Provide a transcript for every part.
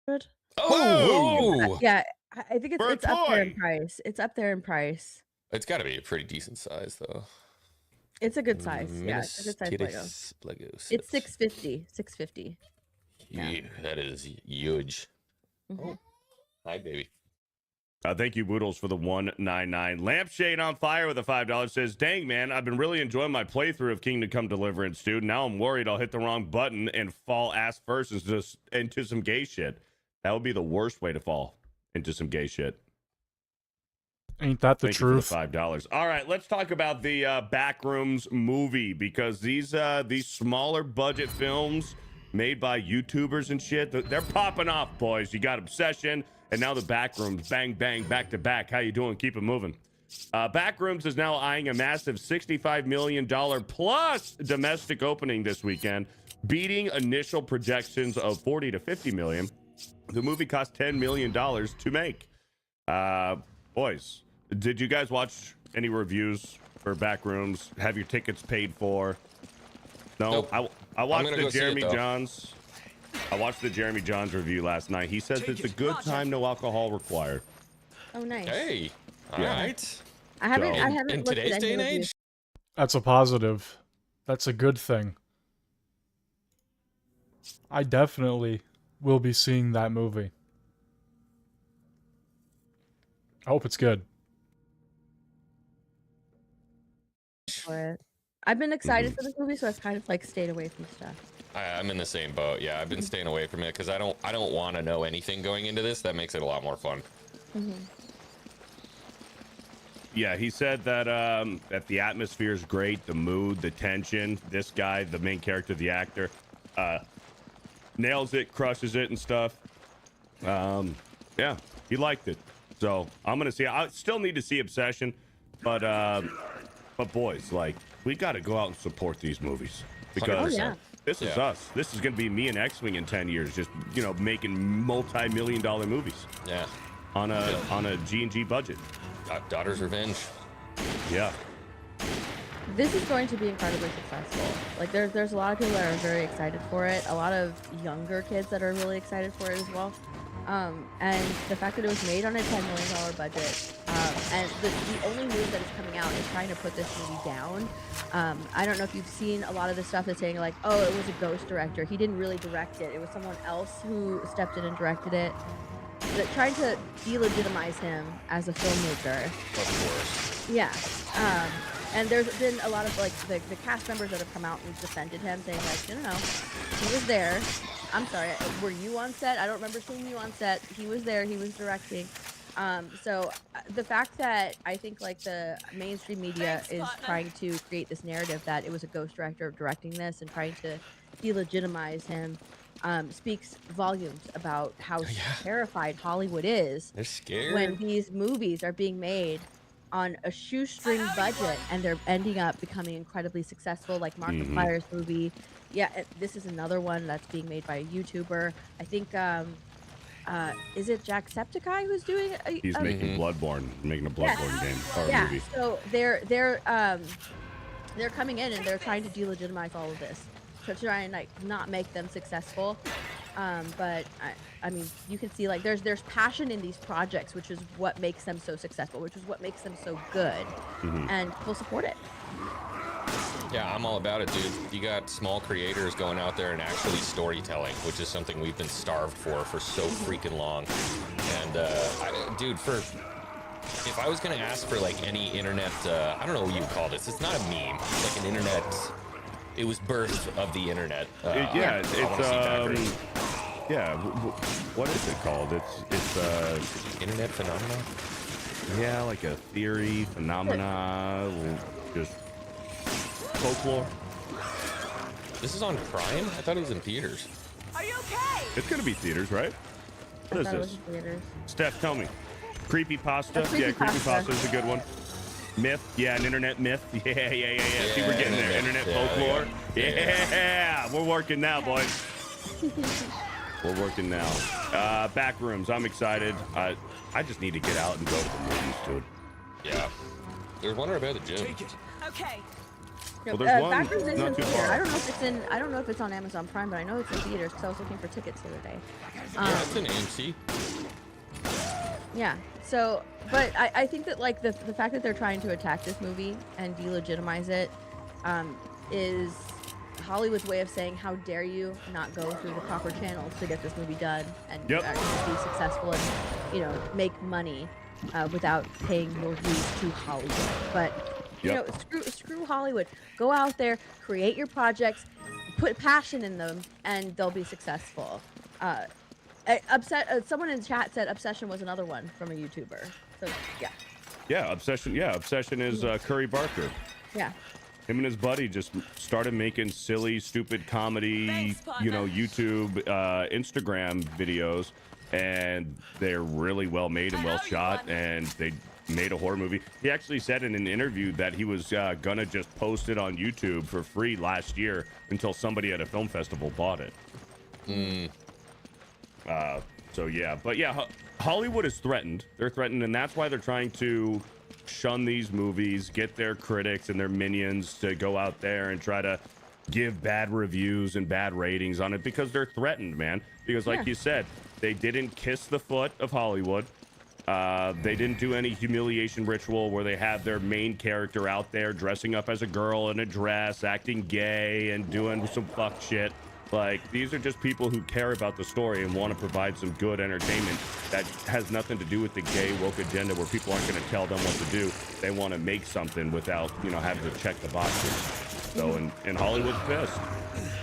Good. Oh, Yeah, I think it's for a it's up there in toy. price. It's up there in price. It's got to be a pretty decent size though. It's a good size. Yeah, it's a good size Lego. Lego It's set. 650. 650. Yeah. Yeah, that is huge. Mhm. Oh, hi, baby. Thank you, Boodles, for the 199. Lampshade on fire with a $5 says, "Dang, man, I've been really enjoying my playthrough of Kingdom Come Deliverance, dude. Now I'm worried I'll hit the wrong button and fall ass first into some gay shit. That would be the worst way to fall into some gay shit." Ain't that the Thank you for the truth? $5. All right, let's talk about the Backrooms movie, because these smaller budget films made by YouTubers and shit, they're popping off, boys. You got Obsession, and now the Backrooms, bang bang, back to back. How you doing? Keep it moving. Backrooms is now eyeing a massive $65 million plus domestic opening this weekend, beating initial projections of 40 to 50 million. The movie cost $10 million to make. Boys, did you guys watch any reviews for Backrooms? Have your tickets paid for? No. Nope. I watched the go see it, Jeremy though. Johns. I watched the Jeremy Johns review last night. He says it's a good time, no alcohol required. Oh, nice. Hey, all Yeah. right. I haven't. So- I haven't In looked at today's any day and reviews. age, That's a positive. That's a good thing. I definitely will be seeing that movie. I hope it's good. For it. I've been excited for this movie, so I've kind of like stayed away from stuff. I'm in the same boat. Yeah, I've been staying away from it because I don't want to know anything going into this. That makes it a lot more fun. Yeah, he said that the atmosphere is great, the mood, the tension. This guy, the main character, the actor, nails it, crushes it, and stuff. Yeah, he liked it. So I'm gonna see. I still need to see Obsession, but boys, like, we got to go out and support these movies, because 100%. this is us. This is gonna be me and X-Wing in 10 years, just making multi-million-dollar movies Yeah. on a G&G budget. Daughter's Revenge. Yeah. This is going to be incredibly successful. Like there's a lot of people that are very excited for it. A lot of younger kids that are really excited for it as well. And the fact that it was made on a $10 million budget, and the only news that is coming out is trying to put this movie down. I don't know if you've seen a lot of the stuff that's saying like, oh, it was a ghost director. He didn't really direct it. It was someone else who stepped in and directed it. That trying to delegitimize him as a filmmaker. Of course. Yeah. And there's been a lot of like the cast members that have come out and defended him, saying like, no, he was there. I'm sorry, were you on set? I don't remember seeing you on set. He was there. He was directing. So the fact that I think like the mainstream media is trying to create this narrative that it was a ghost director directing this and trying to delegitimize him speaks volumes about how terrified Hollywood is. They're scared. When these movies are being made on a shoestring budget and they're ending up becoming incredibly successul, like Markiplier's movie. Yeah, this is another one that's being made by a YouTuber. I think, is it Jacksepticeye who's doing it? He's making Bloodborne, making a Bloodborne game or Yeah, movie. so they're coming in and they're trying to delegitimize all of this to try and like not make them successful. But I mean, you can see like there's passion in these projects, which is what makes them so successful, which is what makes them so good, and people support it. Yeah, I'm all about it, dude. You got small creators going out there and actually storytelling, which is something we've been starved for so freaking long. And dude, if I was gonna ask for like any internet, I don't know what you would call this. It's not a meme. It's like an internet. It was birth of the internet. What is it called? It's internet phenomena. Yeah, like a theory, phenomena, just folklore. This is on Prime? I thought it was in theaters. Are you okay? It's gonna be theaters, right? What is I thought it was this? in theaters. Steph, tell me. Creepypasta? Yeah, Creepypasta. creepypasta is a good one. Myth? Yeah, an internet myth. Yeah. See, we're getting there. Internet folklore. Yeah, we're working now, boys. We're working now. Backrooms. I'm excited. I just need to get out and go to the movies, dude. Yeah. There's one right by the gym. Okay. Well, there's one Backrooms is in not too theater. far. I don't know if it's in. I don't know if it's on Amazon Prime, but I know it's in theaters because I was looking for tickets the other day. Yeah, it's an AMC. Yeah. So, but I think that like the fact that they're trying to attack this movie and delegitimize it, is Hollywood's way of saying, how dare you not go through the proper channels to get this movie done and Yep. actually be successful and, you know, make money without paying your dues to Hollywood. But you Yep. know, screw Hollywood. Go out there, create your projects, put passion in them, and they'll be successful. Someone in the chat said Obsession was another one from a YouTuber. So yeah. Yeah, Obsession. Yeah, Obsession is Curry Barker. Yeah. Him and his buddy just started making silly, stupid comedy, Thanks, partner. you know, YouTube, Instagram videos, and they're really well made and I well know you shot, want me. and they made a horror movie. He actually said in an interview that he was gonna just post it on YouTube for free last year until somebody at a film festival bought it. So yeah, but yeah, Hollywood is threatened. They're threatened, and that's why they're trying to shun these movies, get their critics and their minions to go out there and try to give bad reviews and bad ratings on it because they're threatened, man. Because like Yeah. you said, they didn't kiss the foot of Hollywood. They didn't do any humiliation ritual where they have their main character out there dressing up as a girl in a dress, acting gay, and doing some fuck shit. Like, these are just people who care about the story and want to provide some good entertainment that has nothing to do with the gay woke agenda where people aren't going to tell them what to do. They want to make something without, you know, having to check the boxes. So, and Hollywood's pissed.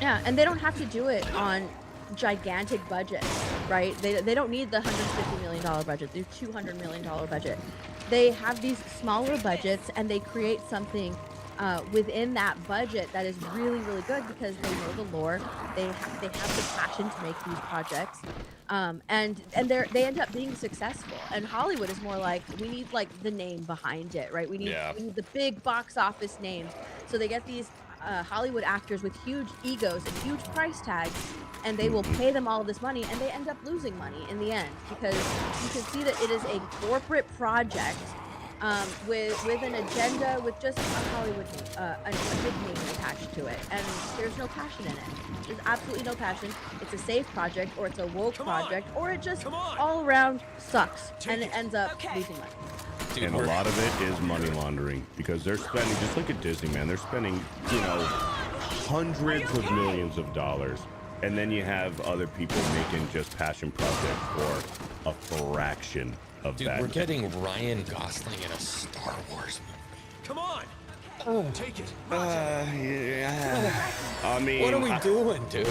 Yeah, and they don't have to do it on gigantic budgets, right? They don't need the $150 million budget, the $200 million budget. They have these smaller budgets and they create something within that budget that is really, really good because they know the lore, they have the passion to make these projects, and they end up being successful. And Hollywood is more like, we need like the name behind it, right? We need the big box office names. So they get these Hollywood actors with huge egos and huge price tags, and they will pay them all this money, and they end up losing money in the end because you can see that it is a corporate project. With an agenda, with just a Hollywood, a big name attached to it, and there's no passion in it. There's absolutely no passion. It's a safe project, or it's a woke project, or it just all around sucks, and it ends up losing money. Dude, And a lot of it is money laundering because they're spending, just look at Disney, man. They're spending, you know, hundreds of millions of dollars. And then you have other people making just passion projects for a fraction of Dude, that. we're getting Ryan Gosling in a Star Wars movie. Come on. Take it. Yeah. I mean, What are we doing, dude?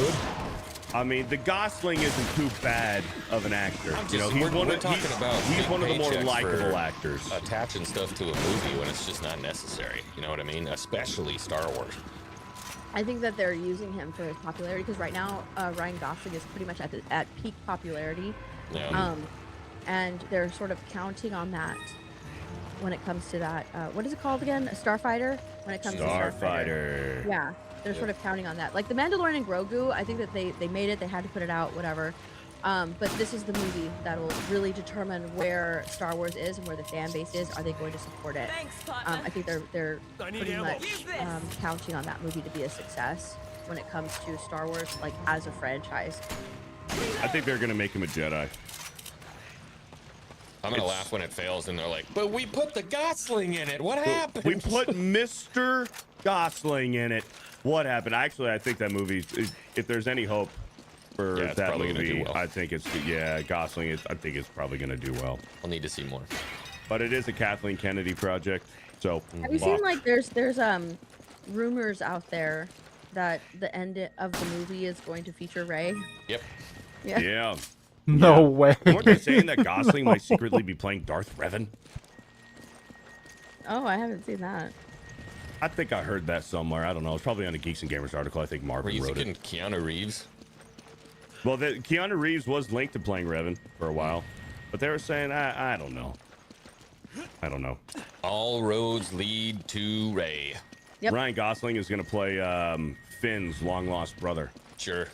I mean, the Gosling isn't too bad of an actor. I'm You know, just- he's we're one of talking about he's big one of the more paychecks likable for actors. Attaching stuff to a movie when it's just not necessary. You know what I mean? Especially Star Wars. I think that they're using him for his popularity because right now Ryan Gosling is pretty much at peak popularity, Yeah. and they're sort of counting on that when it comes to that. What is it called again? A Starfighter. When it comes to Starfighter. Starfighter. Yeah, they're sort of counting on that. Like the Mandalorian and Grogu, I think that they made it. They had to put it out, whatever. But this is the movie that will really determine where Star Wars is and where the fan base is. Are they going to support it? Thanks, partner. I think they're I need pretty ammo. much Use this. counting on that movie to be a success when it comes to Star Wars, like as a franchise. I think they're gonna make him a Jedi. I'm gonna it's- laugh when it fails, and they're like, "But we put the Gosling in it. What happened?" We put Mr. Gosling in it. What happened? Actually, I think that movie, if there's any hope for Yeah, it's that probably gonna do movie, well. I think it's, Gosling is, I think it's probably going to do well. I'll need to see more. But it is a Kathleen Kennedy project, so. Have you seen like there's rumors out there that the end of the movie is going to feature Rey? Yep. Yeah. Yeah. No way. Weren't they saying that Gosling might secretly be playing Darth Revan? Oh, I haven't seen that. I think I heard that somewhere. I don't know. It's probably on a Geeks and Gamers article. I think Were Marvin you wrote thinking it. Keanu Reeves? Well, Keanu Reeves was linked to playing Revan for a while, but they were saying, I don't know. I don't know. All roads lead to Ray. Yep. Ryan Gosling is going to play Finn's long lost brother. Sure.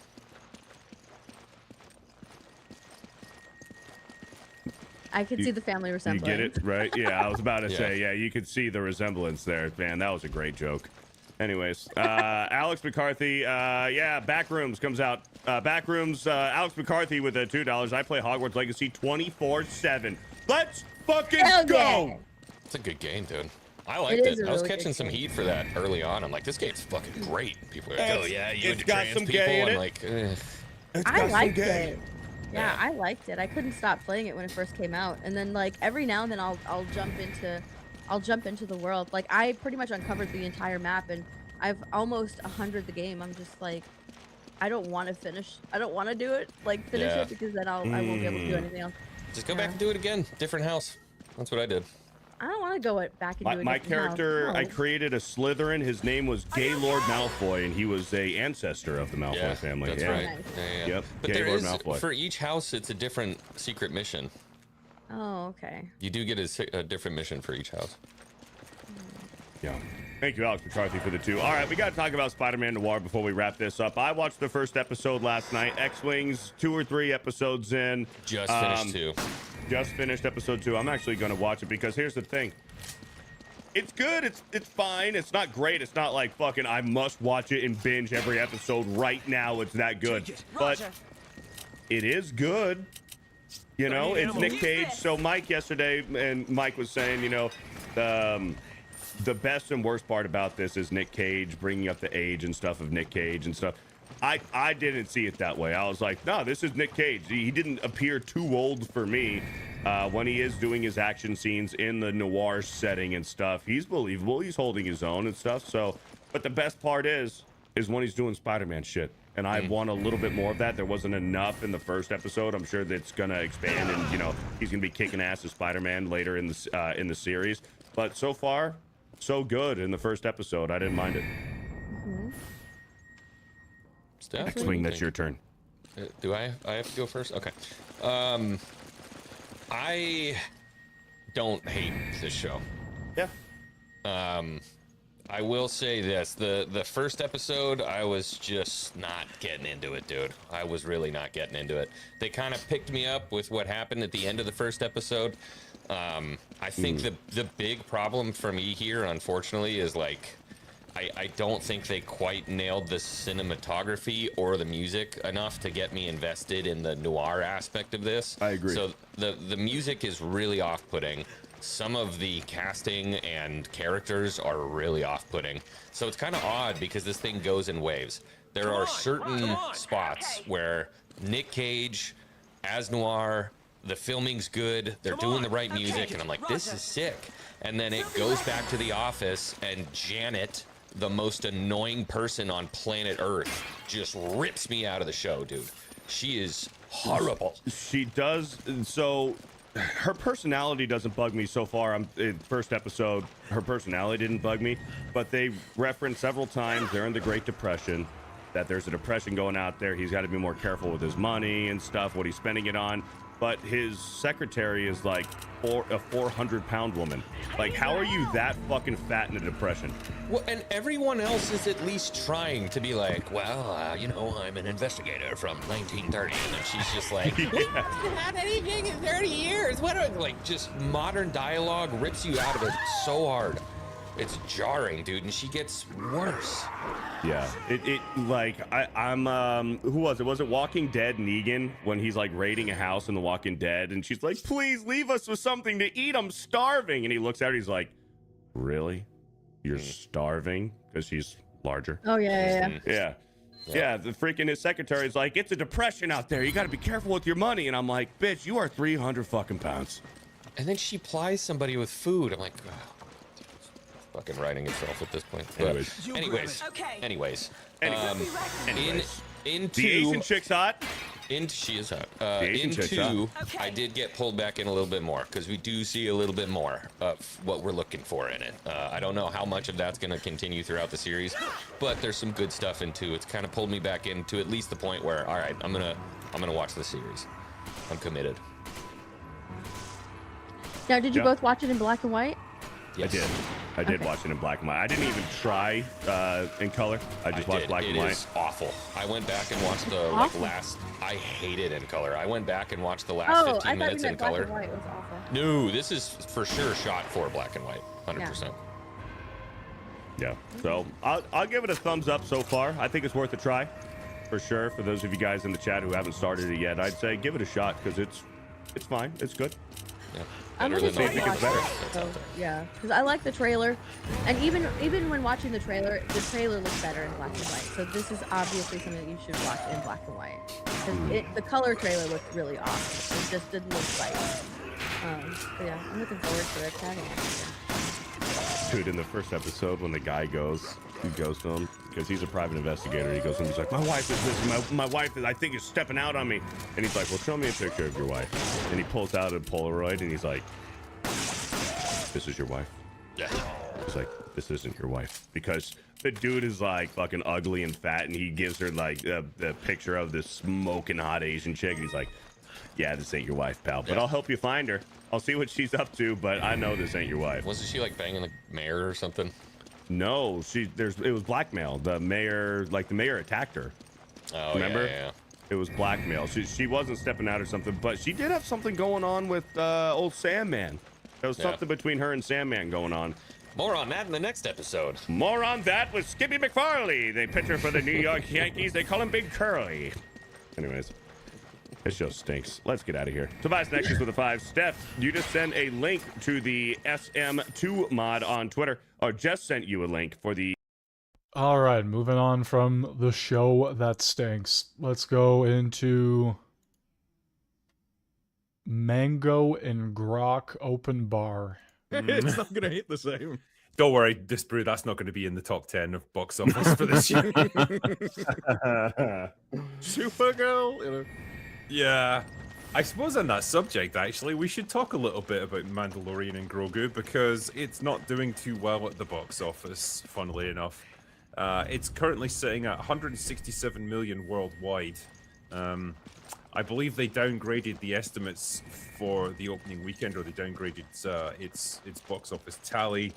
I could see the family You resemblance. get it, right? Yeah, I was about to Yeah. say, yeah, you could see the resemblance there. Man, that was a great joke. Anyways, Alex McCarthy, yeah, Backrooms comes out. Backrooms, Alex McCarthy with $2. I play Hogwarts Legacy 24/7. Let's fucking Hell go! yeah. It's a good game, dude. I liked is it. a I was really catching good some game. heat for that early on. I'm like, this game's fucking great. People are like, oh It's- yeah, you it's into got trans some people? gay in I'm it. like, It's I got some liked gay. it. Yeah, I liked it. I couldn't stop playing it when it first came out, and then like every now and then I'll jump into the world. Like I pretty much uncovered the entire map, and I've almost 100 the game. I'm just like, I don't want to finish. I don't want to do it. Like finish Yeah. it because then I won't be able to do anything else. just go back and do it again. Different house. That's what I did. I don't want to go back and do it. My character, I created a Slytherin. His name was Gaylord Malfoy, and he was a ancestor of the Malfoy Yeah, family. that's yeah. right. Nice. Yeah. Yep, But there Gaylord is, Malfoy. for each house, it's a different secret mission. Oh, okay. You do get a different mission for each house. Yeah. Thank you, Alex McCarthy, for the 2. All right, we got to talk about Spider-Man Noir before we wrap this up. I watched the first episode last night. X-Wings, 2 or 3 episodes in. Just finished 2. Just finished episode 2. I'm actually going to watch it because here's the thing. It's good. It's fine. It's not great. It's not like fucking I must watch it and binge every episode right now. It's that good. But it is good. You know, it's Nick Cage. So Mike yesterday, and Mike was saying, you know, the best and worst part about this is Nick Cage bringing up the age and stuff of Nick Cage and stuff. I didn't see it that way. I was like, no, this is Nick Cage. He didn't appear too old for me when he is doing his action scenes in the noir setting and stuff. He's believable. He's holding his own and stuff. So, but the best part is when he's doing Spider-Man shit. And I want a little bit more of that. There wasn't enough in the first episode. I'm sure that's gonna expand, and you know he's gonna be kicking ass as Spider-Man later in the series. But so far, so good in the first episode. I didn't mind it. Steph, X-Wing, that's your turn. Do I have to go first? Okay. I don't hate this show. Yeah. I will say this: the first episode, I was just not getting into it, dude. I was really not getting into it. They kind of picked me up with what happened at the end of the first episode. I think the big problem for me here, unfortunately, is like I don't think they quite nailed the cinematography or the music enough to get me invested in the noir aspect of this. I agree. So the music is really off-putting. Some of the casting and characters are really off-putting. So it's kind of odd because this thing goes in waves. There are certain spots where Nick Cage as Noir, the filming's good, they're doing the right music, and I'm like, this is sick. And then it goes back to the office, and Janet, the most annoying person on planet Earth, just rips me out of the show, dude. She is horrible. She does. So her personality doesn't bug me so far. In first episode, her personality didn't bug me, but they referenced several times during the Great Depression that there's a depression going out there. He's got to be more careful with his money and stuff, what he's spending it on. But his secretary is like a 400-pound woman. Like, how are you that fucking fat in a depression? Well, and everyone else is at least trying to be like, well, you know, I'm an investigator from 1930, and she's just like, we haven't had anything in 30 years. What are, like, just modern dialogue rips you out of it so hard. It's jarring, dude, and she gets worse. Yeah, I'm who was it? Was it Walking Dead Negan when he's like raiding a house in The Walking Dead, and she's like, "Please leave us with something to eat. I'm starving." And he looks at her, he's like, "Really? You're starving?" Because she's larger. Oh yeah. Yeah. The freaking his secretary's like, "It's a depression out there. You got to be careful with your money." And I'm like, "Bitch, you are 300 fucking pounds." And then she plies somebody with food. I'm like, oh, fucking writing itself at this point. But anyways. In The Asian chick's hot. She is hot. Asian In chick's 2, hot. I did get pulled back in a little bit more because we do see a little bit more of what we're looking for in it. I don't know how much of that's going to continue throughout the series, but there's some good stuff in 2. It's kind of pulled me back into at least the point where, all right, I'm gonna watch the series. I'm committed. Now, did you Yeah. both watch it in black and white? Yes. I did watch it in black and white. I didn't even try in color. I just watched black and It white. is awful. I went back and watched the last. I hate it in color. I went back and watched the last Oh, 15 I thought minutes you in meant black color. and white was awful. No, this is for sure shot for black and white, 100%. Yeah. So I'll give it a thumbs up so far. I think it's worth a try, for sure. For those of you guys in the chat who haven't started it yet, I'd say give it a shot because it's fine. It's good. Yeah. I'm Better looking than forward to better. watching it. So, yeah, because I like the trailer, and even when watching the trailer looks better in black and white. So this is obviously something that you should watch in black and white. Because the color trailer looked really awesome. It just didn't look right. But yeah, I'm looking forward to it. Tagging it. Dude, in the first episode, when the guy goes to him because he's a private investigator. He goes and he's like, my wife is this. My wife is, I think, is stepping out on me. And he's like, well, show me a picture of your wife. And he pulls out a Polaroid and he's like, this is your wife. Yeah. He's like, this isn't your wife, because the dude is like fucking ugly and fat, and he gives her like the picture of this smoking hot Asian chick. And he's like, yeah, this ain't your wife, pal, but I'll help you find her. I'll see what she's up to, but I know this ain't your wife. Wasn't she like banging the mayor or something? No, it was blackmail. The mayor attacked her. Oh, remember? Yeah. It was blackmail. She wasn't stepping out or something, but she did have something going on with old Sandman. There was something between her and Sandman going on. More on that in the next episode. More on that with Skippy McFarley, the pitcher for the New York Yankees. They call him Big Curly. Anyways, this show stinks. Let's get out of here. Tobias Nexus with a 5. Steph, you just send a link to the SM2 mod on Twitter, or Jess sent you a link for the... All right, moving on from the show that stinks. Let's go into Mango and Grok Open Bar. It's not gonna hit the same. Don't worry, Disbrew, that's not going to be in the top 10 of box office for this year. Supergirl, you know. Yeah. I suppose on that subject, actually, we should talk a little bit about Mandalorian and Grogu, because it's not doing too well at the box office, funnily enough. It's currently sitting at 167 million worldwide. I believe they downgraded the estimates for the opening weekend, or they downgraded its box office tally,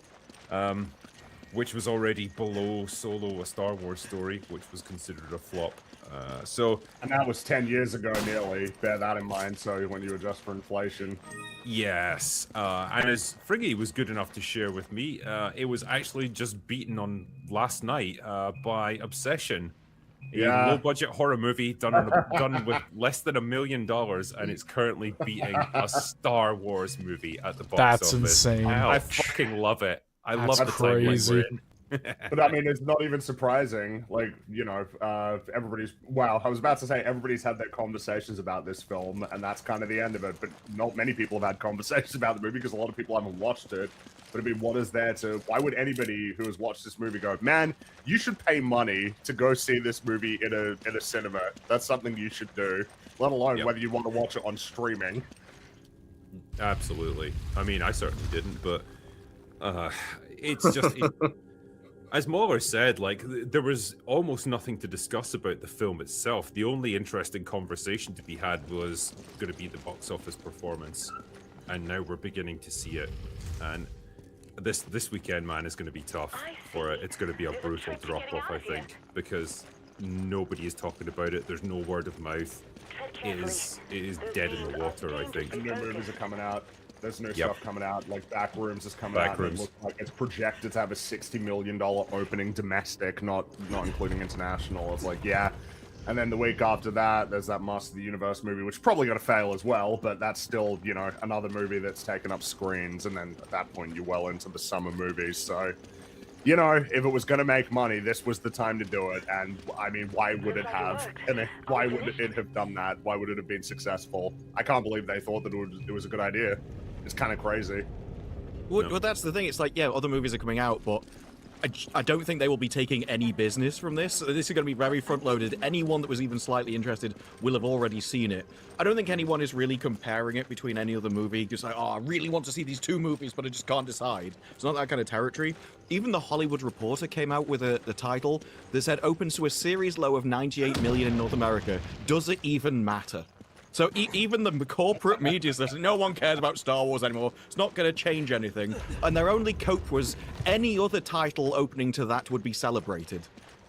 which was already below Solo: A Star Wars Story, which was considered a flop. And that was 10 years ago nearly. Bear that in mind, so when you adjust for inflation. Yes, and as Friggy was good enough to share with me, it was actually just beaten on last night by Obsession. A low-budget horror movie done with less than $1 million, and it's currently beating a Star Wars movie at the box That's office. insane. I fucking love it. I love the crazy. timeline we're in. But I mean, it's not even surprising. Like, you know, everybody's... Wow, I was about to say everybody's had their conversations about this film, and that's kind of the end of it. But not many people have had conversations about the movie, because a lot of people haven't watched it. But I mean, what is there to... Why would anybody who has watched this movie go, man, you should pay money to go see this movie in a cinema? That's something you should do, let alone whether you want to watch it on streaming. Absolutely. I mean, I certainly didn't, but it's just... As Mauler said, like, there was almost nothing to discuss about the film itself. The only interesting conversation to be had was going to be the box office performance. And now we're beginning to see it. And this weekend, man, is going to be tough for it. It's going to be a brutal drop-off, I think, because nobody is talking about it. There's no word of mouth. It is dead in the water, I think. And new movies are coming out. There's new stuff coming out. Like Backrooms is coming out. And it looks like it's projected to have a $60 million opening domestic, not including international. It's like, yeah. And then the week after that, there's that Master of the Universe movie, which is probably going to fail as well, but that's still, you know, another movie that's taken up screens. And then at that point, you're well into the summer movies. So, you know, if it was going to make money, this was the time to do it. And I mean, why would it have? And why would it have done that? Why would it have been successful? I can't believe they thought that it was a good idea. It's kind of crazy. Well, that's the thing. It's like, yeah, other movies are coming out, but I don't think they will be taking any business from this. This is going to be very front-loaded. Anyone that was even slightly interested will have already seen it. I don't think anyone is really comparing it between any other movie. Just like, oh, I really want to see these two movies, but I just can't decide. It's not that kind of territory. Even The Hollywood Reporter came out with the title that said, opens to a series low of 98 million in North America. Does it even matter? So even the corporate media says no one cares about Star Wars anymore. It's not going to change anything. And their only cope was any other title opening to that would be celebrated.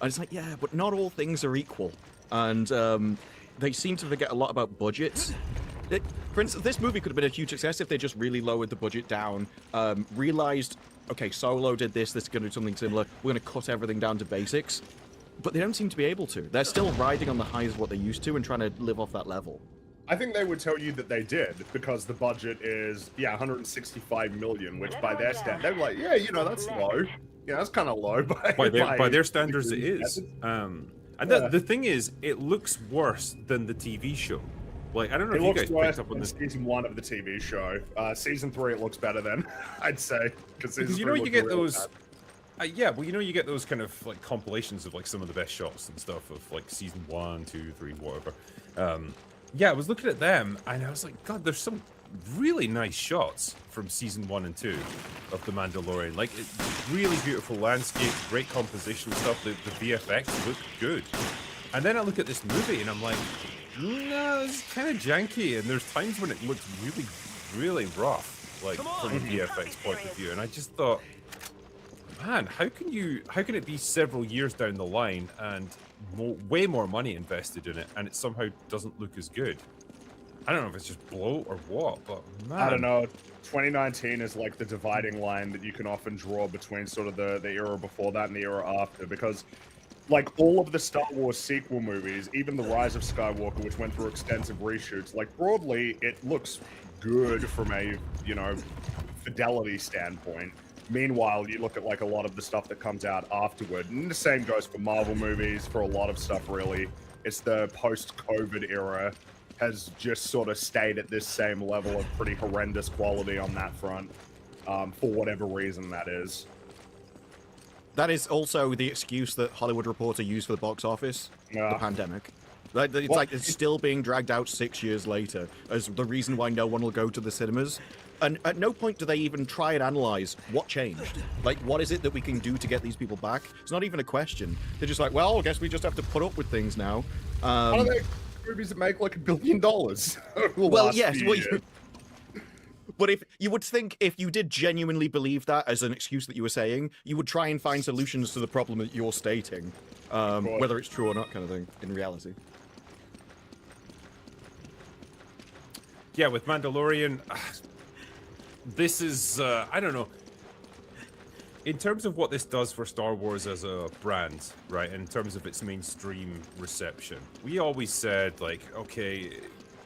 And it's like, yeah, but not all things are equal. And they seem to forget a lot about budgets. For instance, this movie could have been a huge success if they just really lowered the budget down, realized okay, Solo did this is going to do something similar. We're going to cut everything down to basics. But they don't seem to be able to. They're still riding on the highs of what they used to and trying to live off that level. I think they would tell you that they did because the budget is 165 million, which by their standards, they're like, yeah, that's low. Yeah, that's kind of low by their standards. It is. And the thing is, it looks worse than the TV show. Like, I don't know if you guys picked up on this. Season 1 of the TV show. Season 3, it looks better then, I'd say, because you get those. Well, you get those kind of like compilations of like some of the best shots and stuff of like season 1, 2, 3, whatever. I was looking at them and I was like, God, there's some really nice shots from season 1 and 2 of The Mandalorian. Like, really beautiful landscape, great composition stuff. The VFX look good. And then I look at this movie and I'm like, no, it's kind of janky. And there's times when it looks really, really rough, like from a VFX point of view. And I just thought, man, how can it be several years down the line and way more money invested in it, and it somehow doesn't look as good? I don't know if it's just bloat or what, but man. I don't know. 2019 is like the dividing line that you can often draw between sort of the era before that and the era after, because like all of the Star Wars sequel movies, even The Rise of Skywalker, which went through extensive reshoots, like broadly, it looks good from a, fidelity standpoint. Meanwhile, you look at like a lot of the stuff that comes out afterward, and the same goes for Marvel movies, for a lot of stuff really. It's the post-COVID era has just sort of stayed at this same level of pretty horrendous quality on that front, for whatever reason that is. That is also the excuse that Hollywood Reporter used for the box office, the pandemic. It's still being dragged out 6 years later as the reason why no one will go to the cinemas. And at no point do they even try and analyze what changed. Like, what is it that we can do to get these people back? It's not even a question. They're just like, well, I guess we just have to put up with things now. How do they movies that make like $1 billion? Well, yes. But if you would think if you did genuinely believe that as an excuse that you were saying, you would try and find solutions to the problem that you're stating, whether it's true or not, kind of thing, in reality. Yeah, with Mandalorian, this is, I don't know. In terms of what this does for Star Wars as a brand, right, in terms of its mainstream reception, we always said, like, okay,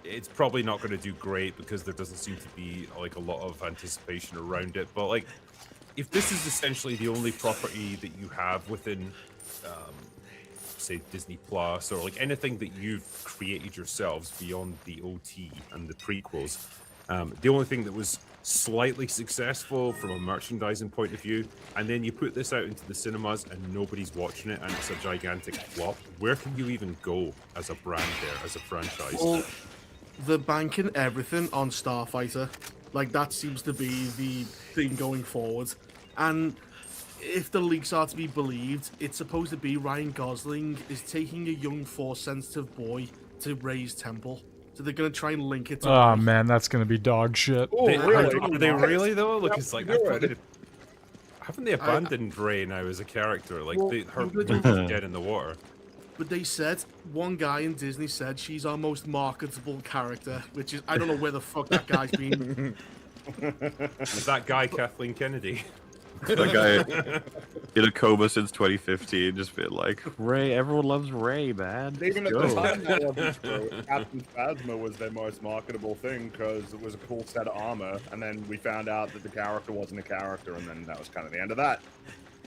it's probably not going to do great because there doesn't seem to be, like, a lot of anticipation around it. But, like, if this is essentially the only property that you have within, say, Disney Plus, or, like, anything that you've created yourselves beyond the OT and the prequels, the only thing that was slightly successful from a merchandising point of view, and then you put this out into the cinemas and nobody's watching it and it's a gigantic flop, where can you even go as a brand there, as a franchise? Well, they're banking everything on Starfighter. Like, that seems to be the thing going forward. And if the leaks are to be believed, it's supposed to be Ryan Gosling is taking a young Force-sensitive boy to Rey's temple. So they're gonna try and link it to Oh man, that's gonna be dog shit. Oh, really? Are they really though? Look, it's like haven't they abandoned Rey now as a character? Like, her dead in the water. But they said, one guy in Disney said she's our most marketable character, which is, I don't know where the fuck that guy's been. Is that guy Kathleen Kennedy? That guy in a coma since 2015, just been like, Ray, everyone loves Ray, man. Even at the time, that wasn't true. Captain Phasma was their most marketable thing because it was a cool set of armor, and then we found out that the character wasn't a character, and then that was kind of the end of that.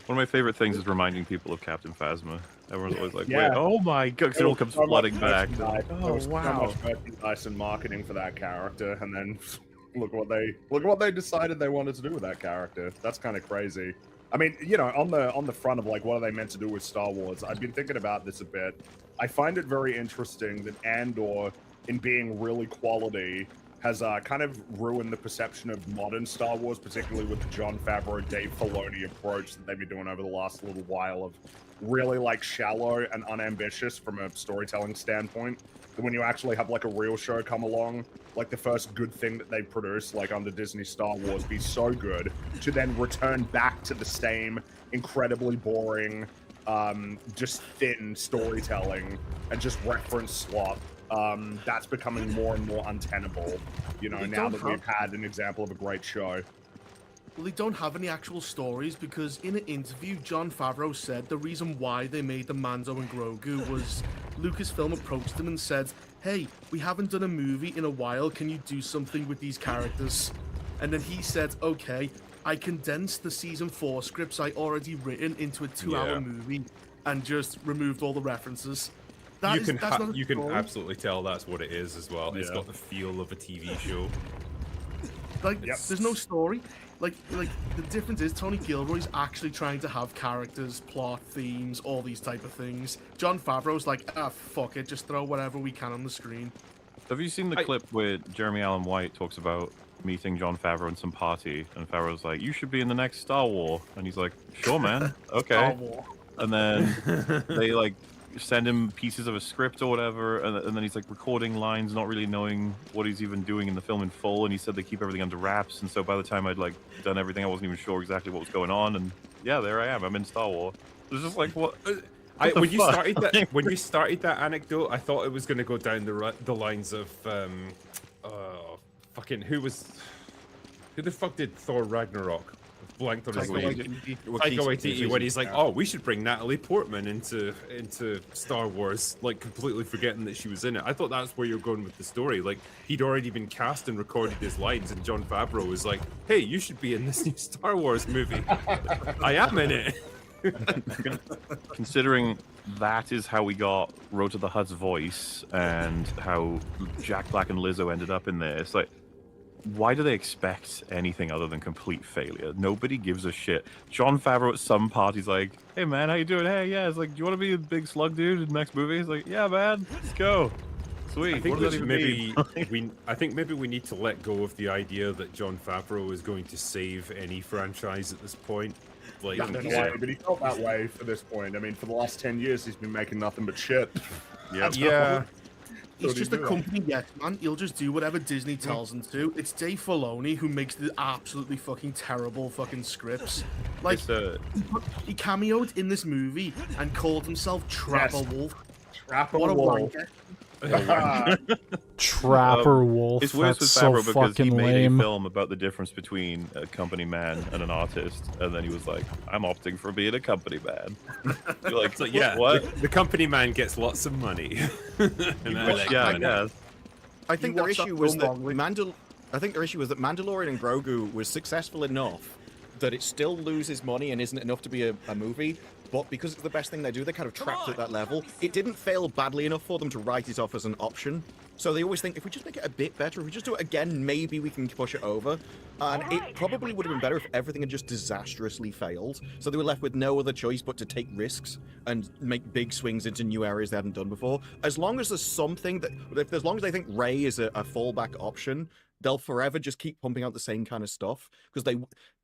One of my favorite things is reminding people of Captain Phasma. Everyone's always like, Yeah. wait, oh my god, because it all comes So much flooding back. merchandise. Like, There oh, was wow. so much merchandise and marketing for that character, and then look what they decided they wanted to do with that character. That's kind of crazy. I mean, on the front of like what are they meant to do with Star Wars, I've been thinking about this a bit. I find it very interesting that Andor, in being really quality, has kind of ruined the perception of modern Star Wars, particularly with the Jon Favreau, Dave Filoni approach that they've been doing over the last little while of really like shallow and unambitious from a storytelling standpoint. That when you actually have like a real show come along, like the first good thing that they produce, like under Disney Star Wars, be so good to then return back to the same incredibly boring, just thin storytelling and just reference slop. That's becoming more and more untenable, now that we've had an example of a great show. Well, they don't have any actual stories because in an interview, Jon Favreau said the reason why they made the Mando and Grogu was Lucasfilm approached them and said, "Hey, we haven't done a movie in a while. Can you do something with these characters?" And then he said, "Okay, I condensed the season 4 scripts I already written into a 2-hour movie and just removed all the references." You can absolutely tell that's what it is as well. Yeah. It's got the feel of a TV show. Like, there's no story. Like the difference is Tony Gilroy's actually trying to have characters, plot, themes, all these type of things. Jon Favreau's like, fuck it, just throw whatever we can on the screen. Have you seen the clip where Jeremy Allen White talks about meeting Jon Favreau in some party, and Favreau's like, "You should be in the next Star Wars," and he's like, "Sure, man, okay." Star Wars. And then they like send him pieces of a script or whatever, and then he's like recording lines, not really knowing what he's even doing in the film in full. And he said they keep everything under wraps, and so by the time I'd like done everything, I wasn't even sure exactly what was going on. And yeah, there I am. I'm in Star Wars. It's just like what. When you started that anecdote, I thought it was going to go down the lines of fucking who the fuck did Thor Ragnarok? Blanked on his name. Taika Waititi, when he's like, "Oh, we should bring Natalie Portman into Star Wars," like completely forgetting that she was in it. I thought that's where you're going with the story. Like he'd already been cast and recorded his lines, and Jon Favreau was like, "Hey, you should be in this new Star Wars movie." I am in it. Considering that is how we got Rota the Hutt's voice and how Jack Black and Lizzo ended up in there, it's like, why do they expect anything other than complete failure? Nobody gives a shit. Jon Favreau at some party's like, "Hey man, how you doing? Hey, yeah." It's like, "Do you want to be a big slug dude in the next movie?" He's like, "Yeah, man, let's go." Sweet. I think what does that even maybe I think maybe we need to let go of the idea that Jon Favreau is going to save any franchise at this point. Like, I don't know why, but he felt that way for this point. I mean, for the last 10 years, he's been making nothing but shit. Yeah. He's just a company yes man. He'll just do whatever Disney tells him to. It's Dave Filoni who makes the absolutely fucking terrible fucking scripts. Like he cameoed in this movie and called himself Trapper Wolf. Trapper What a Wolf. wanker. Trapper Wolf. It's worse with That's so Favreau because he fucking made lame. a film about the difference between a company man and an artist, and then he was like, "I'm opting for being a company man." You're like, So yeah, what? the company man gets lots of money. I think their issue was that Mandalorian and Grogu was successful enough that it still loses money and isn't enough to be a movie. But because it's the best thing they do, they're kind of trapped at that level. It didn't fail badly enough for them to write it off as an option. So they always think, if we just make it a bit better, if we just do it again, maybe we can push it over. And it probably would have been better if everything had just disastrously failed. So they were left with no other choice but to take risks and make big swings into new areas they hadn't done before. As long as there's something as long as they think Rey is a fallback option, they'll forever just keep pumping out the same kind of stuff because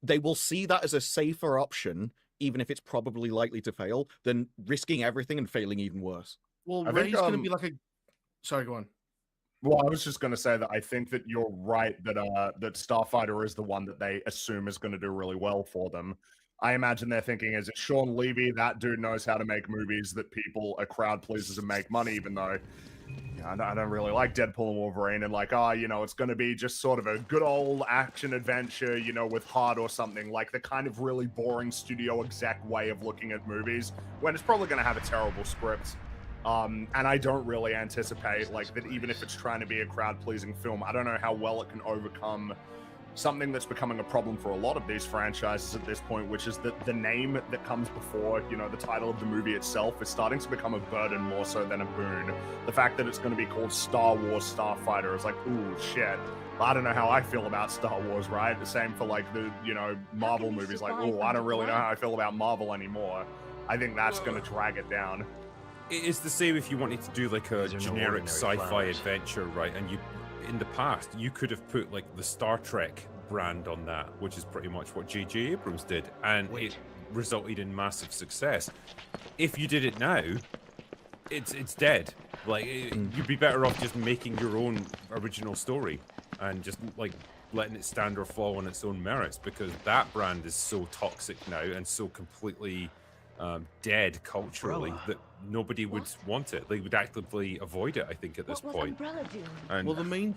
they will see that as a safer option, even if it's probably likely to fail, than risking everything and failing even worse. Well, I think, Rey's going to be like a... Sorry, go on. Well, I was just going to say that I think that you're right that that Starfighter is the one that they assume is going to do really well for them. I imagine they're thinking, is it Sean Levy? That dude knows how to make movies that people are crowd pleasers and make money, even though I don't really like Deadpool and Wolverine, and like, it's going to be just sort of a good old action adventure, with heart or something, like the kind of really boring studio exec way of looking at movies, when it's probably going to have a terrible script. And I don't really anticipate, like, that even if it's trying to be a crowd-pleasing film, I don't know how well it can overcome something that's becoming a problem for a lot of these franchises at this point, which is that the name that comes before, the title of the movie itself is starting to become a burden more so than a boon. The fact that it's going to be called Star Wars Starfighter is like, ooh, shit. I don't know how I feel about Star Wars, right? The same for, like, the, Marvel movies. Like, ooh, I don't really know how I feel about Marvel anymore. I think that's going to drag it down. It's the same if you wanted to do like a generic sci-fi adventure, right? And in the past, you could have put like the Star Trek brand on that, which is pretty much what J.J. Abrams did, and it resulted in massive success. If you did it now, it's dead. Like you'd be better off just making your own original story and just like letting it stand or fall on its own merits, because that brand is so toxic now and so completely dead culturally that nobody would want it. They would actively avoid it, I think, at this point. And, well, the main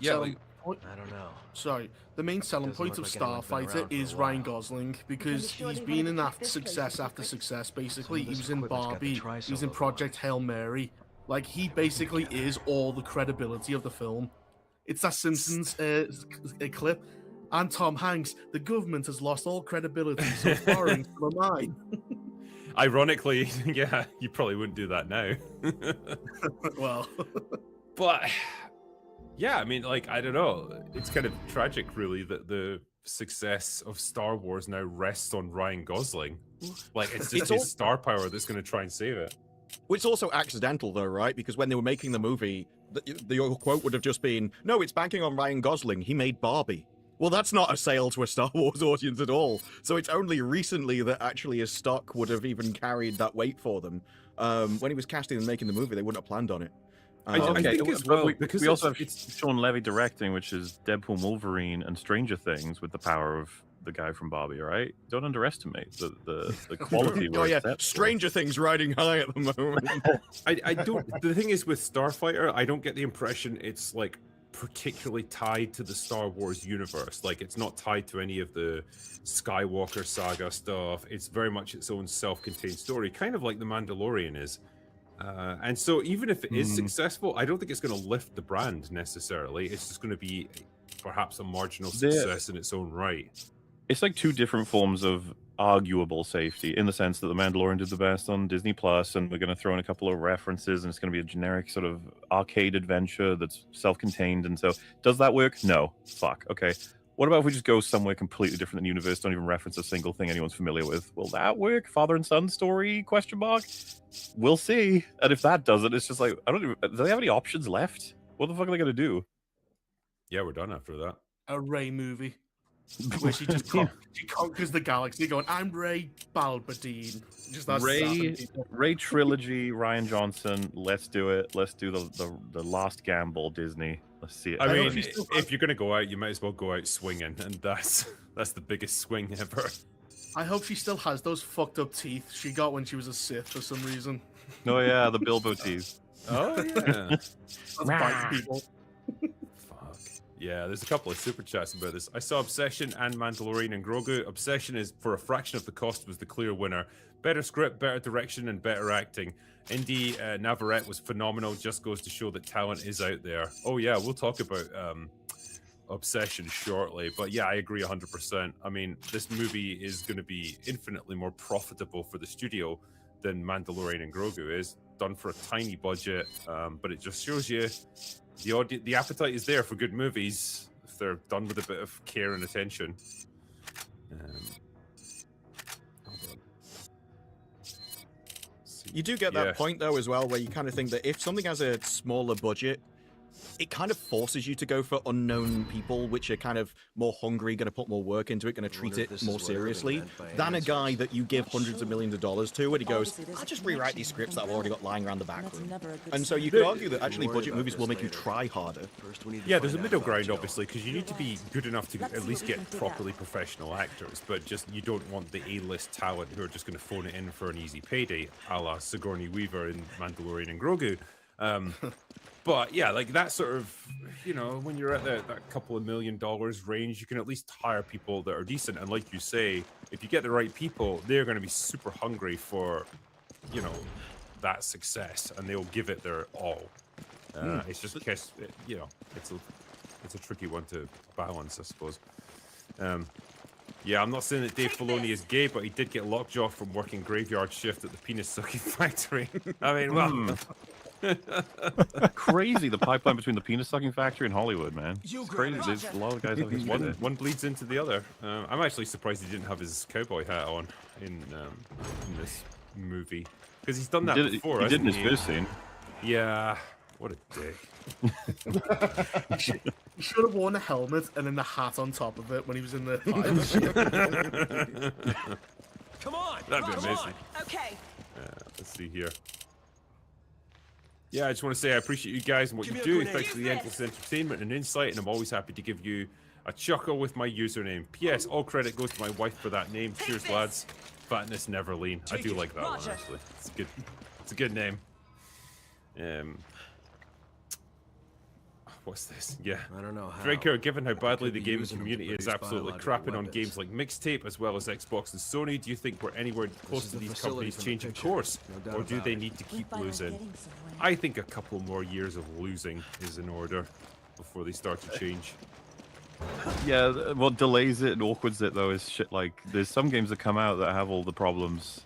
point. I don't know. Sorry, the main selling Doesn't point of look like anyone's been Starfighter around for a is Ryan while. Gosling because sure he's they been wanted in to that keep this place success a after secret? success. Basically, Some of he this was in equipment's got the Barbie, he was in tri-solo Project Hail Mary. Like he basically is all the credibility of the film. It's that Simpsons clip. And Tom Hanks, the government has lost all credibility, so it's borrowing from mine. Ironically, yeah, you probably wouldn't do that now. Well, but yeah, I mean, like, I don't know. It's kind of tragic, really, that the success of Star Wars now rests on Ryan Gosling. Like, it's just his star power that's going to try and save it. Well, it's also accidental, though, right? Because when they were making the movie, the quote would have just been, "No, it's banking on Ryan Gosling. He made Barbie." Well, that's not a sale to a Star Wars audience at all. So it's only recently that actually his stock would have even carried that weight for them. When he was casting and making the movie, they wouldn't have planned on it. I think as well, because we also have Sean Levy directing, which is Deadpool, Wolverine, and Stranger Things with the power of the guy from Barbie, right? Don't underestimate the quality. Oh yeah, Stranger Things riding high at the moment. I don't. The thing is with Starfighter, I don't get the impression it's like particularly tied to the Star Wars universe. Like it's not tied to any of the Skywalker saga stuff. It's very much its own self-contained story, kind of like The Mandalorian is. And so even if it is successful, I don't think it's going to lift the brand necessarily. It's just going to be perhaps a marginal success in its own right. It's like two different forms of arguable safety in the sense that The Mandalorian did the best on Disney Plus, and we're going to throw in a couple of references, and it's going to be a generic sort of arcade adventure that's self-contained. And so, does that work? No. Fuck. Okay. What about if we just go somewhere completely different in the universe, don't even reference a single thing anyone's familiar with? Will that work? Father and son story? Question mark. We'll see. And if that doesn't, it's just like, I don't even, do they have any options left? What the fuck are they going to do? Yeah, we're done after that. A Rey movie. Where she just she conquers the galaxy going, I'm Rey Palpatine. Just that Rey trilogy, Ryan Johnson, let's do it. Let's do the last gamble, Disney. Let's see it. I mean, if you're going to go out, you might as well go out swinging, and that's the biggest swing ever. I hope she still has those fucked up teeth she got when she was a Sith for some reason. Oh yeah, the Bilbo teeth. Oh yeah. Let's bite people. Yeah, there's a couple of super chats about this. I saw Obsession and Mandalorian and Grogu. Obsession is, for a fraction of the cost, was the clear winner. Better script, better direction, and better acting. Indy Navarrete was phenomenal. Just goes to show that talent is out there. Oh yeah, we'll talk about Obsession shortly. But yeah, I agree 100%. I mean, this movie is going to be infinitely more profitable for the studio than Mandalorian and Grogu is. Done for a tiny budget, but it just shows you the appetite is there for good movies if they're done with a bit of care and attention. You do get that point, though, as well, where you kind of think that if something has a smaller budget, it kind of forces you to go for unknown people, which are kind of more hungry, going to put more work into it, going to treat it more seriously, than a guy that you give hundreds of millions of dollars to, and he goes, I'll just rewrite these scripts that I've already got lying around the back room. And so you could argue that actually budget movies will make you try harder. Yeah, there's a middle ground, obviously, because you need to be good enough to at least get properly professional actors, but just you don't want the A-list talent who are just going to phone it in for an easy payday, a la Sigourney Weaver in Mandalorian and Grogu. But yeah, like that sort of, you know, when you're at that couple of $1 million range, you can at least hire people that are decent. And like you say, if you get the right people, they're going to be super hungry for, you know, that success, and they'll give it their all. It's just, you know, it's a tricky one to balance, I suppose. Yeah, I'm not saying that Dave Filoni is gay, but he did get lockjaw from working graveyard shift at the penis sucking factory. I mean, well. Crazy, the pipeline between the penis sucking factory and Hollywood, man. It's crazy. There's a lot of guys out here. One bleeds into the other. I'm actually surprised he didn't have his cowboy hat on in this movie, because he's done that before. He did in his first scene. Yeah, what a dick. He should have worn a helmet and then the hat on top of it when he was in the. Come on, that'd be amazing. Okay. Let's see here. Yeah, I just want to say I appreciate you guys and what you do. Thanks for the endless entertainment and insight, and I'm always happy to give you a chuckle with my username. P.S. All credit goes to my wife for that name. Cheers, lads. Fatness never lean. I do like that one, actually. It's good. It's a good name. What's this? Yeah. I don't know how. Draco, given how badly the be gaming using them to community is produce absolutely biological crapping on weapons. games like Mixtape as well as Xbox and Sony, do you think we're anywhere close is to the these facility companies from the changing picture. course? No doubt Or do about they it. need to keep losing? I think a couple more years of losing is in order before they start to change. Yeah, what delays it and awkwards it though is shit like there's some games that come out that have all the problems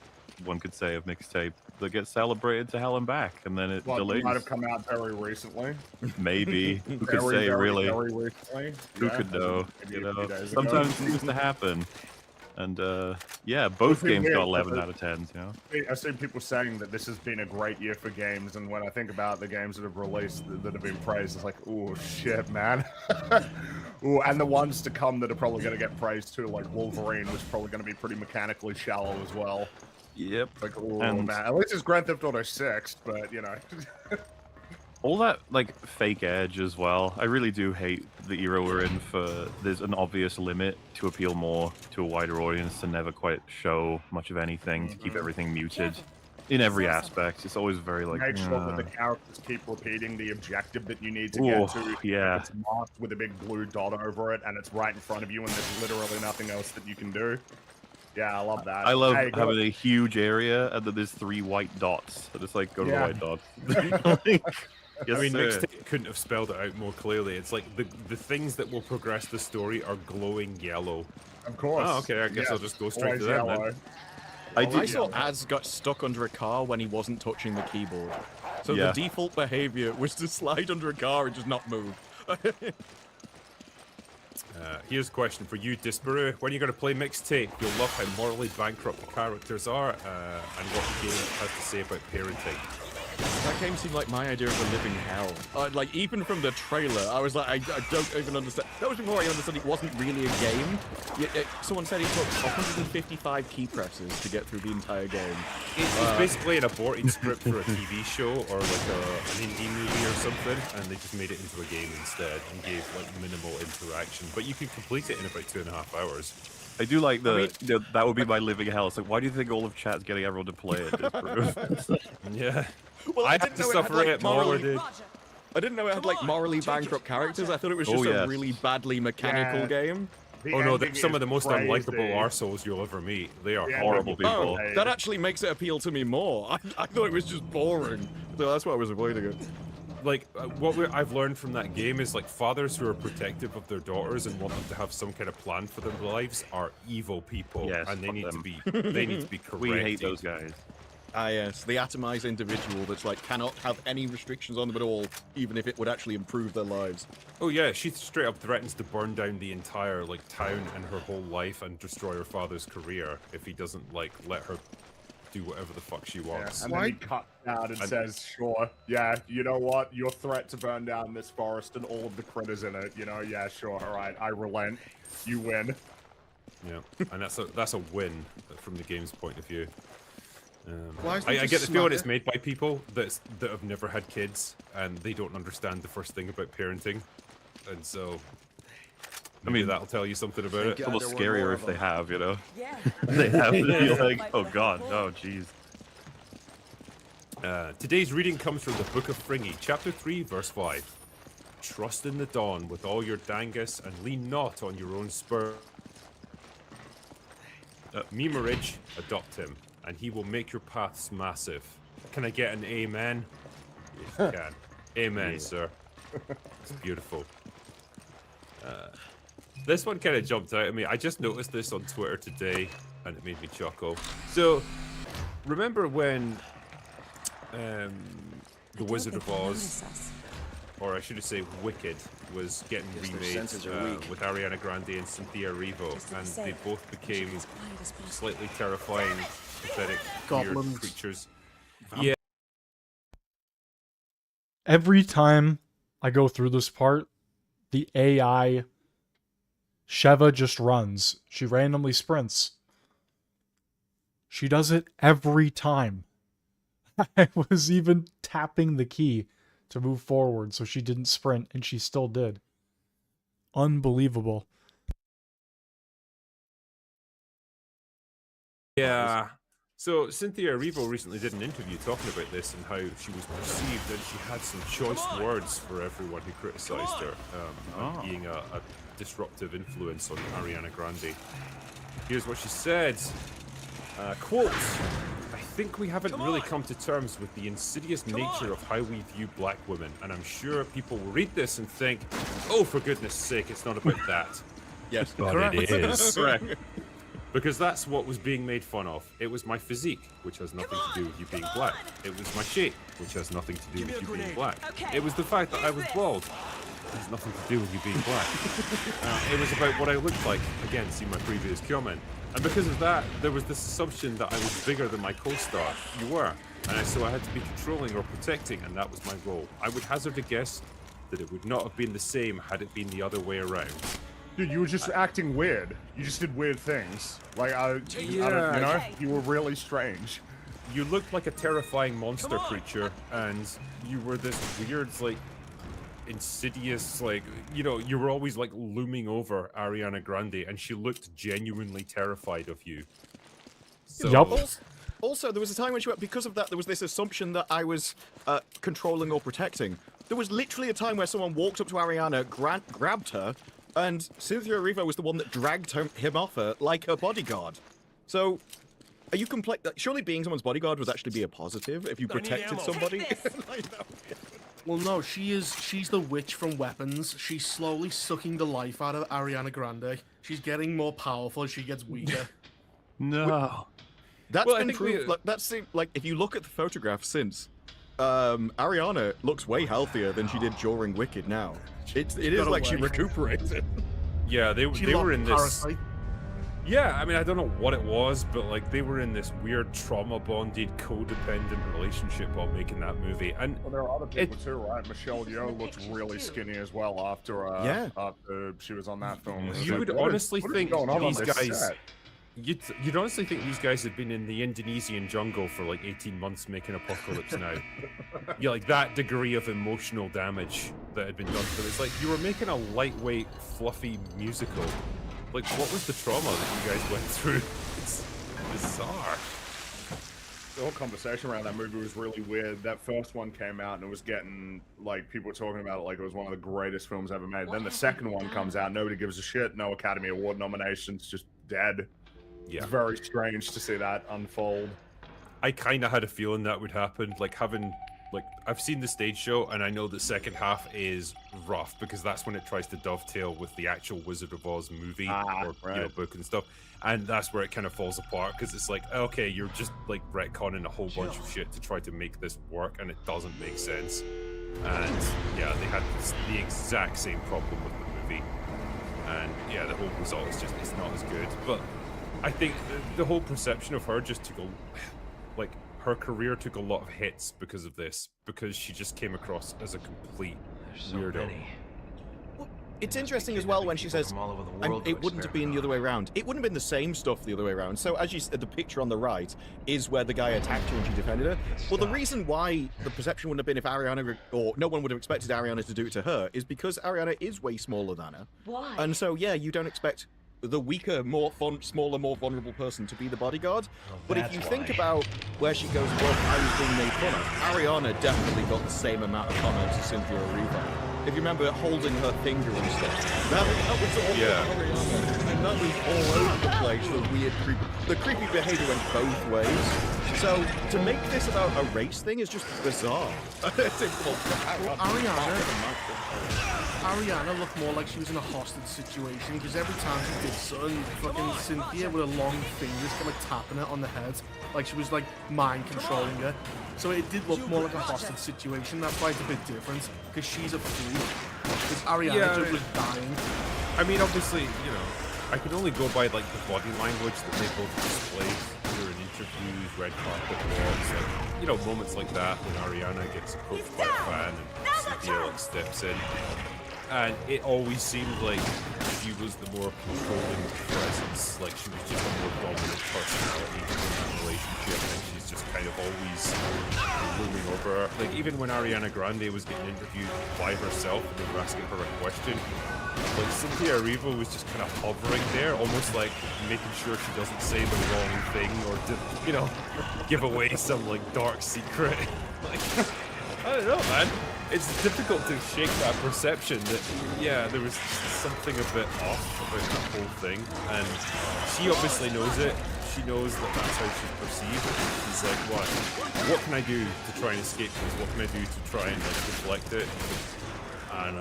one could say of Mixtape that get celebrated to hell and back, and then it delays. Might have come out very recently. Maybe. Who could Very, say, very, really? very recently. Who Yeah, could know? maybe You a few know, days ago. sometimes it seems to happen. And yeah, both been games weird, got 11 but- out of 10s, you know? I've seen people saying that this has been a great year for games, and when I think about the games that have released that have been praised, it's like, oh shit, man. Ooh, and the ones to come that are probably going to get praised too, like Wolverine, was probably going to be pretty mechanically shallow as well. Yep. Like, oh And- man, at least it's Grand Theft Auto 6, but you know. All that, like, fake edge as well. I really do hate the era we're in for... There's an obvious limit to appeal more to a wider audience, to never quite show much of anything, to keep everything muted. In every aspect. It's always very, like... Make sure that the characters keep repeating the objective that you need to Ooh, get to. yeah. It's marked with a big blue dot over it, and it's right in front of you, and there's literally nothing else that you can do. Yeah, I love that. I love Hey, having a huge area, and then there's 3 white dots. So just, like, go to Yeah. the white dots. Yes, I mean, sir. Mixtape couldn't have spelled it out more clearly. It's like the things that will progress the story are glowing yellow. Of course. Oh, okay, I guess Yeah. I'll just go straight Always to them yellow. then. I saw Az got stuck under a car when he wasn't touching the keyboard. So Yeah. the default behavior was to slide under a car and just not move. Here's a question for you, Disparu. When are you going to play Mixtape? You'll love how morally bankrupt the characters are, and what the game has to say about parenting. That game seemed like my idea of a living hell. Like, even from the trailer, I was like, I don't even understand. That was before I understood it wasn't really a game. Someone said it took 155 key presses to get through the entire game. It's basically an aborted script for a TV show or like an indie movie or something, and they just made it into a game instead and gave like minimal interaction. But you can complete it in about 2.5 hours. I do like that would be my living hell. It's like, why do you think all of chat's getting everyone to play it? Disprove? Yeah. Well, I didn't had to know it had, suffer like, it more, dude. I didn't know it had like morally bankrupt characters. I thought it was just a yes. really badly mechanical Yeah. game. The Oh no, ending they're some is of the most crazy. unlikable arseholes you'll ever meet. They are Yeah, horrible but- people. Oh, that actually makes it appeal to me more. I thought it was just boring, so that's why I was avoiding it. Like, I've learned from that game is like fathers who are protective of their daughters and want them to have some kind of plan for their lives are evil people, Yes, and they fuck need them. to be they need to be corrected. We hate those guys. Ah yes, the atomized individual that's like cannot have any restrictions on them at all, even if it would actually improve their lives. Oh yeah, she straight up threatens to burn down the entire like town and her whole life and destroy her father's career if he doesn't like let her do whatever the fuck she Yeah, wants. and then he cuts out and says, sure, yeah, you know what? Your threat to burn down this forest and all of the critters in it, you know, yeah, sure, alright, I relent. You win. Yeah, and that's a win from the game's point of view. Why is I it get just the feeling smack it's it? made by people that have never had kids and they don't understand the first thing about parenting, and so maybe that'll tell you something about it. It's almost scarier if they have, you know? Yeah. They have to be like, oh god, oh jeez. Today's reading comes from the Book of Fringy, chapter 3, verse 5. Trust in the dawn with all your dangus and lean not on your own spur. Memerage, adopt him, and he will make your paths massive. Can I get an amen? Yes, you can. Amen, sir. It's beautiful. This one kind of jumped out at me. I just noticed this on Twitter today, and it made me chuckle. So, remember when The Wizard of Oz, or I should say Wicked, was getting Guess their remade senses are weak. with Ariana Grande and Cynthia Erivo, and they both became slightly terrifying, pathetic, weird Goblins. creatures. Yeah, Every time I go through this part, the AI Sheva just runs. She randomly sprints. She does it every time. I was even tapping the key to move forward so she didn't sprint, and she still did. Unbelievable. yeah. So Cynthia Erivo recently did an interview talking about this and how she was perceived, and she had some choice words for everyone who criticized her on being a disruptive influence on Ariana Grande. Here's what she said. Quote, I think we haven't really come to terms with the insidious nature of how we view black women, and I'm sure people will read this and think, oh, for goodness sake, it's not about that. Yes, but it is. Correct. Because that's what was being made fun of. It was my physique, which has nothing to do with you being black. It was my shape, which has nothing to do with you being black. It was the fact that I was bald. It has nothing to do with you being black. It was about what I looked like. Again, see my previous comment. And because of that, there was this assumption that I was bigger than my co-star. You were. And so I had to be controlling or protecting, and that was my role. I would hazard a guess that it would not have been the same had it been the other way around. Dude, you were just acting weird. You just did weird things. Like, I don't, you know, you were really strange. You looked like a terrifying monster creature, and you were this weird, like, insidious, like, you know, you were always, like, looming over Ariana Grande, and she looked genuinely terrified of you. So, Yup. Also, there was a time when she went, because of that, there was this assumption that I was controlling or protecting. There was literally a time where someone walked up to Ariana, grabbed her, and Cynthia Erivo was the one that dragged him off her like her bodyguard. So, are you surely being someone's bodyguard would actually be a positive if you protected somebody? Well, no, she's the witch from Weapons. She's slowly sucking the life out of Ariana Grande. She's getting more powerful as she gets weaker. No. That's been proved. Like, if you look at the photograph since, Ariana looks way healthier than she did during Wicked now. It is like she recuperated. Yeah, they were in this... Parasite. Yeah, I mean, I don't know what it was, but like they were in this weird trauma-bonded, codependent relationship while making that movie. And well, there are other people too, right? Michelle Yeoh looked really skinny as well after she was on that film. You would honestly think these guys... You'd honestly think these guys had been in the Indonesian jungle for like 18 months making Apocalypse Now. Yeah, like that degree of emotional damage that had been done. But it's like you were making a lightweight, fluffy musical. Like, what was the trauma that you guys went through? It's bizarre. The whole conversation around that movie was really weird. That first one came out and it was getting, like, people were talking about it like it was one of the greatest films ever made. Then the second one comes out, nobody gives a shit, no Academy Award nominations, just dead. Yeah. It's very strange to see that unfold. I kind of had a feeling that would happen, like having... Like, I've seen the stage show, and I know the second half is rough, because that's when it tries to dovetail with the actual Wizard of Oz movie, or you know, book and stuff. And that's where it kind of falls apart, because it's like, okay, you're just, like, retconning a whole bunch of shit to try to make this work, and it doesn't make sense. And, yeah, they had the exact same problem with the movie. And, yeah, the whole result is just, it's not as good. But I think the whole perception of her just took a... Like, her career took a lot of hits because of this, because she just came across as a complete weirdo. Well, it's interesting as well when she says, it wouldn't have been the other way around. It wouldn't have been the same stuff the other way around. So as you said, the picture on the right is where the guy attacked her and she defended her. Well, the reason why the perception wouldn't have been if Ariana, or no one would have expected Ariana to do it to her, is because Ariana is way smaller than her. Why? And so, yeah, you don't expect the weaker, smaller, more vulnerable person to be the bodyguard. But if you think about where she goes, well, I was being made fun of, Ariana definitely got the same amount of comments as Cynthia Erivo. If you remember holding her finger and stuff, that was all Ariana. And that was all over the place, the weird, the creepy behavior went both ways. So, to make this about a race thing is just bizarre. Ariana looked more like she was in a hostage situation, because every time she did something, fucking Cynthia with her long fingers kept like tapping her on the head, like she was like mind controlling her. So it did look more like a hostage situation. That's why it's a bit different, because she's a freak. Because Ariana was dying. I mean, obviously, you know, I can only go by like the body language that they both display during interviews, red carpet walks, like, you know, moments like that when Ariana gets approached by a fan and Cynthia like steps in. And it always seemed like she was the more controlling presence, like she was just a more dominant personality in that relationship, and she's just kind of always looming over her. Like, even when Ariana Grande was getting interviewed by herself and they were asking her a question, Like Cynthia Erivo was just kind of hovering there, almost like making sure she doesn't say the wrong thing or, you know, give away some like dark secret. Like, I don't know, man. It's difficult to shake that perception that, yeah, there was something a bit off about that whole thing, and she obviously knows it. She knows that that's how she's perceived. She's like, what can I do to try and escape this? What can I do to try and like deflect it? And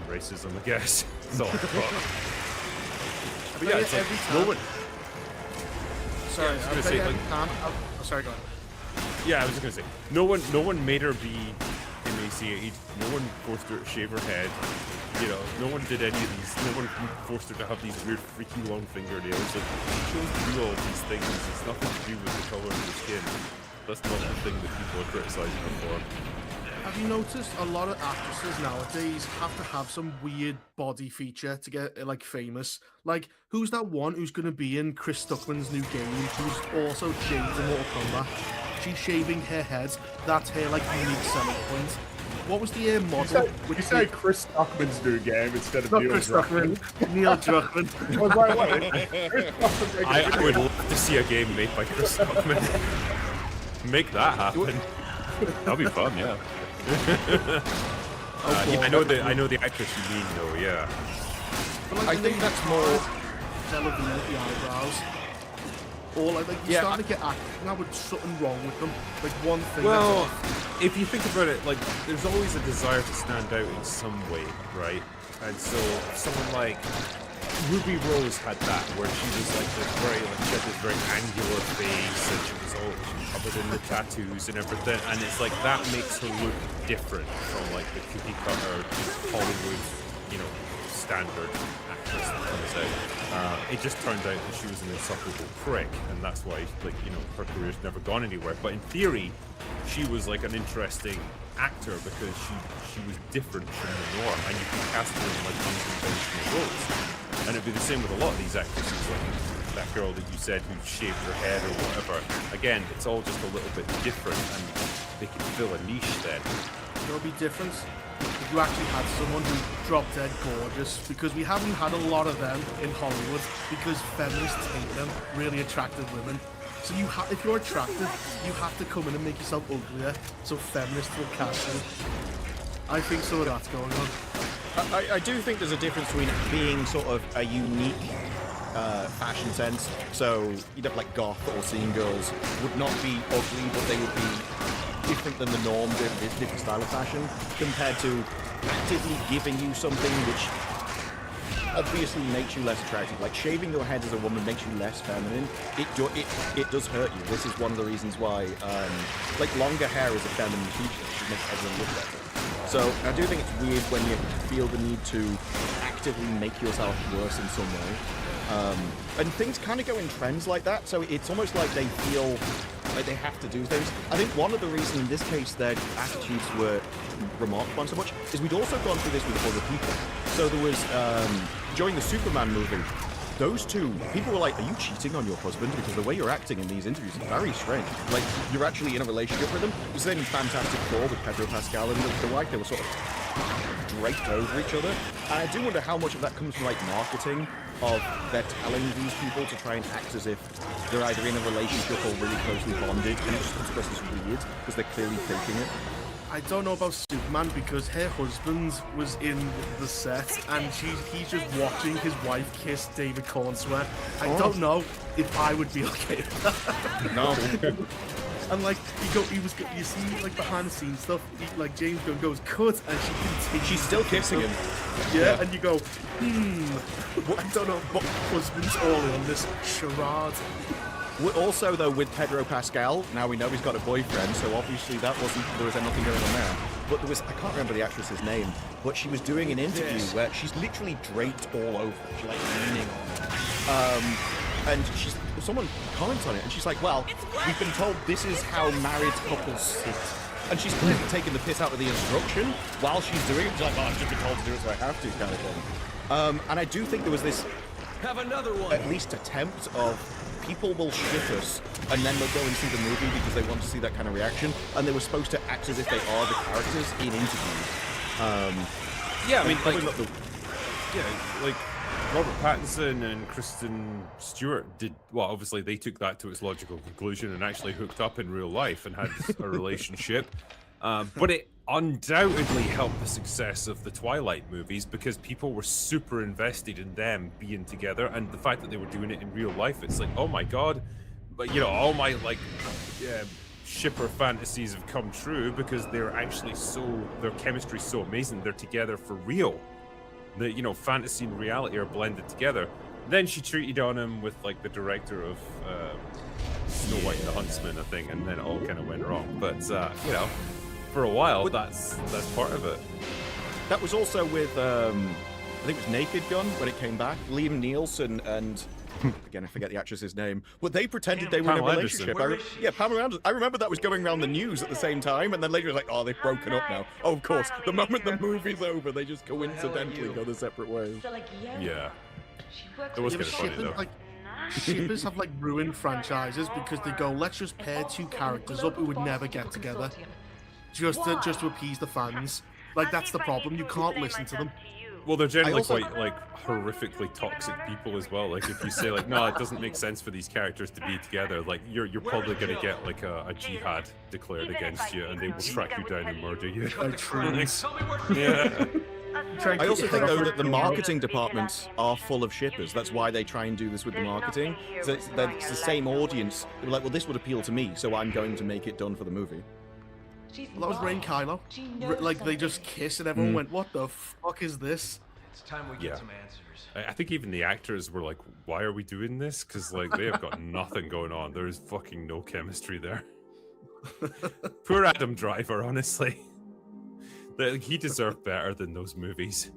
racism, I guess. That's all I've got. But yeah, it's like, every time. no one. Sorry, I was gonna say, like, sorry, go on. yeah, I was just gonna say, no one made her be emaciated. No one forced her to shave her head. You know, no one did any of these. No one forced her to have these weird, freaky long fingernails. Like, she chose to do all these things. It's nothing to do with the color of her skin. That's not the thing that people are criticizing her for. Have you noticed a lot of actresses nowadays have to have some weird body feature to get like famous? Like, who's that one who's going to be in Chris Stuckman's new game, who's also shaved in Mortal Kombat? She's shaving her head. That's her like unique selling point. What was the model? Would you say Chris Stuckman's new game instead of Not Neil Chris Druckmann? Stuckman, Neil Druckmann. I was like, wait, Chris Stuckman's I would love to see a game made by Chris Stuckman. Make that happen. That'd be fun, yeah. Yeah, I know the actress you mean though, yeah. But, like, I think that's more. Delavigne with the eyebrows. Or like you're starting to get acting now with something wrong with them. Like one thing. Well, if you think about it, like there's always a desire to stand out in some way, right? And so someone like Ruby Rose had that, where she was like this very, like she had this very angular face, and she was all covered in the tattoos and everything, and it's like that makes her look different from like the cookie cutter Hollywood, you know, standard actress that comes out. It just turned out that she was an insufferable prick, and that's why, like, you know, her career's never gone anywhere. But in theory, she was like an interesting actor because she was different from the norm, and you can cast her in like unconventional roles. And it'd be the same with a lot of these actresses, like that girl that you said who shaved her head or whatever. Again, it's all just a little bit different, and they can fill a niche then. There'll be difference if you actually had someone who dropped dead gorgeous, because we haven't had a lot of them in Hollywood because feminists hate them, really attractive women. So if you're attractive, you have to come in and make yourself uglier so feminists will cast you. I think some of that's going on. I do think there's a difference between being sort of a unique fashion sense. So you'd have like goth or scene girls would not be ugly, but they would be different than the norm, different style of fashion, compared to actively giving you something which obviously makes you less attractive. Like shaving your head as a woman makes you less feminine. It does hurt you. This is one of the reasons why like longer hair is a feminine feature. It makes everyone look better. So I do think it's weird when you feel the need to actively make yourself worse in some way. And things kind of go in trends like that, so it's almost like they feel like they have to do things. I think one of the reasons in this case their attitudes were remarked upon so much is we'd also gone through this with other people. So there was, during the Superman movie, those two people were like, are you cheating on your husband? Because the way you're acting in these interviews is very strange. Like, you're actually in a relationship with him. It was the same in Fantastic Four with Pedro Pascal and the wife. They were sort of draped over each other. And I do wonder how much of that comes from, like, marketing, of they're telling these people to try and act as if they're either in a relationship or really closely bonded, and it just comes across as weird, because they're clearly faking it. I don't know about Superman because her husband was in the set and he's just watching his wife kiss David Cornswear. I don't know if I would be okay with that. No. And like you see like behind the scenes stuff, like James Gunn goes cut and she continues. She's still kissing him. Yeah, and you go, I don't know what husband's all in on this charade. Also, though, with Pedro Pascal, now we know he's got a boyfriend, so obviously there was nothing going on there. But there was, I can't remember the actress's name, but she was doing an interview where she's literally draped all over, she's like leaning on it. And someone comments on it, and she's like, well, we've been told this is how married couples sit. And she's clearly taking the piss out of the instruction while she's doing it. She's like, well, I've just been told to do it, so I have to, kind of thing. And I do think there was this, have another one. At least attempt of people will shit us, and then they'll go and see the movie because they want to see that kind of reaction, and they were supposed to act as if they are the characters in interviews. Yeah, I mean, like, yeah, like Robert Pattinson and Kristen Stewart did well. Obviously, they took that to its logical conclusion and actually hooked up in real life and had a relationship. But it undoubtedly helped the success of the Twilight movies because people were super invested in them being together, and the fact that they were doing it in real life, it's like, oh my god, but you know, all my like shipper fantasies have come true because they're actually their chemistry's so amazing. They're together for real. The fantasy and reality are blended together. Then she treated on him with like the director of Snow White and the Huntsman, I think, and then it all kind of went wrong. But for a while, that's part of it. That was also with I think it was Naked Gun when it came back. Liam Neeson and again, I forget the actress's name, but they pretended they were in a relationship. Pamela Anderson. I remember that was going around the news at the same time, and then later it was like, oh, they've broken up now. Oh, of course, the moment the movie's over, they just coincidentally go their separate ways. Yeah. It was kind of funny though. Shippers have like ruined franchises because they go, let's just pair two characters up who would never get together, just to appease the fans. Like that's the problem. You can't listen to them. Well, they're generally quite like horrifically toxic people as well. Like if you say like, no, it doesn't make sense for these characters to be together, like you're probably gonna get like a jihad declared against you, and they will track you down and murder you. Yeah. I also think though that the marketing departments are full of shippers. That's why they try and do this with the marketing. So it's the same audience. They're like, well, this would appeal to me, so I'm going to make it done for the movie. Well, that was Rey and Kylo. Like they just kissed and everyone went, "What the fuck is this?" It's time we get some answers. I think even the actors were like, "Why are we doing this?" Because like they have got nothing going on. There is fucking no chemistry there. Poor Adam Driver, honestly. He deserved better than those movies.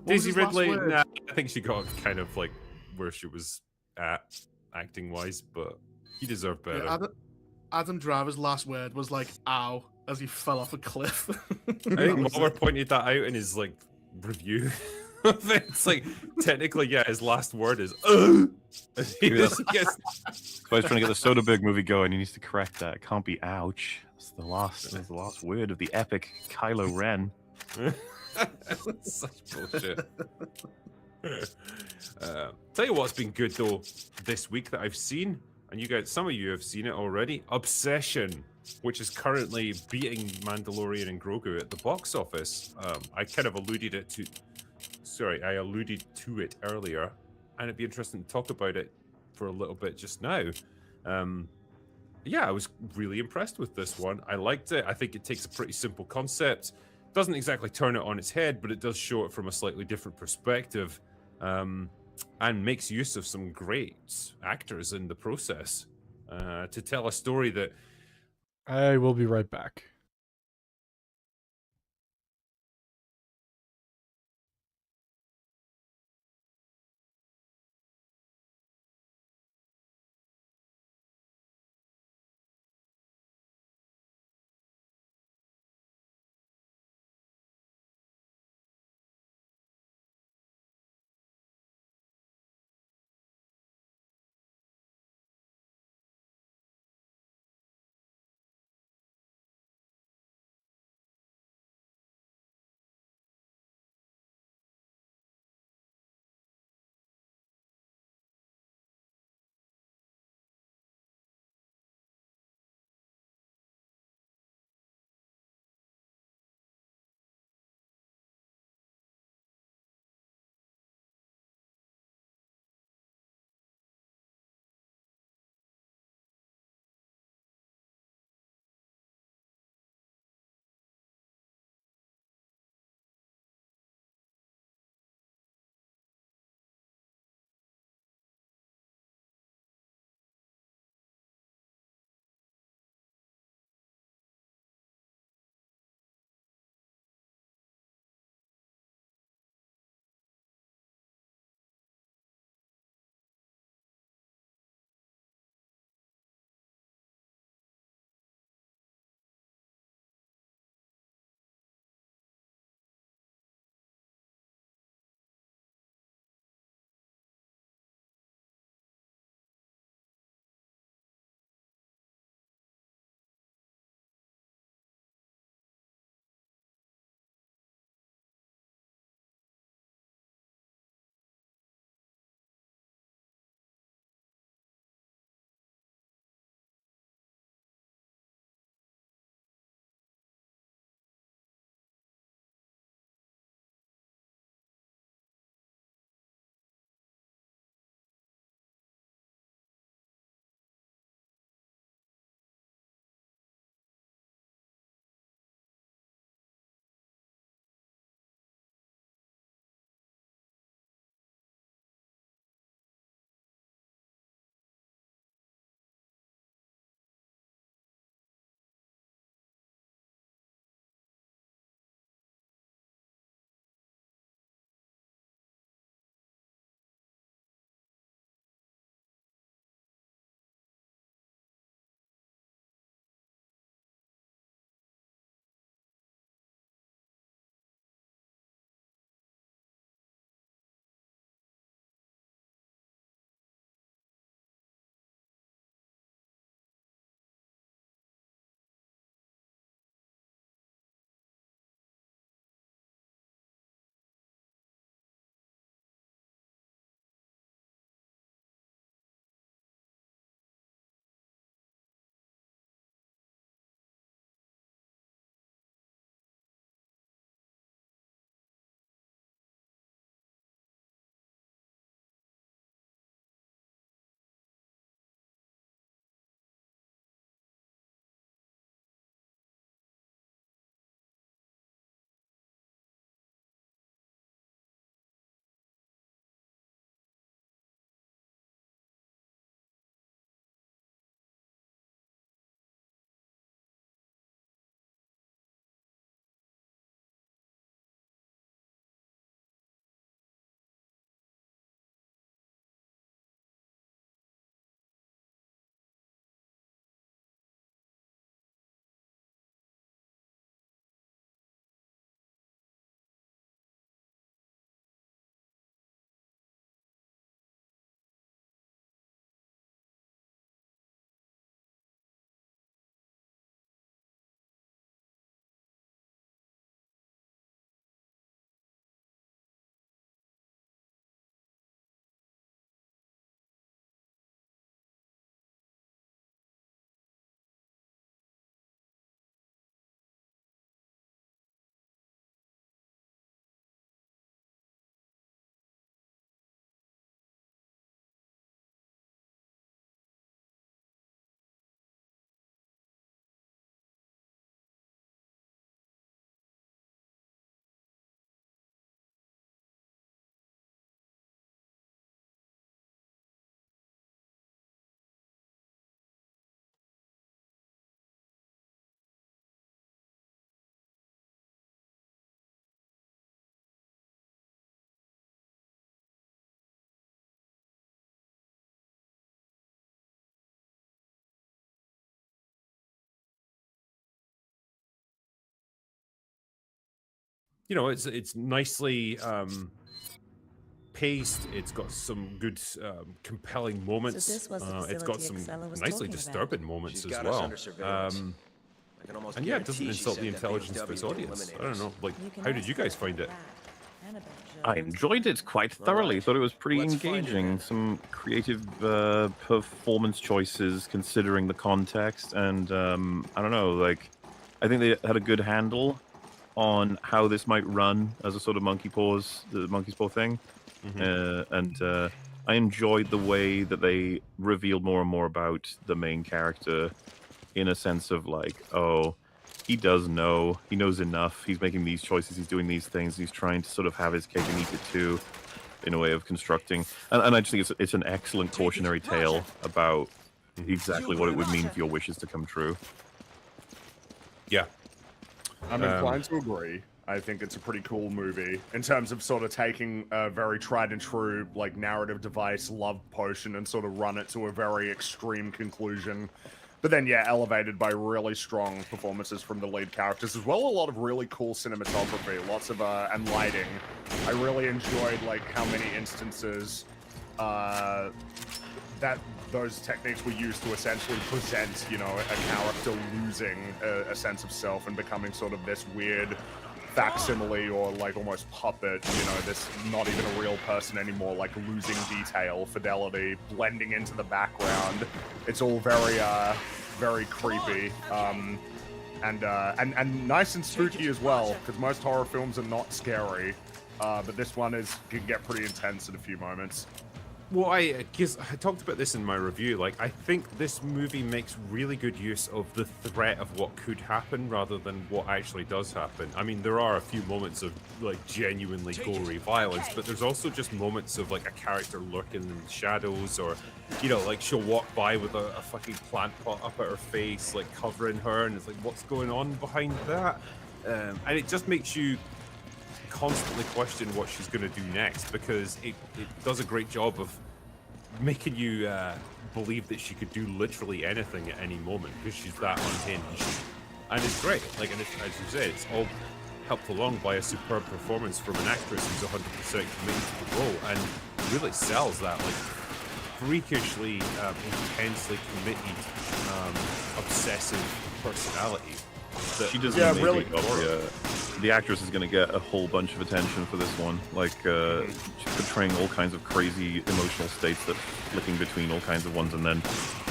Daisy Ridley, nah, I think she got kind of like where she was at acting wise, but he deserved better. Yeah, Adam Driver's last word was like "ow" as he fell off a cliff. I think Muller pointed that out in his like review. It's like technically, yeah, his last word is He That's why he's trying to get the Soderbergh movie going. He needs to correct that. It can't be ouch. That's the last word of the epic Kylo Ren. Such bullshit. Tell you what's been good though this week that I've seen, and you guys, some of you have seen it already. Obsession, which is currently beating Mandalorian and Grogu at the box office. I kind of alluded to it earlier, and it'd be interesting to talk about it for a little bit just now. Yeah, I was really impressed with this one. I liked it. I think it takes a pretty simple concept. Doesn't exactly turn it on its head, but it does show it from a slightly different perspective, and makes use of some great actors in the process to tell a story that... I will be right back. you know, it's nicely paced. It's got some good, compelling moments. this was the It's got facility some Excella was nicely talking about. disturbing moments She's as got us well. under surveillance. I can almost And yeah, it doesn't guarantee she insult the said that intelligence of its BMW to audience. I eliminate don't us. know. Like, how did you guys find it? I enjoyed it quite thoroughly. Thought it was pretty Let's find her engaging. then. Some creative performance choices considering the context, and I don't know. Like, I think they had a good handle on how this might run as a sort of the monkey's paw thing, and I enjoyed the way that they revealed more and more about the main character, in a sense of like, oh, he does know. He knows enough. He's making these choices. He's doing these things. He's trying to sort of have his cake and eat it too, in a way of constructing. And I just think it's an excellent cautionary tale about exactly what it would mean for your wishes to come true. Yeah. I'm inclined to agree. I think it's a pretty cool movie in terms of sort of taking a very tried and true like narrative device, love potion, and sort of run it to a very extreme conclusion. But then, yeah, elevated by really strong performances from the lead characters as well. A lot of really cool cinematography, lots of and lighting. I really enjoyed like how many instances that those techniques were used to essentially present, you know, a character losing a sense of self and becoming sort of this weird facsimile or like almost puppet, you know, this not even a real person anymore, like losing detail, fidelity, blending into the background. It's all very very creepy, and nice and spooky as well, because most horror films are not scary, but this one can get pretty intense in a few moments. Well, because I talked about this in my review, like, I think this movie makes really good use of the threat of what could happen rather than what actually does happen. I mean, there are a few moments of, like, genuinely gory violence, but there's also just moments of, like, a character lurking in the shadows, or, you know, like, she'll walk by with a fucking plant pot up at her face, like, covering her, and it's like, what's going on behind that? And it just makes you constantly question what she's going to do next, because it does a great job of making you believe that she could do literally anything at any moment, because she's that unhinged. And it's great. Like, and as you say, it's all helped along by a superb performance from an actress who's 100% committed to the role and really sells that, like, freakishly, intensely committed, obsessive personality. She does an amazing job. The actress is going to get a whole bunch of attention for this one. Like, she's portraying all kinds of crazy emotional states that flicking between all kinds of ones, and then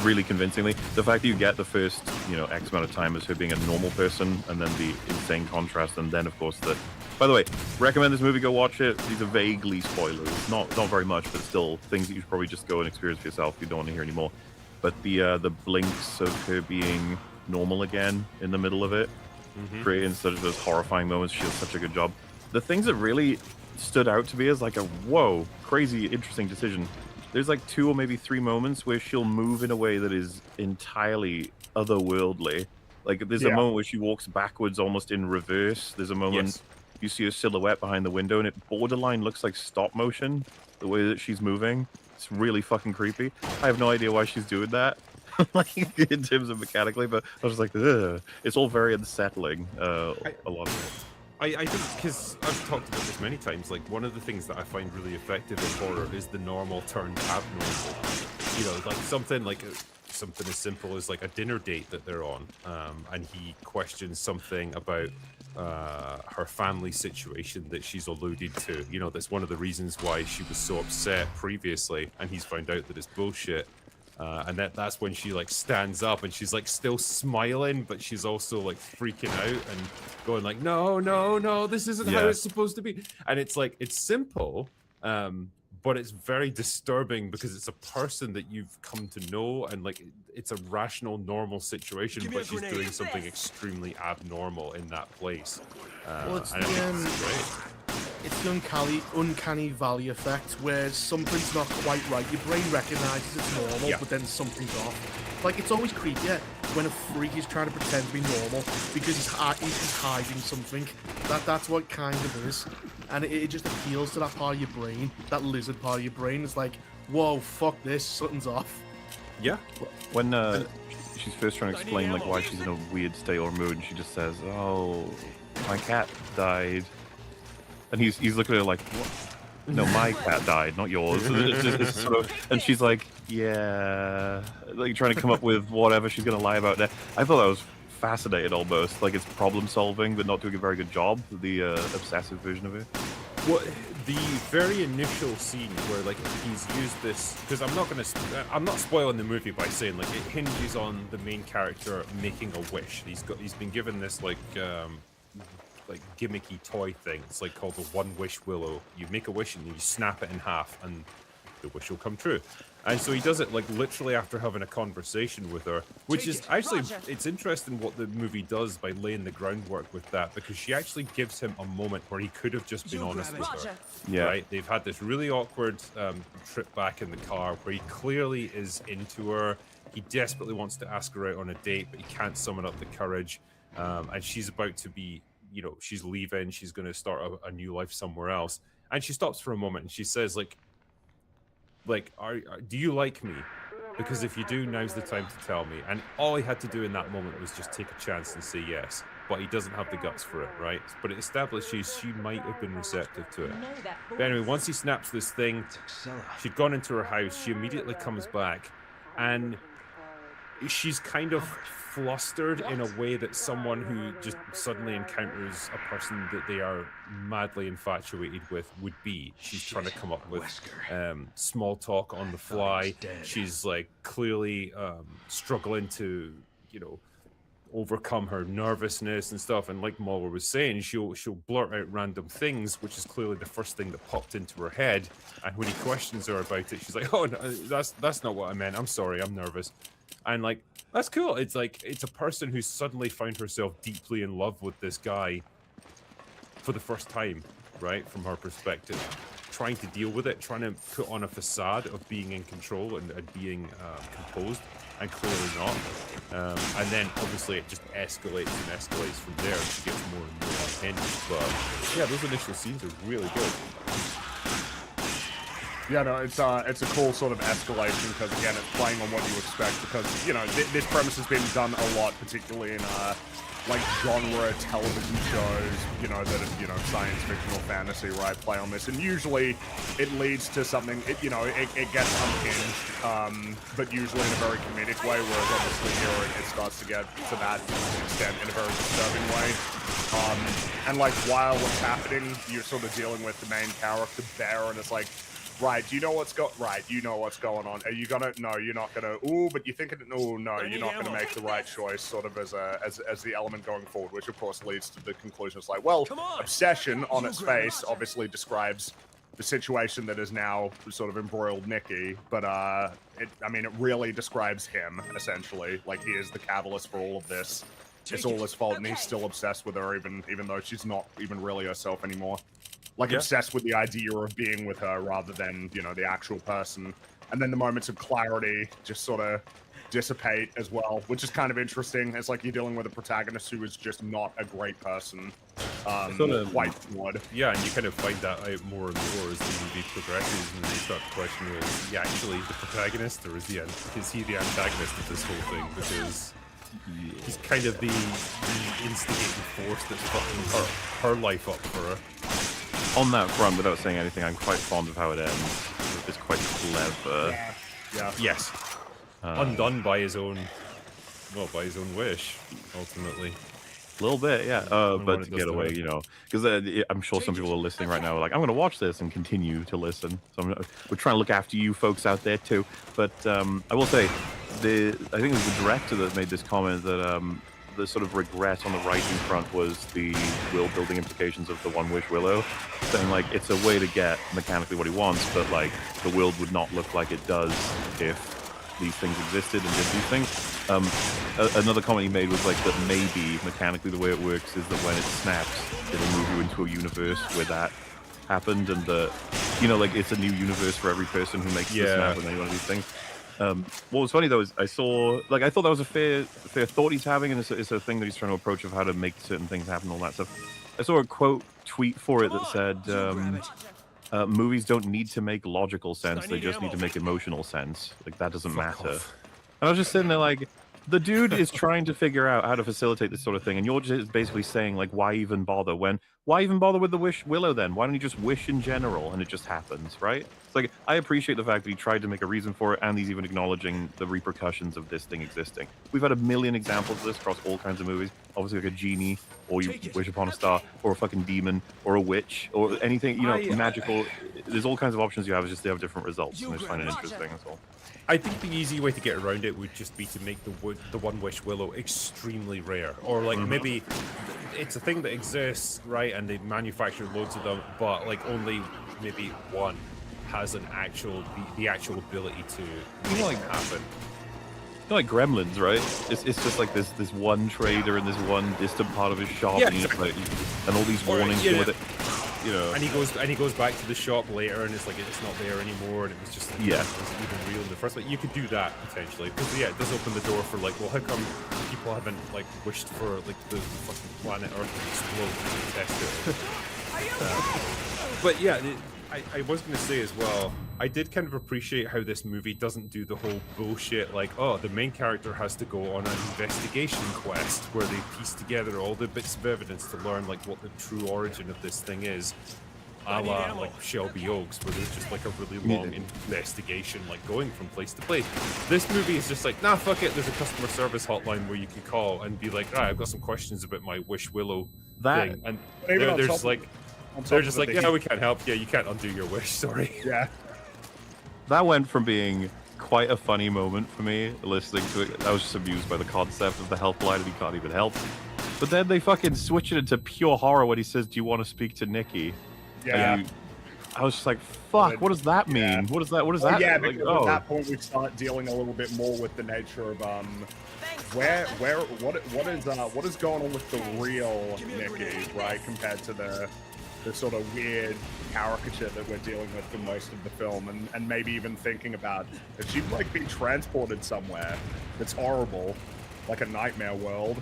really convincingly. The fact that you get the first, you know, X amount of time as her being a normal person, and then the insane contrast, and then, of course, the... By the way, recommend this movie, go watch it. These are vaguely spoilers. Not very much, but still things that you should probably just go and experience for yourself if you don't want to hear anymore. But the blinks of her being normal again in the middle of it, creating such those horrifying moments. She does such a good job. The things that really stood out to me as like a whoa, crazy, interesting decision. There's like 2 or maybe 3 moments where she'll move in a way that is entirely otherworldly. Like there's a moment where she walks backwards almost in reverse. There's a moment you see a silhouette behind the window and it borderline looks like stop motion, the way that she's moving. It's really fucking creepy. I have no idea why she's doing that. Like in terms of mechanically, but I was like, ugh. It's all very unsettling. A lot of it. I think, because I've talked about this many times, like, one of the things that I find really effective in horror is the normal turned abnormal. You know, like something as simple as like a dinner date that they're on, and he questions something about her family situation that she's alluded to. You know, that's one of the reasons why she was so upset previously, and he's found out that it's bullshit. And that's when she like stands up and she's like still smiling, but she's also like freaking out and going like, no, this isn't how it's supposed to be. And it's like, it's simple, but it's very disturbing because it's a person that you've come to know, and like it's a rational, normal situation, but she's doing something extremely abnormal in that place. Well, it's the uncanny valley effect, where something's not quite right. Your brain recognizes it's normal, but then something's off. Like, it's always creepier when a freak is trying to pretend to be normal because he's hiding something. That's what kind of is. And it just appeals to that part of your brain, that lizard part of your brain. It's like, whoa, fuck this, something's off. Yeah. When she's first trying to explain like why she's in a weird state or mood, and she just says, "Oh, my cat died." And he's looking at her like, what? No, my cat died, not yours. It's sort of, and she's like, yeah, like trying to come up with whatever she's gonna lie about. That I thought that was fascinating, almost like it's problem solving, but not doing a very good job. The obsessive version of it. Well, the very initial scene where like he's used this, because I'm not spoiling the movie by saying like it hinges on the main character making a wish. He's been given this like gimmicky toy thing. It's like called the One Wish Willow. You make a wish and you snap it in half, and the wish will come true. And so he does it like literally after having a conversation with her, which is actually, it's interesting what the movie does by laying the groundwork with that, because she actually gives him a moment where he could have just been honest with her. Yeah. Right? They've had this really awkward trip back in the car where he clearly is into her. He desperately wants to ask her out on a date, but he can't summon up the courage. And she's about to be, she's leaving. She's going to start a new life somewhere else. And she stops for a moment and she says, do you like me? Because if you do, now's the time to tell me. And all he had to do in that moment was just take a chance and say yes. But he doesn't have the guts for it, right? But it establishes she might have been receptive to it. But anyway, once he snaps this thing, she'd gone into her house. She immediately comes back, and she's kind of flustered in a way that someone who just suddenly encounters a person that they are madly infatuated with would be. She's trying to come up with small talk on the fly. She's like clearly struggling to, overcome her nervousness and stuff. And like Mauler was saying, she'll blurt out random things, which is clearly the first thing that popped into her head. And when he questions her about it, she's like, "Oh, no, that's not what I meant. I'm sorry, I'm nervous." And like, that's cool. It's like, it's a person who's suddenly found herself deeply in love with this guy for the first time, right? From her perspective, trying to deal with it, trying to put on a facade of being in control and being composed, and clearly not. And then obviously it just escalates and escalates from there. And she gets more and more unhinged. But yeah, those initial scenes are really good. Yeah, no, it's a cool sort of escalation because again, it's playing on what you expect because this premise has been done a lot, particularly in like genre television shows, that are science fiction or fantasy, right? Play on this, and usually it leads to something. It gets unhinged, but usually in a very comedic way. Whereas obviously here it starts to get to that extent in a very disturbing way. And like while what's happening, you're sort of dealing with the main character Bear, and it's like, right, you know what's going on. Are you gonna? No, you're not gonna. Ooh, but you think it? Oh no, you're not gonna make the right choice. Sort of as the element going forward, which of course leads to the conclusion. It's like, well, obsession on its face obviously describes the situation that is now sort of embroiled Nikki, but it really describes him essentially. Like he is the catalyst for all of this. It's all his fault, and he's still obsessed with her, even though she's not even really herself anymore. Like obsessed with the idea of being with her rather than, the actual person. And then the moments of clarity just sort of dissipate as well, which is kind of interesting. It's like you're dealing with a protagonist who is just not a great person. Quite flawed. Yeah, and you kind of find that out more and more as the movie progresses, and you start to question, well, is he actually the protagonist, or is he the antagonist of this whole thing? Because he's kind of the instigating force that's fucking her life up for her. On that front, without saying anything, I'm quite fond of how it ends. It's quite clever. Yeah. Yes. Undone by his own wish, ultimately. A little bit, yeah. But to get away, because I'm sure some people are listening right now, are like, I'm going to watch this and continue to listen. So we're trying to look after you folks out there too. But I will say, I think it was the director that made this comment that the sort of regret on the writing front was the world-building implications of the One Wish Willow, saying like it's a way to get mechanically what he wants, but like the world would not look like it does if these things existed and did these things. Another comment he made was like that maybe mechanically the way it works is that when it snaps, it'll move you into a universe where that happened, and like it's a new universe for every person who makes the snap and any one of these things. What was funny though is I thought that was a fair thought he's having, and it's a thing that he's trying to approach of how to make certain things happen, all that stuff. I saw a tweet for it that said, movies don't need to make logical sense, they just need to make emotional sense. Like that doesn't matter. And I was just sitting there like, the dude is trying to figure out how to facilitate this sort of thing, and you're just basically saying like, why even bother when why even bother with the wish willow then? Why don't you just wish in general and it just happens, right? It's like, I appreciate the fact that he tried to make a reason for it, and he's even acknowledging the repercussions of this thing existing. We've had a million examples of this across all kinds of movies. Obviously, like a genie, or you wish upon a star, or a fucking demon, or a witch, or anything, you know, magical. There's all kinds of options you have, it's just they have different results, and I just find it interesting, that's all. I think the easy way to get around it would just be to make the One Wish Willow extremely rare, or like maybe it's a thing that exists, right? And they manufacture loads of them, but like only maybe one has an actual the actual ability to like happen. You know, like Gremlins, right? It's just like this one trader in this one distant part of his shop, Yeah, and, exactly. and all these warnings yeah. with it. You know. And he goes back to the shop later, and it's like it's not there anymore, and it was just like, Yeah. it wasn't even real in the first place. You could do that potentially, because yeah, it does open the door for like, well, how come people haven't like wished for like the fucking planet Earth to explode and test it? But yeah, I was going to say as well, I did kind of appreciate how this movie doesn't do the whole bullshit like, oh, the main character has to go on an investigation quest where they piece together all the bits of evidence to learn like what the true origin of this thing is, a la like Shelby Oaks, where there's just like a really long investigation like going from place to place. This movie is just like, nah, fuck it, there's a customer service hotline where you can call and be like, ah, I've got some questions about my Wish Willow thing, and they're just like, yeah, we can't help. Yeah, you can't undo your wish. Sorry. Yeah. That went from being quite a funny moment for me listening to it. I was just amused by the concept of the helpline and he can't even help. But then they fucking switch it into pure horror when he says, "Do you want to speak to Nikki?" Yeah. I was just like, "Fuck! What does that mean? Yeah. What is that? What is Well, that?" yeah, Like, because at that point we start dealing a little bit more with the nature of what is going on with the real Nikki, right, compared to the sort of weird caricature that we're dealing with for most of the film, and maybe even thinking about if she'd like be transported somewhere that's horrible, like a nightmare world.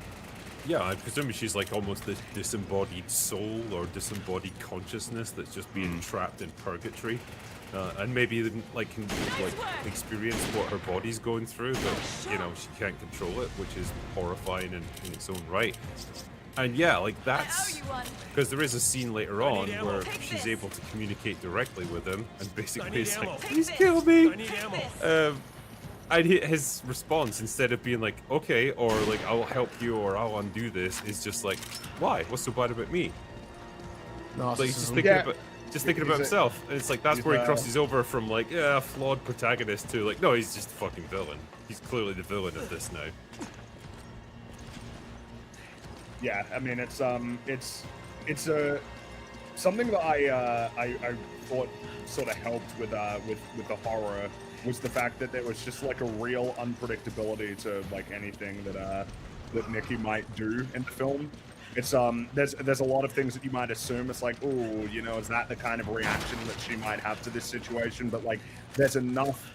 Yeah, I presume she's like almost this disembodied soul or disembodied consciousness that's just being trapped in purgatory, and maybe like can like experience what her body's going through, but you know she can't control it, which is horrifying in its own right. And yeah, like that's because there is a scene later on where she's able to communicate directly with him, and basically he's like, "Please kill me." And his response, instead of being like, "Okay," or like, "I'll help you," or "I'll undo this," is just like, "Why? What's so bad about me?" Like he's just thinking about himself. And it's like that's where he crosses over from like, yeah, a flawed protagonist to like, no, he's just a fucking villain. He's clearly the villain of this now. Yeah, I mean it's something that I thought sort of helped with the horror was the fact that there was just like a real unpredictability to like anything that Nikki might do in the film. It's there's a lot of things that you might assume. It's like, oh, you know, is that the kind of reaction that she might have to this situation? But like, there's enough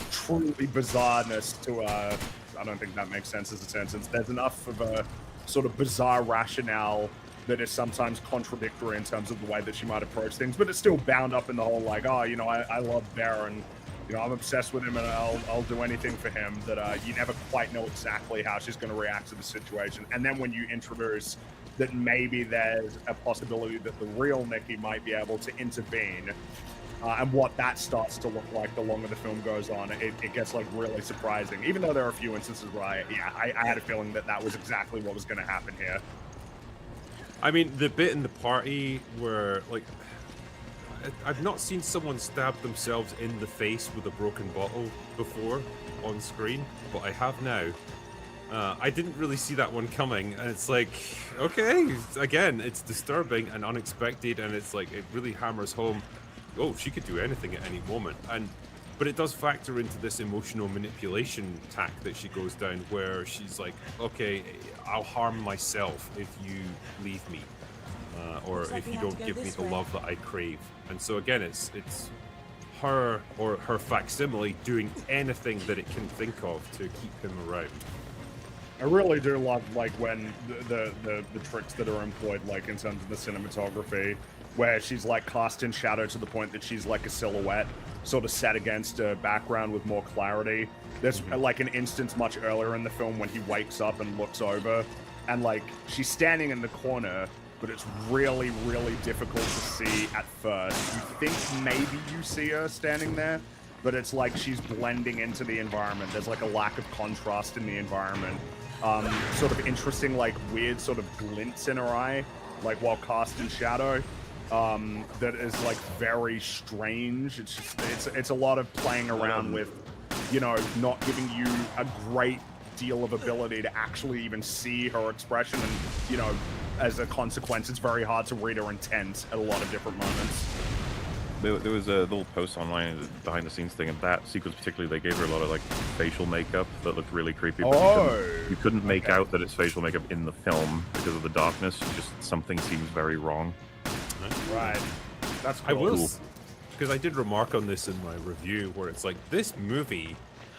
truly bizarreness to I don't think that makes sense as a sentence. There's enough of a sort of bizarre rationale that is sometimes contradictory in terms of the way that she might approach things, but it's still bound up in the whole like, oh, you know, I love Bear and, you know, I'm obsessed with him and I'll do anything for him, that you never quite know exactly how she's going to react to the situation. And then when you introduce that maybe there's a possibility that the real Nikki might be able to intervene, and what that starts to look like the longer the film goes on, it gets like really surprising. Even though there are a few instances where I had a feeling that was exactly what was going to happen here. I mean, the bit in the party where like I've not seen someone stab themselves in the face with a broken bottle before on screen, but I have now. I didn't really see that one coming, and it's like, okay, again, it's disturbing and unexpected, and it's like it really hammers home, oh, she could do anything at any moment. But it does factor into this emotional manipulation tack that she goes down, where she's like, okay, I'll harm myself if you leave me, or if you don't give me the love that I crave. And so again, it's her or her facsimile doing anything that it can think of to keep him around. I really do love like when the tricks that are employed, like in terms of the cinematography, where she's like cast in shadow to the point that she's like a silhouette, sort of set against a background with more clarity. There's like an instance much earlier in the film when he wakes up and looks over, and like she's standing in the corner, but it's really, really difficult to see at first. You think maybe you see her standing there, but it's like she's blending into the environment. There's like a lack of contrast in the environment. Sort of interesting, like weird sort of glints in her eye, like while cast in shadow. That is like very strange. It's just it's a lot of playing around with, you know, not giving you a great deal of ability to actually even see her expression, and you know, as a consequence, it's very hard to read her intent at a lot of different moments. There was a little post online, behind the scenes thing, and that sequence particularly, they gave her a lot of like facial makeup that looked really creepy. But you couldn't make out that it's facial makeup in the film because of the darkness. Just something seems very wrong. Right. That's cool. I will, because I did remark on this in my review, where it's like, this movie,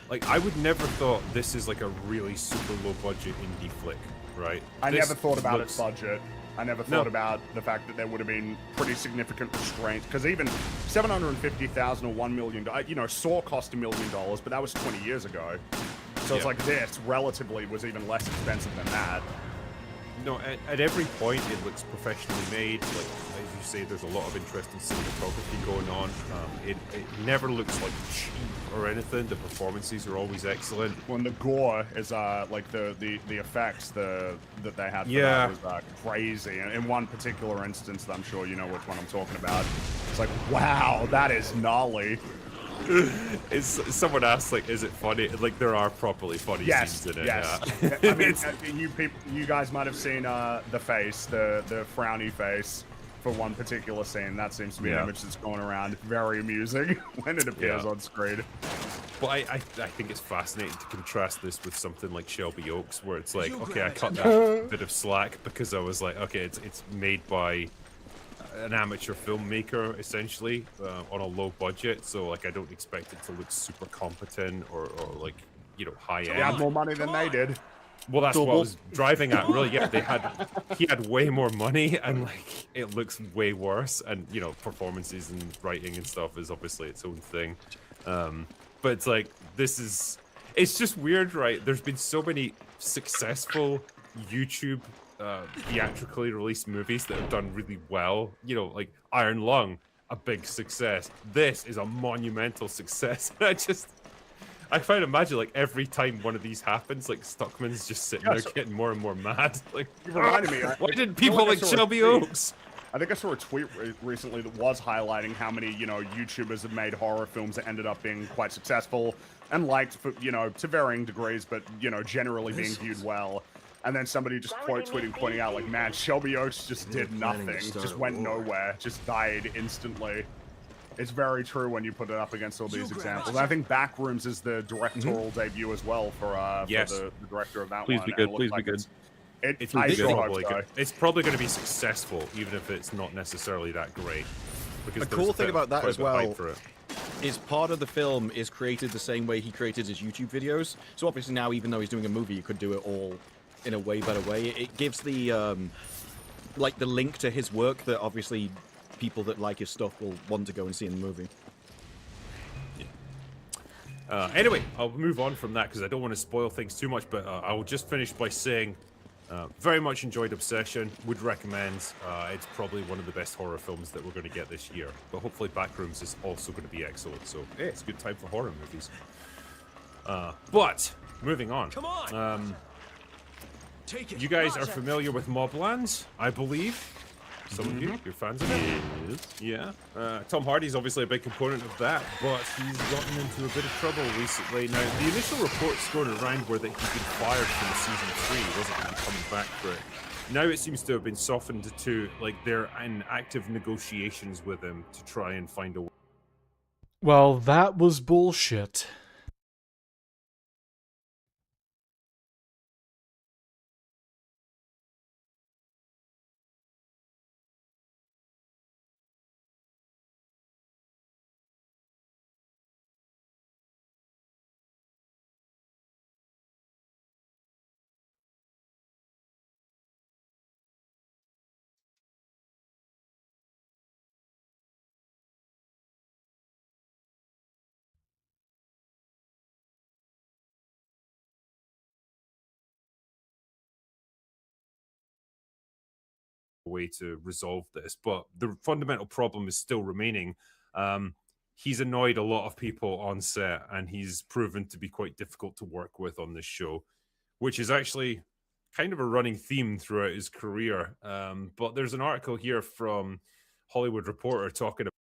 like, I would never thought this is like a really super low budget indie flick, right? I This never thought about looks- its budget. I never thought about the fact that there would have been pretty significant restraints, because even $750,000 or $1 million, you know, Saw cost $1 million, but that was 20 years ago. So it's like this relatively was even less expensive than that. No, at every point it looks professionally made. Like, as you say, there's a lot of interesting cinematography going on. It never looks like cheap or anything. The performances are always excellent. When the gore is like the effects that they had for Yeah. that was crazy. And in one particular instance, that I'm sure you know which one I'm talking about. It's like, wow, that is gnarly. Someone asked, like, is it funny? Like, there are properly funny scenes in it. Yes. Yeah. I mean, you guys might have seen the face, the frowny face for one particular scene. That seems to be an image that's going around. Very amusing when it appears on screen. But I think it's fascinating to contrast this with something like Shelby Oaks, where it's like, okay, I cut that bit of slack because I was like, okay, it's made by an amateur filmmaker essentially on a low budget, so like I don't expect it to look super competent or like, you know, high end. They had more money than they did. Well, that's what I was driving at, really. Yeah, he had way more money, and like it looks way worse. And you know, performances and writing and stuff is obviously its own thing. But it's like it's just weird, right? There's been so many successful YouTube theatrically released movies that have done really well. You know, like Iron Lung, a big success. This is a monumental success. I find it magic, like every time one of these happens, like Stuckman's just sitting there getting more and more mad. Like, You reminded me. why didn't people like Shelby Oaks? I think I saw a tweet recently that was highlighting how many, you know, YouTubers have made horror films that ended up being quite successful and liked, for, you know, to varying degrees, but, you know, generally being viewed well. And then somebody just quote tweeting, pointing out, like, man, Shelby Oaks just did nothing, just went nowhere, just died instantly. It's very true when you put it up against all these examples. And I think Backrooms is the directorial debut as well for the director of that Please one. be good. Please be good. It's probably going to be successful, even if it's not necessarily that great. Because the cool thing about that as well for it. is part of the film is created the same way he created his YouTube videos. So obviously now, even though he's doing a movie, you could do it all in a way better way. It gives the like the link to his work that obviously people that like his stuff will want to go and see in the movie. Anyway, I'll move on from that because I don't want to spoil things too much, but I will just finish by saying very much enjoyed Obsession, would recommend. It's probably one of the best horror films that we're going to get this year, but hopefully Backrooms is also going to be excellent, so yeah, it's a good time for horror movies. But, moving on. Come on! You guys are familiar with Moblands, I believe? Some of you, you're fans of it? Yeah. Tom Hardy's obviously a big component of that, but he's gotten into a bit of trouble recently. Now, the initial reports going around were that he'd been fired from season 3, wasn't going to be coming back for it. Now it seems to have been softened to, like, they're in active negotiations with him to try and find a way. Well, that was bullshit. way to resolve this, but the fundamental problem is still remaining. He's annoyed a lot of people on set, and he's proven to be quite difficult to work with on this show, which is actually kind of a running theme throughout his career. But there's an article here from Hollywood Reporter talking about.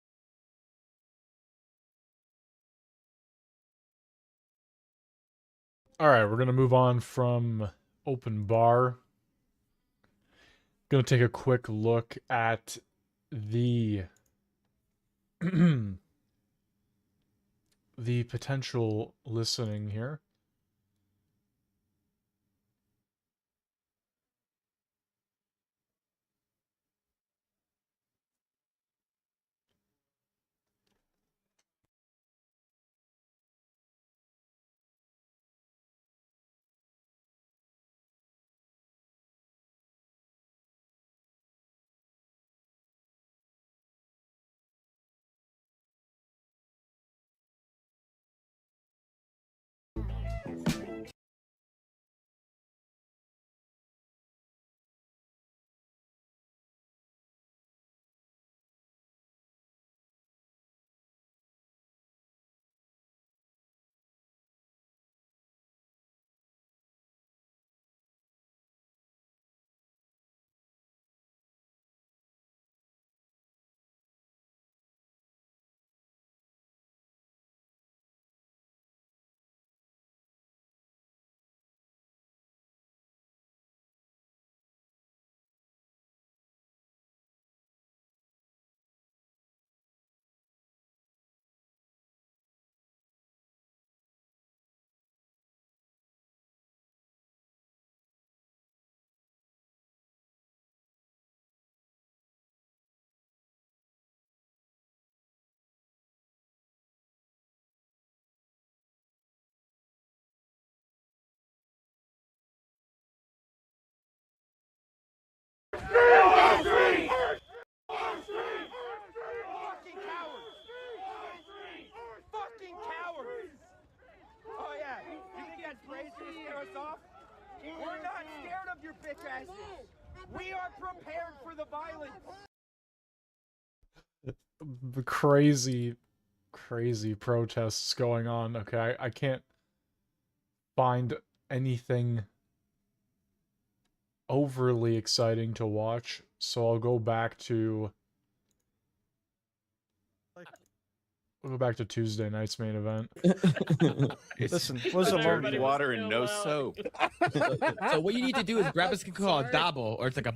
All right, we're gonna move on from open bar. Gonna take a quick look at the the potential listening here. Fucking cowards! Oh yeah, you think that sprays gonna scare us off? We're not scared of your bitch asses. We are prepared for the violence. The crazy protests going on. Okay, I can't find anything overly exciting to watch, so I'll go back to Tuesday night's main event. Listen, was a dirty water and no soap. So what you need to do is grab a thing called a dabble, or it's like a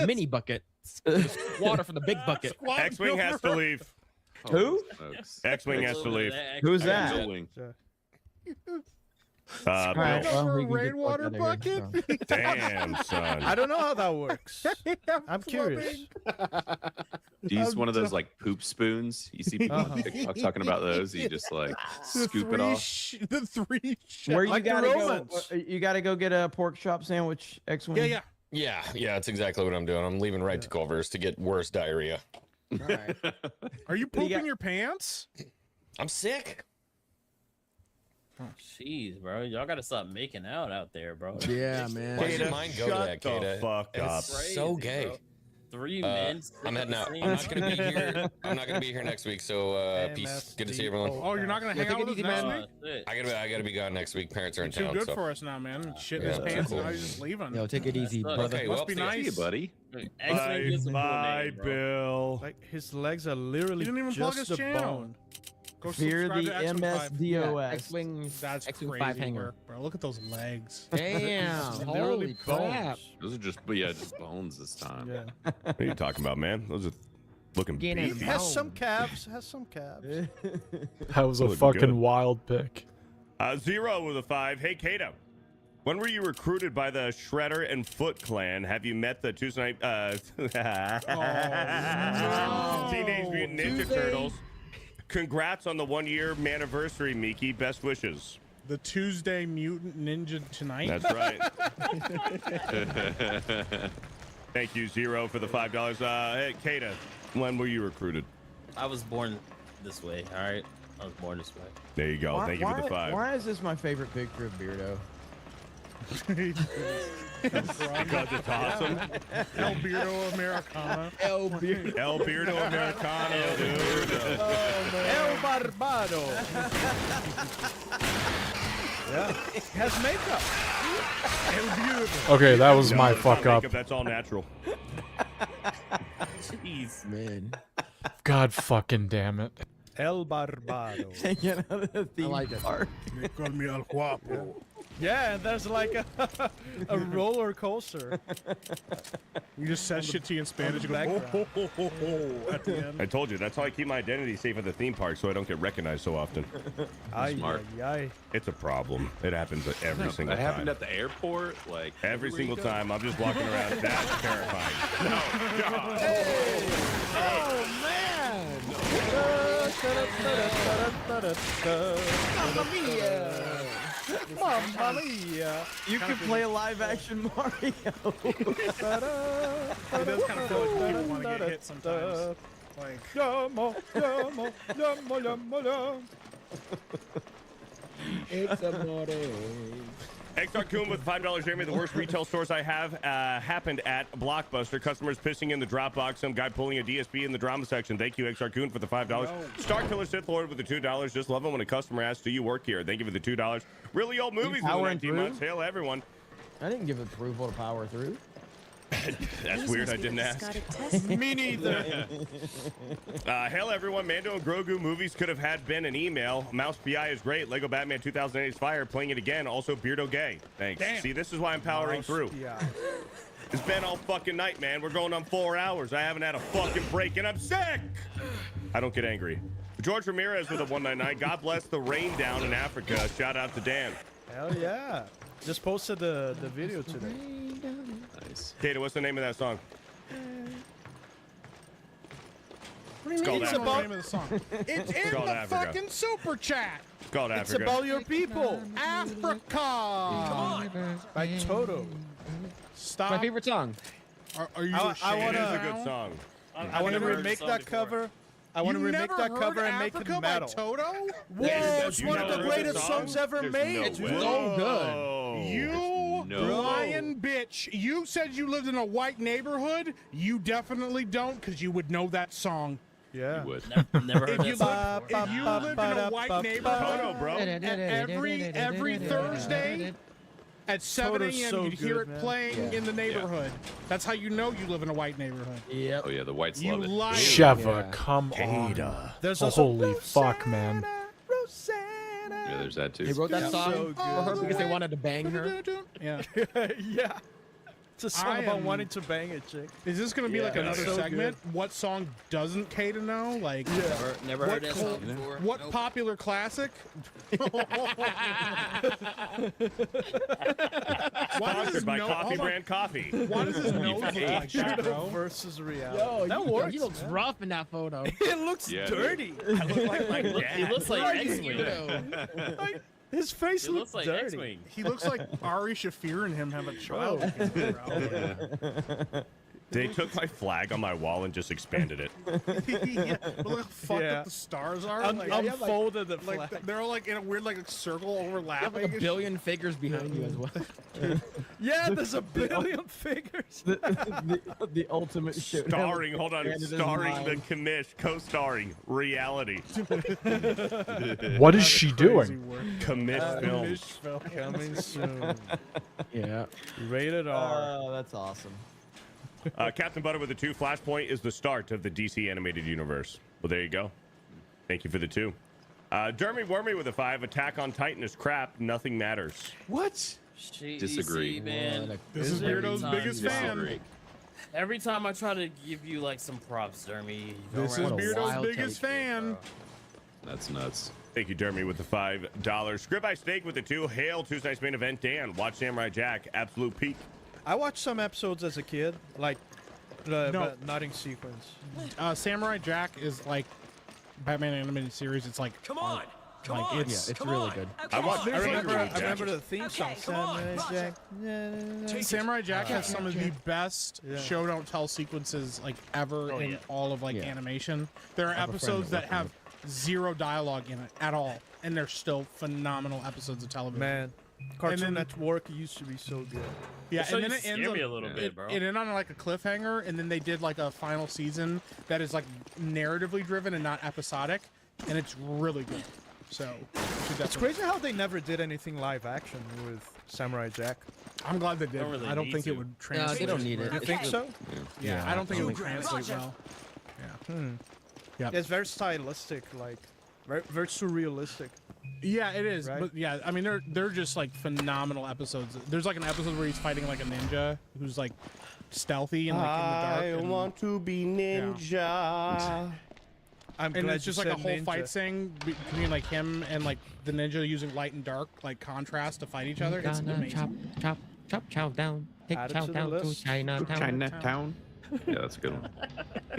mini bucket. Just water from the big bucket. X-Wing has to leave. Who? X-Wing has to leave. Who's that? Right, well, we can get Rainwater that out of here, bucket? Damn, son. I don't know how that works. I'm curious. Use one of those like poop spoons. You see people on TikTok talking about those. You just like scoop it off. The three Where you like gotta the go? Romans. You gotta go get a pork chop sandwich. X-Wing. Yeah, that's exactly what I'm doing. I'm leaving right to Culver's to get worse diarrhea. Right. Are you pooping your pants? I'm sick. Jeez, bro, y'all gotta stop making out there, bro. Yeah, man. Why does your mind go to that, Kata? Fuck up. It's so gay. Bro. 3 men. I'm heading out. I'm not gonna be here. I'm not gonna be here next week. So peace. Good to see everyone. Oh, you're not gonna hang out with us next week? I gotta be gone next week. Parents are in Too town. good so. for us now, man. Shit in his pants, and now he's just leaving. Yo, take it easy, brother. Okay, Must well, be see you, nice, buddy. Bye, Bill. Like his legs are literally He didn't even plug just his a channel. bone. Go Fear subscribe the to X-Wing 5. MSDOS. X-Wing. That's X-Wing crazy 5 hanger. work, bro. Look at those legs. Damn, Literally holy crap. bones. Those are just bones this time. Yeah. What are you talking about, man? Those are looking Getting beefy. Has some calves. Has some calves. That was a Looking fucking good. wild pick. Zero with a 5. Hey, Kato. When were you recruited by the Shredder and Foot Clan? Have you met the Tuesday night Teenage Mutant Ninja Turtles? Congrats on the 1-year anniversary, Miki. Best wishes. The Tuesday Mutant Ninja tonight. That's right. Thank you, Zero, for the $5. Hey, Kata, when were you recruited? I was born this way. All right, I was born this way. There you go. Thank you for the 5. Why is this my favorite picture of Beardo? Because it's awesome. El Beardo Americana. El Beardo. El Beardo Americano, dude. El Barbado. Yeah. Has makeup. Okay, that was No, my it's not fuck up. makeup, that's all natural. Jeez. Man. God fucking damn it. El Barbado. Hanging out of the theme like it. park. They call me El Guapo. Yeah, and there's like a roller coaster. You just said shit to you in Spanish. You go, background. ho, ho, ho, ho, at the end. I told you, that's how I keep my identity safe at the theme park so I don't get recognized so often. Ay, Smart. ay, ay. It's a problem. It happens every single That happened time. at the airport, like Every everywhere single you go. time. I'm just walking around. That's terrifying. No, God. Oh man! Mamma mia! Mamma mia! You could play a live action Mario. It does kind of feel like people want to get hit sometimes. Like, Yamo, yamo, yamo, yamo, yamo. It's a more. XR Coon with $5. Jeremy, the worst retail stores I have happened at Blockbuster. Customers pissing in the drop box. Some guy pulling a DSP in the drama section. Thank you, XR Coon, for the $5. Star Killer Sith Lord with the $2. Just love it when a customer asks, do you work here? Thank you for the $2. Really old movies with Power 19 and months. Hail everyone. I didn't give approval to power through. That's weird. I didn't ask. Me neither. Hail everyone. Mando and Grogu movies could have had been an email. Mouse PI is great. Lego Batman 2008 is fire. Playing it again. Also Beardo gay. Thanks. Damn. See, this is why I'm powering through. Yeah. It's been all fucking night, man. We're going on 4 hours. I haven't had a fucking break, and I'm sick. I don't get angry. George Ramirez with a 199. God bless the rain down in Africa. Shout out to Dan. Hell yeah. Just posted the video today. Nice. Kata, what's the name of that song? what do you called mean? It's Africa. about the name of the song. It's in called the Africa. fucking super chat. It's called It's Africa. about your people. Africa. Come on. By Toto. Stop. My favorite song. Are you I ashamed It is wanna- a good song. I want to remake that cover. I want to remake that cover and make it Africa metal. by Toto? Whoa, it's You one of never the heard greatest this song? songs ever There's made. no It's way. so good. Whoa. You No. lying bitch. You said you lived in a white neighborhood. You definitely don't, because you would know that song. Yeah. You would. Never heard If you, that song. if you lived in a white neighborhood, Toto, bro. every Thursday at 7 Toto's a.m. so you'd hear good, it man. playing in the neighborhood. That's how you know you live in a white neighborhood. Yep. Oh yeah, the whites You love it. liar. Sheva, Yeah. come on. There's also Holy fuck, man. Yeah, there's that too. They wrote that Yeah. song So for her because they wanted to bang her. Yeah. Yeah. It's a song I about am- wanting to bang a chick. Is this going to be like Yeah. another So segment? What song doesn't Kata know? Like, Never heard that song What before. what Nope. popular classic? Why does his Sponsored by no- Coffee hold on. Brand Coffee. Why does his nose look like that, bro? Versus reality. Yo, that you- works. he looks man. rough in that photo. It looks Yeah, dirty. I look like my He dad. looks like Right, X-Wing. you know. His face He looks looks like dirty. X-Wing. He looks like Ari Shafir and him have a child. together, They took my flag on my wall and just expanded it. bro. Yeah, look how fucked Yeah. up the stars are. Unfolded the flag. they're all like in a weird like circle You have overlapping. like a billion figures behind you as well. Yeah, there's a billion figures. The ultimate shit. Starring, hold on, Expanded his starring the mind. commish, co-starring, reality. What is she doing? Commish films. Coming soon. Yeah. Rated R. Oh, that's awesome. Captain Butter with the 2. Flashpoint is the start of the DC animated universe. Well, there you go. Thank you for the 2. Jeremy Wormy with a 5. Attack on Titan is crap. Nothing matters. What? Disagree. Man. This is Every Beardo's time biggest you- fan. Every time I try to give you like some props, Jeremy, you go This is around Beardo's wild biggest take, fan. bro. That's nuts. Thank you, Jeremy, with the $5. Scribby Snake with the 2. Hail Tuesday night's main event. Dan, watch Samurai Jack. Absolute peak. I watched some episodes as a kid, like but not in sequence. Samurai Jack is like Batman animated series. It's like Come on. Come like on. it's Come really on. good. I watched. I remember Jack. the theme song. Okay, come on, Samurai Roger. Jack. Samurai Jack has some of the best show don't tell sequences like ever in all of like animation. There are have a friend episodes that that worked on have zero dialogue in it at all, and they're still phenomenal episodes of television. Man, Cartoon Network used to be so good. Yeah, So and then you it ends scare on, me a little bit, bro. It ended on like a cliffhanger, and then they did like a final season that is like narratively driven and not episodic, and it's really good. So It's crazy how they never did anything live action with Samurai Jack. I'm glad they did. Don't really I don't need think to. it would No, translate. they don't need it. You It's think good. so? Yeah, I don't think it would translate well. Hmm. Yeah. It's very stylistic, like very surrealistic. Yeah, it is. Right? But yeah, I mean they're just like phenomenal episodes. There's like an episode where he's fighting like a ninja who's like stealthy and like in the dark. I want to be ninja. I'm And glad it's just you like a said whole ninja. fight scene between like him and like the ninja using light and dark like contrast to fight each other. It's amazing. Chop chow down. Take Add it chow to the down to list. Chinatown. Chinatown. Yeah, that's a good one.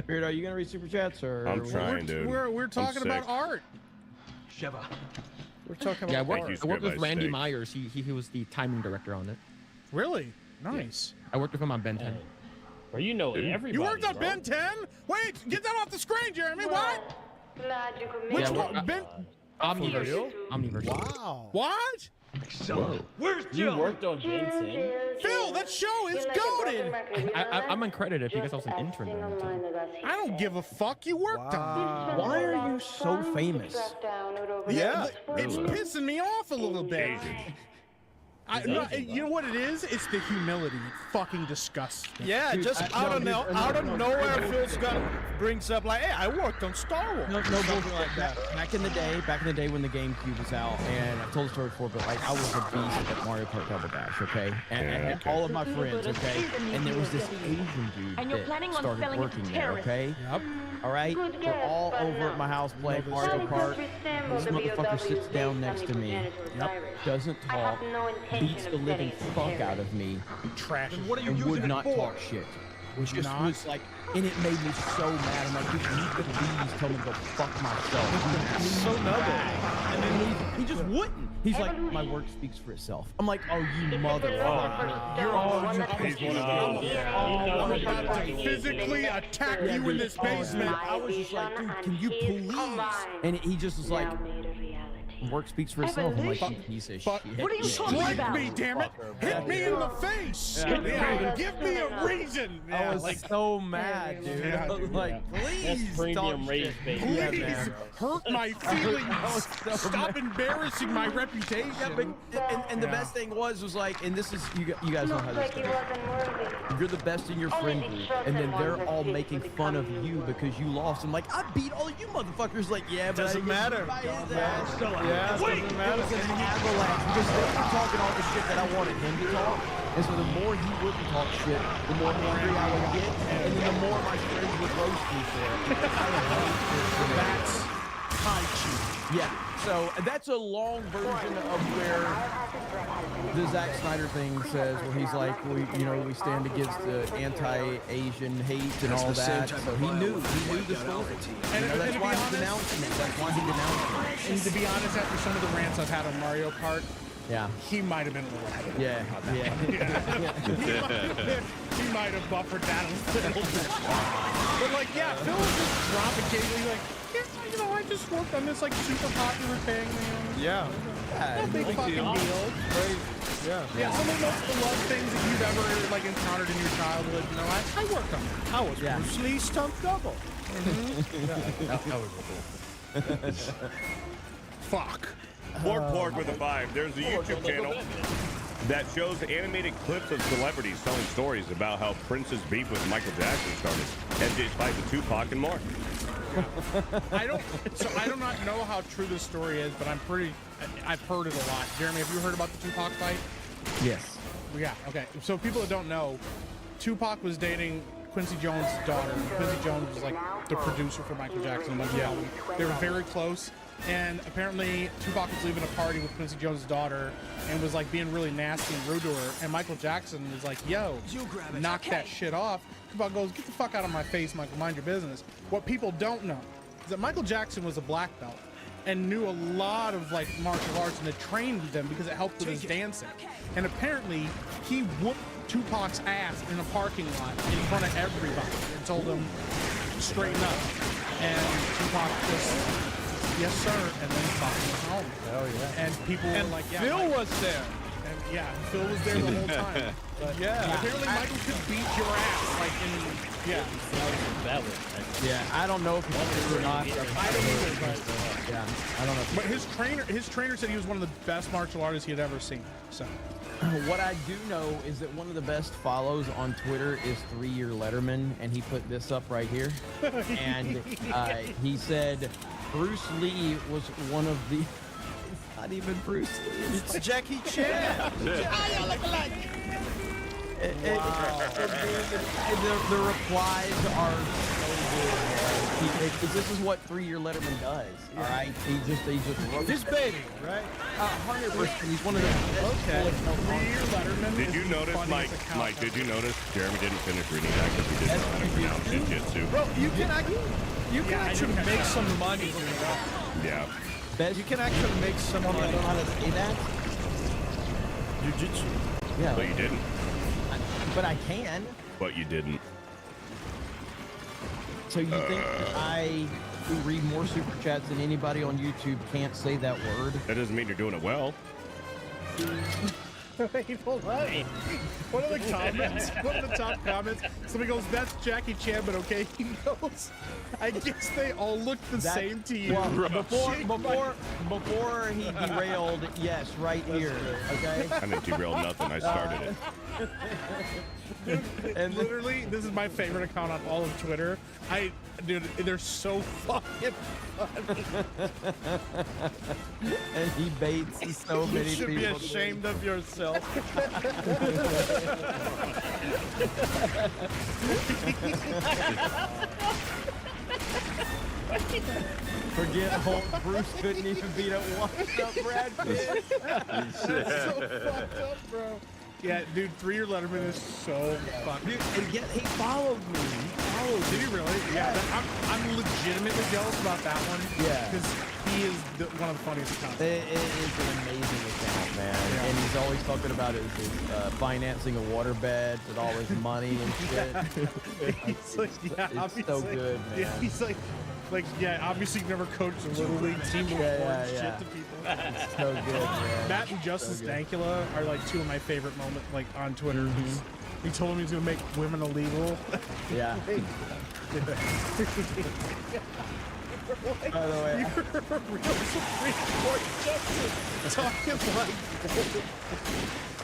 Beard, are you gonna read super chats or? I'm trying, dude. We're I'm talking about sick. art. Sheva. We're talking Yeah, I about worked, Thank you, I worked with Squid by Randy Steak. Myers. He was the timing director on it. Really nice. I worked with him on Ben 10. Bro, you know everybody. You worked on bro. Ben 10? Wait, get that off the screen, Jeremy. What? Which Yeah, one? Ben? Omniverse. Omniverse. Wow. What? Where's You Joe? worked on Ben 10? Phil, that show is goaded. I'm uncredited because I was an intern during the time. I don't give a fuck. You worked on Why are you so famous? it. Yeah, it's pissing me off a little bit. No, you know what it is? It's the humility. It fucking disgusts me. Yeah, just out of nowhere, Phil Scott brings up like, "Hey, I worked on Star Wars." No bullshit like that. Back in the day when the GameCube was out, and I've told the story before, but like I was a beast at Mario Kart Double Dash, okay? And all of my friends, okay? And there was this Asian dude that started working there, okay? Yep. All right, we're all over at my house playing Mario Kart. This motherfucker sits down next to me, doesn't talk, beats the living fuck out of me, Trash. and would not talk shit. Which just was like, and it made me so mad. I'm like, dude, you could please tell me to go fuck myself. So noble. And then he just wouldn't. He's like, my work speaks for itself. I'm like, oh, you motherfucker. You're all Yeah, I'm about to physically attack you in this basement. I was just like, dude, can you please? And he just was like, work speaks for itself. I'm like, you piece of shit. What are you Strike me, damn it! Hit me in the face! Yeah, give me a reason! I was so mad, dude. Yeah, I was dude. like, please That's premium talk rage, shit. baby. Yeah, Please man. hurt my feelings. Stop embarrassing my reputation. And the best thing was like, and this is you guys know how this goes. You're the best in your friend group, and then they're all making fun of you because you lost. I'm like, I beat all you motherfuckers. Like, yeah, but Doesn't I matter. by his ass. Yeah, it doesn't matter. It was an avalanche because they were talking all the shit that I wanted him to talk. And so the more he wouldn't talk shit, the more angry I would get, and then the more my friends would roast me for it. That's Tai Chi. Yeah, so that's a long version of where the Zack Snyder thing says, where he's like, we stand against the anti-Asian hate and all that. So he knew the story. And That's to why be he honest- denounced me. That's why he denounced me. And to be honest, after some of the rants I've had on Mario Kart, Yeah. he might have been a little ahead. He might have buffered that a little bit. But like, yeah, Phil would just drop occasionally like, yeah, I just worked on this like super popular thing, man. Yeah. No big fucking deal. Yeah. Yeah, some of the most beloved things that you've ever like encountered in your childhood, I worked on it. I was Bruce Lee stunt double. Fuck. Porg with a 5. There's a YouTube channel that shows animated clips of celebrities telling stories about how Prince's beef with Michael Jackson started, MJ's fight with Tupac, and more. I do not know how true this story is, but I've heard it a lot. Jeremy, have you heard about the Tupac fight? Yes. Yeah, okay. So people that don't know, Tupac was dating Quincy Jones' daughter. Quincy Jones was like the producer for Michael Jackson. They were very close. And apparently Tupac was leaving a party with Quincy Jones' daughter and was like being really nasty and rude to her. And Michael Jackson was like, yo, knock that shit off. Tupac goes, get the fuck out of my face, Michael, mind your business. What people don't know is that Michael Jackson was a black belt and knew a lot of like martial arts and had trained with them because it helped with his dancing. And apparently he whooped Tupac's ass in a parking lot in front of everybody and told him, straighten up. And Tupac just, yes sir, and then Tupac went home. Oh yeah. And people were like, yeah. Phil was there. And yeah, Phil was there the whole time. But Yeah. apparently Michael could beat your ass. Like, yeah. Yeah, I don't know if it's true or not. I don't either, but Yeah, I don't know. But his trainer said he was one of the best martial artists he had ever seen. So What I do know is that one of the best follows on Twitter is 3-Year Letterman, and he put this up right here. And he said Bruce Lee was one of the. It's not even Bruce Lee. It's Jackie Chan. The replies are so good. This is what 3-Year Letterman does. All right, he just This baby, right? 100%. He's one of the best. okay. 3-Year Letterman. Did is you the notice, funniest account Mike? Did you ever. notice Jeremy didn't finish reading that because he didn't know how to pronounce jujitsu? Bro, you can actually make some money doing that. Yeah. You can actually make some money. I don't know how to say that. Jiu-jitsu. Yeah, But you didn't. but I can. But you didn't. So you think that I who read more super chats than anybody on YouTube can't say that word? That doesn't mean you're doing it well. Wait, hold on. One of the comments, one of the top comments, somebody goes, "That's Jackie Chan, but okay." He goes, "I guess they all look the same to you." Well, before he derailed, yes, right here. Okay. I didn't derail nothing. I started it. And literally, this is my favorite account on all of Twitter. Dude, they're so fucking funny. And he baits so many You should people. be ashamed of yourself. Forget Hulk. Bruce couldn't even beat up What's up, Brad Pitt. That's so fucked up, bro. Yeah, dude, 3-Year Letterman is so fucking. Dude, and yet he followed me. Did he really? Yeah, I'm legitimately jealous about that one. Yeah. Because he is one of the funniest accounts. It is an amazing account, man. And he's always talking about his financing a waterbed with all his money and shit. He's like, yeah, it's so obviously- good, man. Yeah, he's like, yeah, obviously you've never coached a little league team to report shit to people. It's so good, man. That and Justice So good. Dankula are like two of my favorite moments, like on Twitter. He told him he was gonna make women illegal. Yeah. By the way, you're a real Supreme Court justice talking like.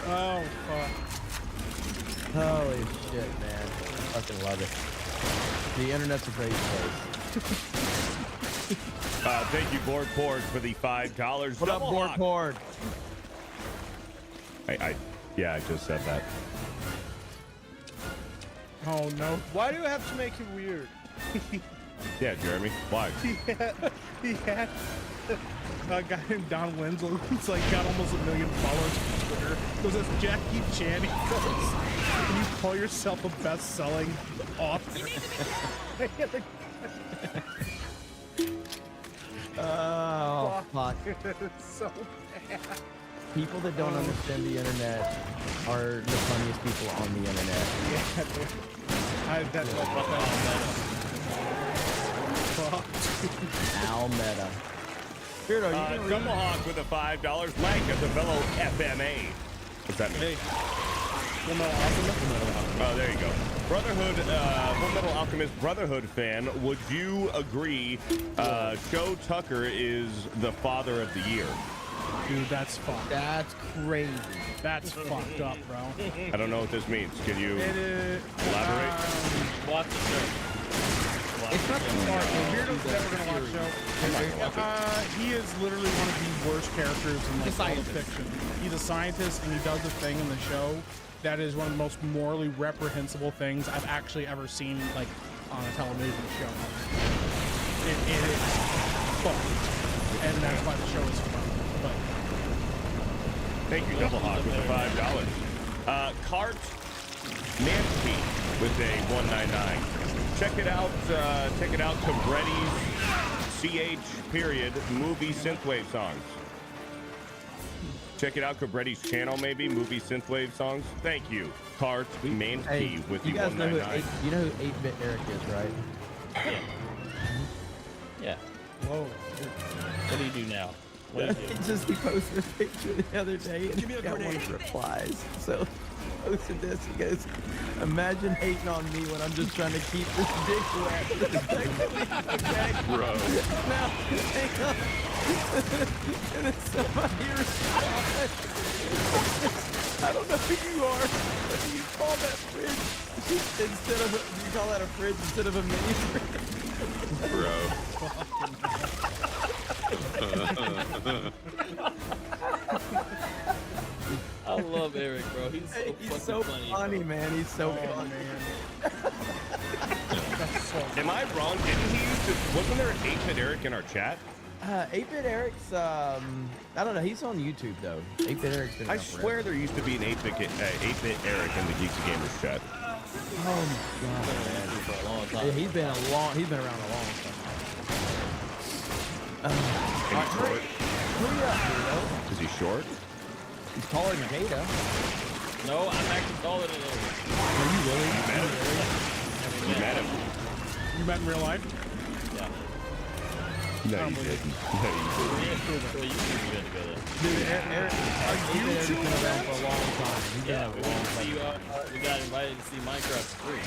Oh fuck! holy shit, man. Fucking love it. The internet's a great place. Thank you, Board Pord, for the $5. What up, Board Pord? Yeah, I just said that. Oh no! Why do you have to make it weird? Yeah, Jeremy. Why? He had a guy named Don Wenzel who's like got almost 1 million followers on Twitter. Goes as Jackie Chan. He goes, "Can you call yourself a best-selling author?" Oh, fuck. It's so bad. People that don't understand the internet are the funniest people on the internet. Yeah, dude. That's Al Meta. Beardo, you can read. Double Hawk with a $5. Like as a fellow FMA. What's that mean? Oh, there you go. Brotherhood, Full Metal Alchemist Brotherhood fan, would you agree Joe Tucker is the father of the year? Dude, that's fucked. That's crazy. That's fucked up, bro. I don't know what this means. Can you It is. elaborate? Watch the show. It's not too far. Beardo's never gonna watch show. He is literally one of the worst characters in like all of fiction. He's a scientist and he does a thing in the show that is one of the most morally reprehensible things I've actually ever seen like on a television show. It is fucked. And that's why the show is fun. But Thank you, Double Hawk, with the $5. Cart Nancy with a $1.99. Check it out. Check it out. Cabretti's CH period movie synthwave songs. Check it out. Cabretti's channel, maybe movie synthwave songs. Thank you, Cart Nancy with the You guys know who 1.99. you know who 8-Bit Eric is, right? Yeah. whoa. What do you do now? Just he posted a picture the other day and got one of the replies. So he posted this. He goes, "Imagine hating on me when I'm just trying to keep this dick wet." Okay, bro. Now, hang on. And then somebody responds. I don't know who you are, but you call that fridge instead of you call that a fridge instead of a mini fridge, I love Eric, bro. He's so funny, man. He's so funny. Am I wrong? Didn't he used to? Wasn't there an 8-bit Eric in our chat? 8-bit Eric's, I don't know. He's on YouTube though. 8-bit Eric's been. I swear there used to be an 8-bit Eric in the Geeksy Gamers chat. Oh my god. Yeah, he's been around a long time. Hurry up, Vito. Is he short? He's taller than Jada. No, I'm actually taller than him. Are you really? You met him. You met in real life? Yeah. No, you didn't. No, you didn't. Well, you two get together. Dude, Eric's been around for a long time. He's been Yeah, around we, for a long time. we got invited to see Minecraft free.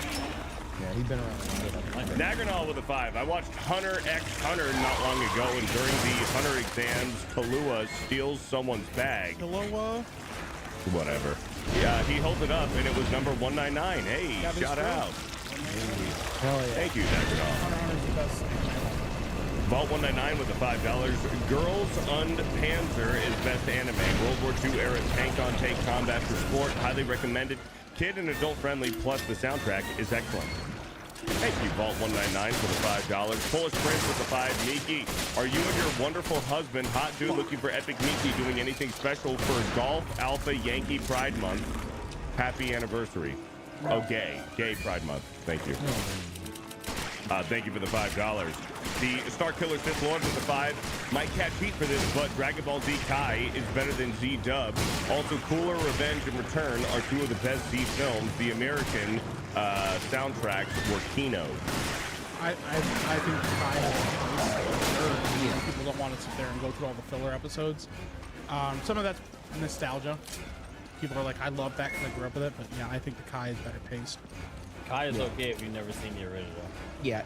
Yeah, he's been around a long time. Nagranol with a 5. I watched Hunter x Hunter not long ago, and during the Hunter exams, Kahlua steals someone's bag. Kahlua? Whatever. Yeah, he holds it up, and it was number 199. Hey, That is shout true. out. Hell yeah. Thank you, Nagranol. Hunter's the best thing. Vault 199 with the $5. Girls und Panzer is best anime. World War II era tank-on-tank combat for sport. Highly recommended. Kid and adult friendly, plus the soundtrack is excellent. Thank you, Vault 199 for the $5. Polish Prince with the 5. Miki, are you and your wonderful husband, hot dude looking for epic Miki, doing anything special for Golf Alpha Yankee Pride Month? Happy anniversary. Oh, gay Pride Month. Thank you. Thank you for the $5. The Star Killer Sith Lord with the 5. Might catch heat for this, but Dragon Ball Z Kai is better than Z Dub. Also, Cooler, Revenge, and Return are two of the best Z films. The American soundtracks were Kino. I think Kai has people don't want to sit there and go through all the filler episodes. Some of that's nostalgia. People are like, I love that because I grew up with it, but yeah, I think the Kai is better paced. Kai is okay if you've never seen the original. Yeah,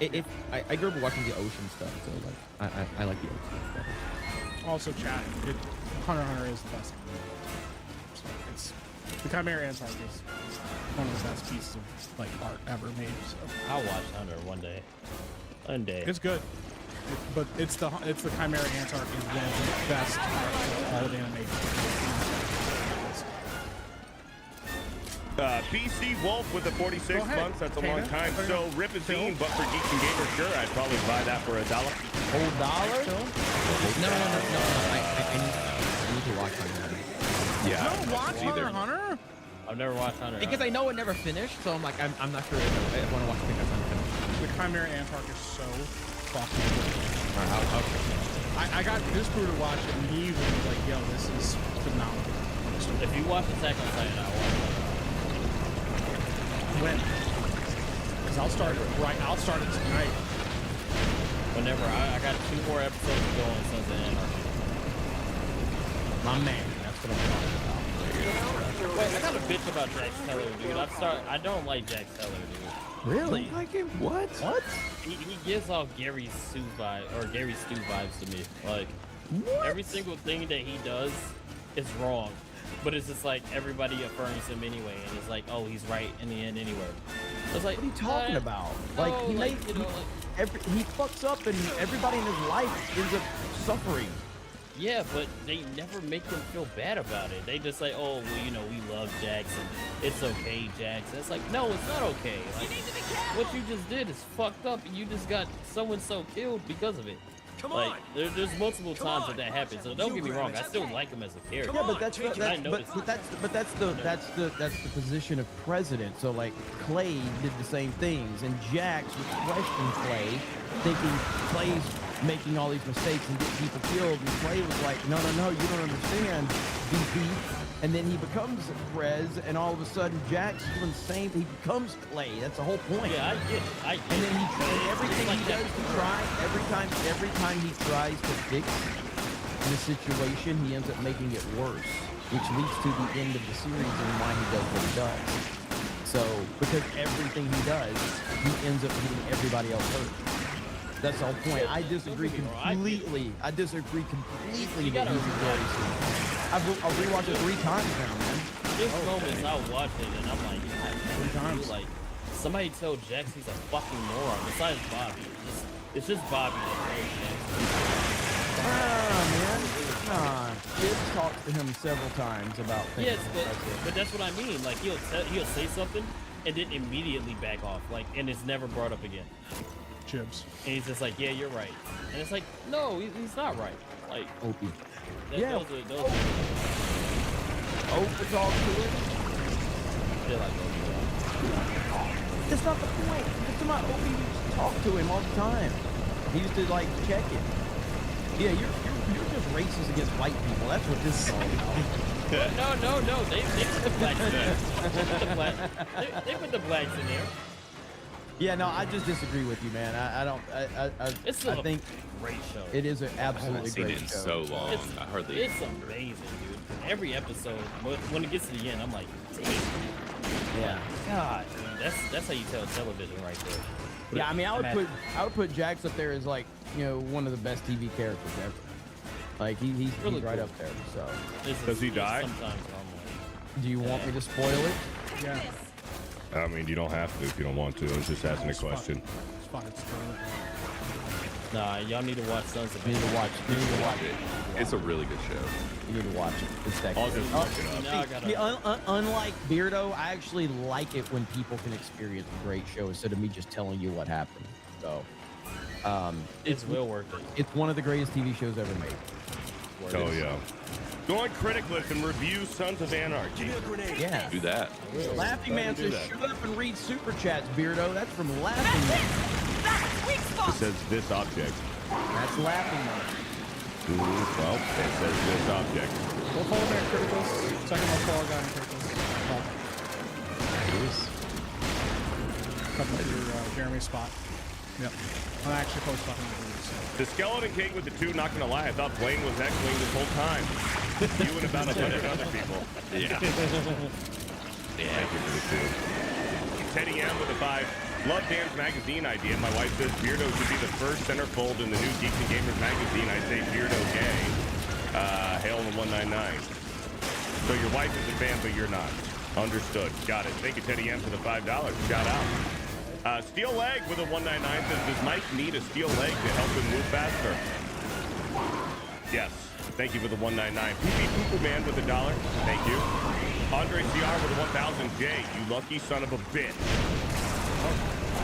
I grew up watching the ocean stuff, so like I like the ocean stuff. Also, chat, Hunter x Hunter is the best. So it's the Chimera Ant Arc is one of the best pieces of like art ever made. So I'll watch Hunter one day. One day. it's good, but it's the Chimera Ant Arc is one of the best art of all of animation. BC Wolf with the 46 Go ahead, months. That's a Kana. long time. So Rip is Dean, but for Geeks and Gamers, sure, I'd probably buy that for $1. Whole dollar? No. I need to watch Hunter. Yeah. No, watch Hunter x Hunter. I've never watched Hunter. Because I know it never finished, so I'm like, I'm not sure if I want to watch the thing that's unfinished. The Chimera Ant Arc is so fucking good. I got this crew to watch it, and he was like, "Yo, this is phenomenal." If you watch Attack on Titan, I'll watch it. When? Because I'll start it tonight. Whenever. I got 2 more episodes to go on Sons of Anarchy. My man, that's what I'm talking about. Wait, I got a bitch about Jax Teller, dude. I don't like Jax Teller, dude. Really? Don't like him? What? He gives off Gary Stu vibes to me. Like, every single thing that he does is wrong. But it's just like everybody affirms him anyway, and it's like, oh, he's right in the end anyway. It's like, What are you talking about? Like, no, he like, you know, like, he fucks up, and everybody in his life ends up suffering. yeah, but they never make him feel bad about it. They just say, oh, well, you know, we love Jackson. It's okay, Jackson. It's like, no, it's not okay. Like, what you just did is fucked up, and you just got so-and-so killed because of it. Come like, on. There's multiple times that happens. So don't get me wrong, I still like him as a character. Yeah, but that's I the position of president. So like Clay did the same things, and Jax would question Clay, thinking Clay's making all these mistakes and getting people killed, and Clay was like, no, you don't understand, VP. And then he becomes Prez, and all of a sudden Jax is doing the same. He becomes Clay. That's the whole point. Yeah, I get it. And then everything he does to try, every time he tries to fix in a situation, he ends up making it worse, which leads to the end of the series and why he does what he does. So, because everything he does, he ends up getting everybody else hurt. That's the whole point. I disagree completely. I disagree completely that he's a Gary Sinise. I've rewatched it 3 times now, man. There's moments I watch it and I'm like, God, dude, like, somebody tell Jax he's a fucking moron. Besides Bobby, it's just Bobby that knows Jax. Man. Nah. Kids talked to him several times about things. Yes, but that's what I mean. Like he'll say something and then immediately back off. Like, and it's never brought up again. Chibs. And he's just like, yeah, you're right. And it's like, no, he's not right. Like, Opie. Those are Opie talk to him. They're like, That's not the point. It's about Opie used to talk to him all the time. He used to like check it. Yeah, you're just racist against white people. That's what this is all about. No. They put the blacks in there. They put the blacks in there. Yeah, no, I just disagree with you, man. It's still I think a great show. It is an absolutely seen great it in show. so long. It's amazing, dude. Every episode, when it gets to the end, I'm like, damn. Yeah. God, man, that's how you tell television right there. But Yeah, I mean, I would put Jax up there as like, one of the best TV characters ever. Like he's Really right cool. up there. So. Does he die? Sometimes Do you want me to spoil it? Yeah. I mean, you don't have to if you don't want to. I was just asking a question. It's fine. It's fine. Nah, y'all need to watch Sons of You need to watch. You need to watch it. It's a really good show. You need to watch it. It's that I'll good. just look it up. Now I gotta- See, unlike Beardo, I actually like it when people can experience a great show instead of me just telling you what happened. So, it's well worth it. It's one of the greatest TV shows ever made. Oh yeah. Go on Critic List and review Sons of Anarchy. Yeah. Do that. Laughing Man do says, that. shut up and read super chats, Beardo. That's from Laughing Man. It says this object. That's Laughing Man. Well, it says this object. Go follow me at Critical. Second most follow guy on Critical. Couple through Jeremy's spot. Yep. I'm actually close to fucking the The Skeleton King with the 2, not gonna lie, I thought Blaine was X-Wing this whole time. You and about 100 other people. Yeah. Thank you for the 2. Teddy M with a 5. Love Dan's magazine idea. My wife says Beardo should be the first centerfold in the new Geeks and Gamers magazine. I say Beardo gay. Hail the 199. So your wife is a fan, but you're not. Understood. Got it. Thank you, Teddy M, for the $5. Shout out. Steel Leg with a 199 says, does Mike need a steel leg to help him move faster? Yes. Thank you for the 199. Pee Poo Man with $1. Thank you. Andre CR with a 1,000. Jay, you lucky son of a bitch.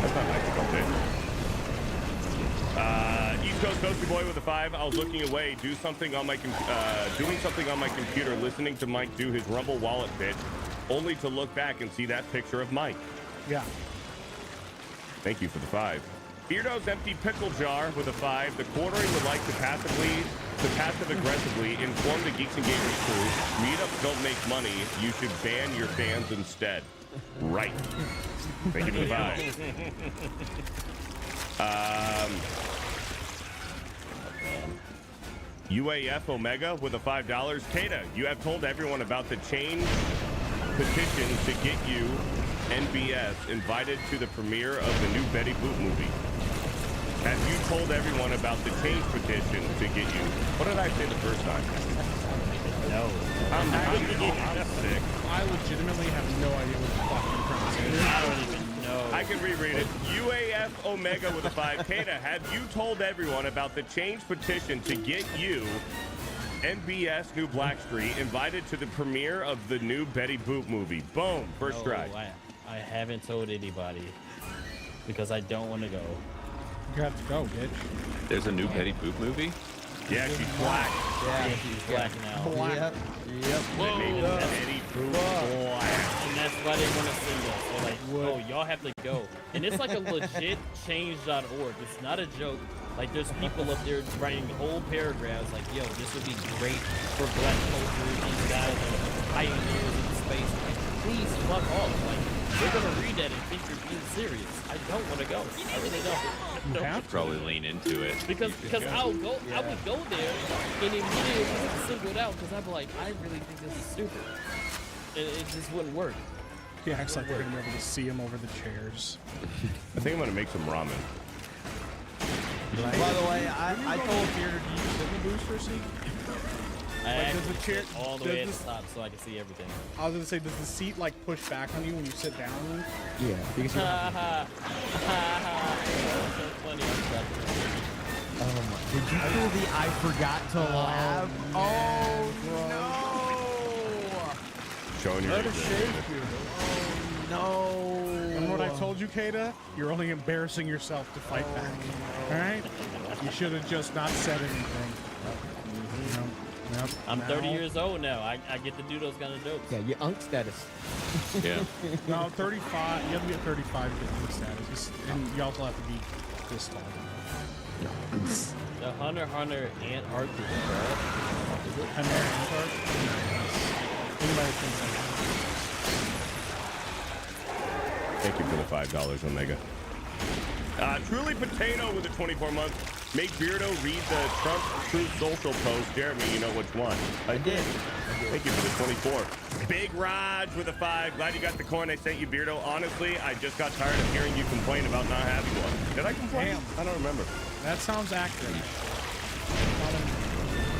That's not nice to go bitch. East Coast Toasty Boy with a 5. I was looking away, doing something on my computer, listening to Mike do his Rumble Wallet bit, only to look back and see that picture of Mike. Yeah. Thank you for the 5. Beardo's empty pickle jar with a 5. The quartering would like to passive-aggressively inform the Geeks and Gamers crew, meetups don't make money, you should ban your fans instead. Right. Thank you for the 5. UAF Omega with a $5. Kata, you have told everyone about the change petition to get you NBS invited to the premiere of the new Betty Boop movie. Have you told everyone about the change petition to get you? What did I say the first time? No. I'm sick. I legitimately have no idea what the fucking premise is. I don't even know. I can reread it. UAF Omega with a 5. Kata, have you told everyone about the change petition to get you, NBS New Blackstreet, invited to the premiere of the new Betty Boop movie? Boom. First strike. I haven't told anybody because I don't want to go. You have to go, bitch. There's a new Betty Boop movie? Yeah, she's black. Yeah, she's black now. Yep. They made Betty Boop black. And that's why they want to send us. They're like, oh, y'all have to go. And it's like a legit change.org. It's not a joke. Like, there's people up there writing whole paragraphs like, yo, this would be great for black culture. These guys are pioneers in space. Like, please fuck off. Like, they're gonna read that and think you're being serious. I don't want to go. I really don't. You have to probably lean into it. Because I would go there and immediately get singled out because I'd be like, I really think this is stupid. And it just wouldn't work. He acts like we're gonna be able to see him over the chairs. I think I'm gonna make some ramen. By the way, I told Peter to use the booster seat. I does the chair all the way at the top so I can see everything. I was gonna say, does the seat like push back on you when you sit down? Yeah, because you're so funny. oh my! Did you feel the I forgot to laugh? Oh no! Showing your Let age her there, shake David. you. No. Remember what I told you, Kata? You're only embarrassing yourself to fight back. All right? You should have just not said anything. Yep. I'm 30 years old now. I get to do those kind of jokes. Yeah, you unk status. Yeah. No, 35. You have to be at 35 to get ink status. And you also have to be this tall. The Hunter x Hunter Antarctica, bro. Is it? Hunter Antarctica? Anybody thinks that? Thank you for the $5, Omega. Truly Potato with a 24-month. Make Beardo read the Trump Truth Social post. Jeremy, you know which one. I did. Thank you for the 24. Big Raj with a 5. Glad you got the coin I sent you, Beardo. Honestly, I just got tired of hearing you complain about not having one. Did I complain? Damn. I don't remember. That sounds accurate.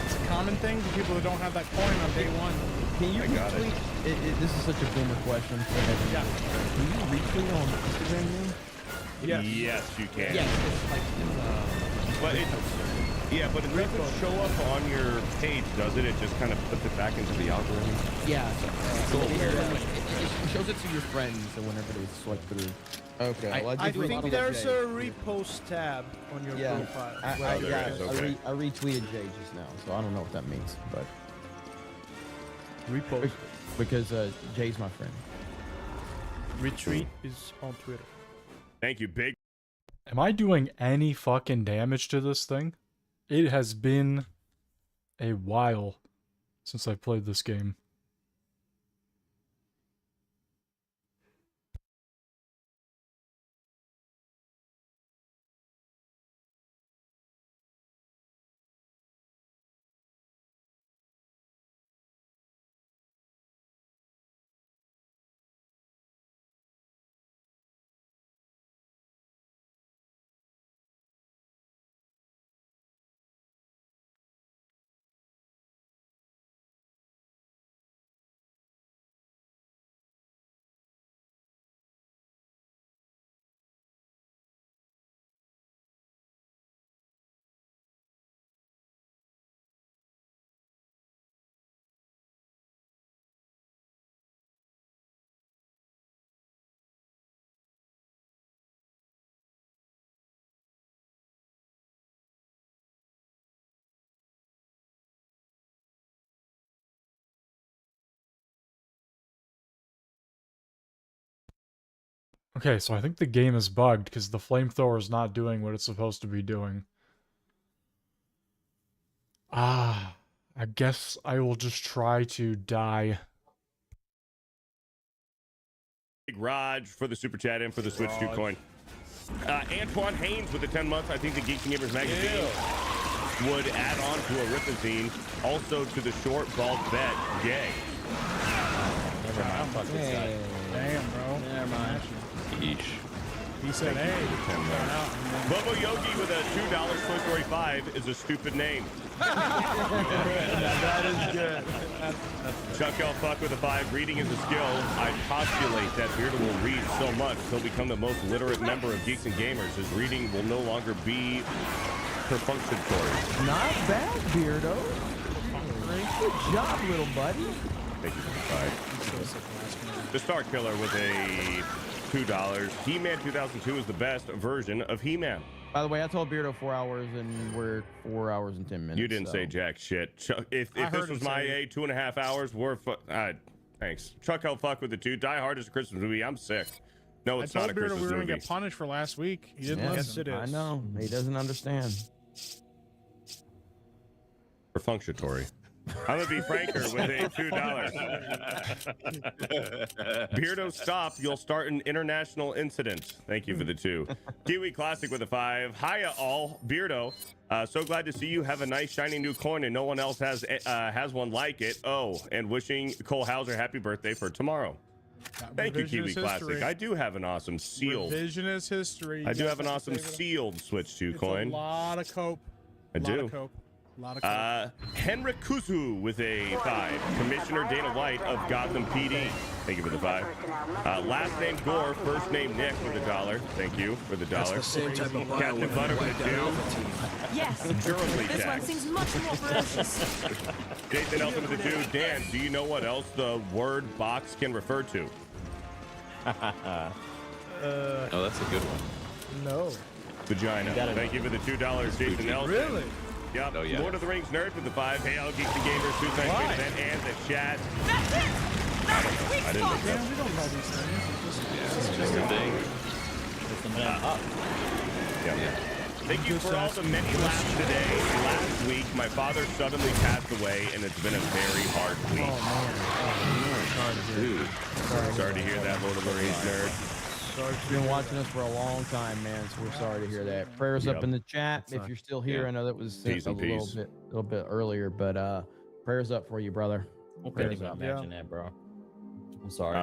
It's a common thing for people who don't have that coin on day one. Can you retweet? This is such a boomer question. Yeah. Can you retweet on Instagram now? Yes, you can. Yes, it's like But it doesn't show up on your page, does it? It just kind of puts it back into the algorithm. yeah. It shows it to your friends whenever they swipe through. Okay. I think there's a repost tab on your profile. I retweeted Jay just now, so I don't know what that means, but repost because Jay's my friend. Retweet is on Twitter. Thank you, Big. Am I doing any fucking damage to this thing? It has been a while since I played this game. Okay, so I think the game is bugged because the flamethrower is not doing what it's supposed to be doing. I guess I will just try to die. Big Raj for the super chat and for the Switch 2 coin. Antoine Haynes with the 10 months. I think the Geeks and Gamers magazine would add on to a Ripazine. Also to the short bald bet, Jay. Never mind. Fuck this guy. Damn, bro. Never mind. Eesh. He said, hey. Bobo Yogi with a $2 Toy Story 5 is a stupid name. That is good. Chuck L. Fuck with a 5. Reading is a skill. I postulate that Beardo will read so much he'll become the most literate member of Geeks and Gamers. His reading will no longer be perfunctory. Not bad, Beardo. Good job, little buddy. Thank you for the 5. The Star Killer with a $2. He-Man 2002 is the best version of He-Man. By the way, I told Beardo 4 hours, and we're 4 hours and 10 minutes. You didn't say jack shit. If this was my 2.5 hours, we're thanks. Chuck L. Fuck with the 2. Die Hard is a Christmas movie. I'm sick. No, it's not a Christmas we were movie. gonna get punished for last week. He didn't listen. I know. He doesn't understand. Perfunctory. I'm gonna be Franker with a $2. Beardo, stop! You'll start an international incident. Thank you for the 2. Kiwi Classic with a 5. Hiya all, Beardo. So glad to see you have a nice shiny new coin and no one else has one like it. Oh, and wishing Cole Hauser happy birthday for tomorrow. Thank you, Kiwi Classic. I do have an awesome sealed. Revisionist history. I do have an awesome sealed Switch 2 coin. A lot of cope. I do. A lot of cope. Henrik Kuzu with a 5. Commissioner Dana White of Gotham PD. Thank you for the 5. Last name Gore, first name Nick with $1. Thank you for the $1. That's the same type of Captain Butter with a 2. Yes. Durably This one taxed. seems much more ferocious. Jason Nelson with a 2. Dan, do you know what else the word box can refer to? Oh, that's a good one. No. Vagina. Thank you for the $2, Jason Nelson. Really? Yep. Oh, yeah. Lord of the Rings nerd with the 5. Hey, I'll geek the gamers. Suicide Why? Event and the chat. That's it. That's the sweet I didn't spot. look Yeah, we don't know these things. It's just Good thing. Yeah. Thank you for all the many laughs today. Last week, my father suddenly passed away, and it's been a very hard week. Oh man. Sorry to hear that, Lord of the Rings nerd. You've been watching us for a long time, man. So we're sorry to hear that. Prayers up in the chat if you're still here. Yeah. I know that was Peace a and little peace. bit earlier, but prayers up for you, brother. I couldn't even imagine that, bro. I'm sorry.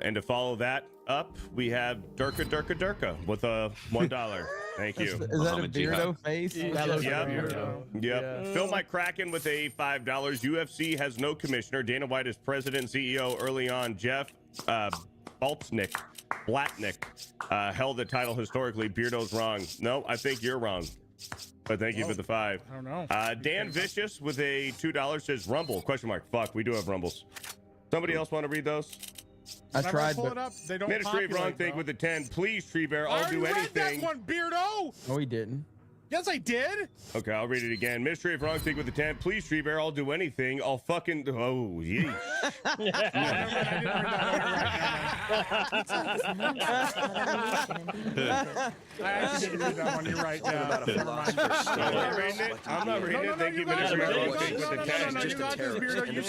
And to follow that up, we have Durka with a $1. Thank you. Is that a Beardo face? That looks Yep. like Beardo. Yep. Phil Mike Kraken with a $5. UFC has no commissioner. Dana White is president and CEO early on. Jeff Blatnick held the title historically. Beardo's wrong. No, I think you're wrong. But thank you for the 5. I don't know. Dan Vicious with a $2 says Rumble. Question mark. Fuck, we do have Rumbles. Somebody else want to read those? I Whenever tried, pull but it up, they don't Ministry of Wrong populate, Think bro. with the 10. Please, Tree Bear, I I'll already do read anything. that one, Beardo. no, he didn't. Yes, I did. Okay, I'll read it again. Ministry of Wrong Think with the 10. Please, Tree Bear, I'll do anything. I'll fucking. Oh, yeesh. I actually didn't read that one. You're right. Yeah. Never mind. I'm not reading it. I'm not reading it. Thank you, Ministry of Wrong Think with the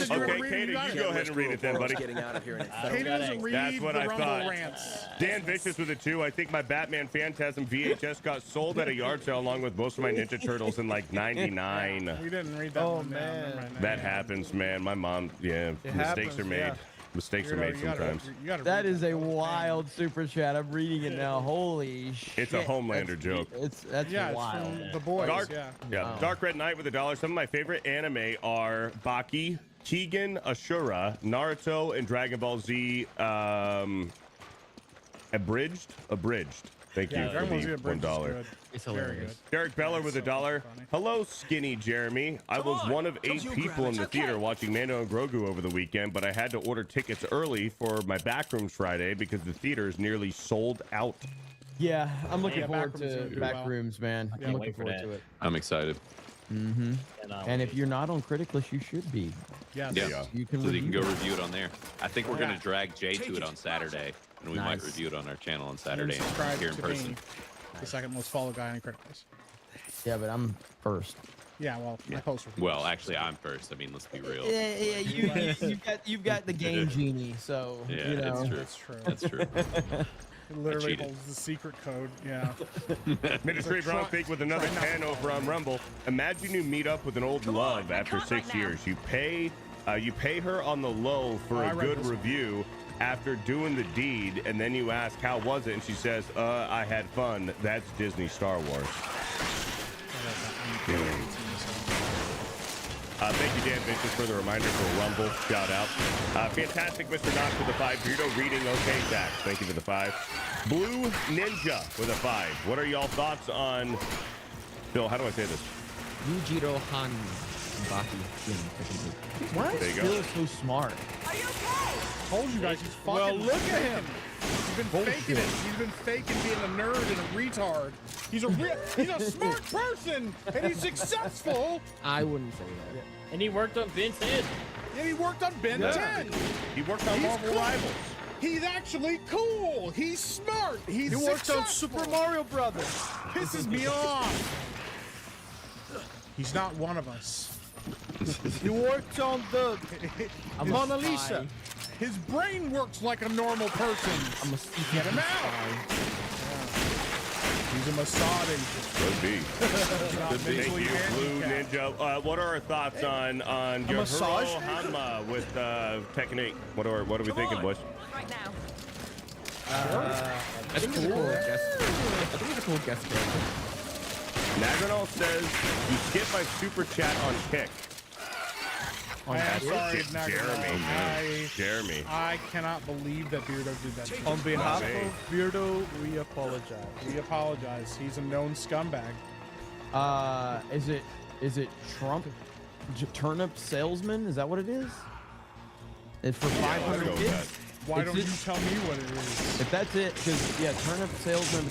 10. Okay, Katie, you go ahead and read it then, buddy. Getting out of here in Katie doesn't read That's what the I Rumble thought. rants. Dan Vicious with a 2. I think my Batman Phantasm VHS got sold at a yard sale along with most of my Ninja Turtles in like '99. We didn't read that one. Man. That happens, man. My mom, mistakes happens, are made. yeah. Mistakes are made sometimes. That is a wild super chat. I'm reading it now. Holy shit. It's a Homelander joke. That's Yeah, wild. it's from The Boys. Dark, yeah. Wow. Dark Red Knight with $1. Some of my favorite anime are Baki, Keegan, Ashura, Naruto, and Dragon Ball Z. Abridged. Thank you Yeah, for Dragon Ball Z the Abridged is $1. good. It's Very hilarious. good. Derek Beller with $1. Hello, skinny Jeremy. I was one of 8 people in the theater watching Mando and Grogu over the weekend, but I had to order tickets early for my Backrooms Friday because the theater is nearly sold out. Yeah, I'm looking Yeah, forward Backrooms to gonna do well. Backrooms, man. I'm can't looking wait for forward that. to it. I'm excited. Mm-hmm. And if you're not on Criticless, you should be. Yes. Yeah. You can So you can go review it. review it on there. I think we're Yeah. going to drag Jay to it on Saturday, and we might Nice. review it on our channel on And Saturday subscribe here in to person. me, the second most followed guy on Criticals. Yeah, but I'm first. Yeah, well, my post reviews. Well, actually, I'm first. I mean, let's be real. Yeah, you've got the game genie, so Yeah, you know. it's true. That's true. That's true. It literally cheated. holds the secret code. Yeah. Ministry of Wrong Think with another try not 10 to over on Rumble. Imagine you meet up with an old love after 6 years. You pay her on the low for I a read good this one. review after doing the deed, and then you ask, how was it? And she says, I had fun. That's Disney Star Wars. Thank you, Dan Vicious, for the reminder for Rumble. Shout out. Fantastic Mr. Knox with the 5. Beardo reading okay, Zach. Thank you for the 5. Blue Ninja with a 5. What are y'all thoughts on... Bill, how do I say this? Yujiro Han Baki. Why There is you go. Bill so smart? Told you guys, he's fucking. Well, look at him. He's been Bullshit. faking it. He's been faking being a nerd and a retard. He's a smart person, and he's successful. I wouldn't say that. And he worked on Ben 10. And he worked on Ben 10. He worked on He's Marvel cool. Rivals. He's actually cool. He's smart. He's He worked on successful. Super Mario Brothers. Pisses me off. He's not one of us. You worked on the I'm a Mona Lisa. spy. His brain works like a normal person. I'm a Get him out. He's a Mossad. Could be. Not Thank mentally you, Blue handicapped. Ninja. What are our thoughts on your massage? Hanma with Technique? What are we thinking, Bush? Right now. I think it's a cool guest. I think it's a cool guest character. Nagranol says you skip my super chat on Kick. I'm sorry, Jeremy. I cannot believe that Beardo did that. On behalf of Beardo, we apologize. We apologize. He's a known scumbag. Is it Trump turnip salesman? Is that what it is? It's for 500 kids. Why don't you tell me what it is? If that's it, because yeah, turnip salesman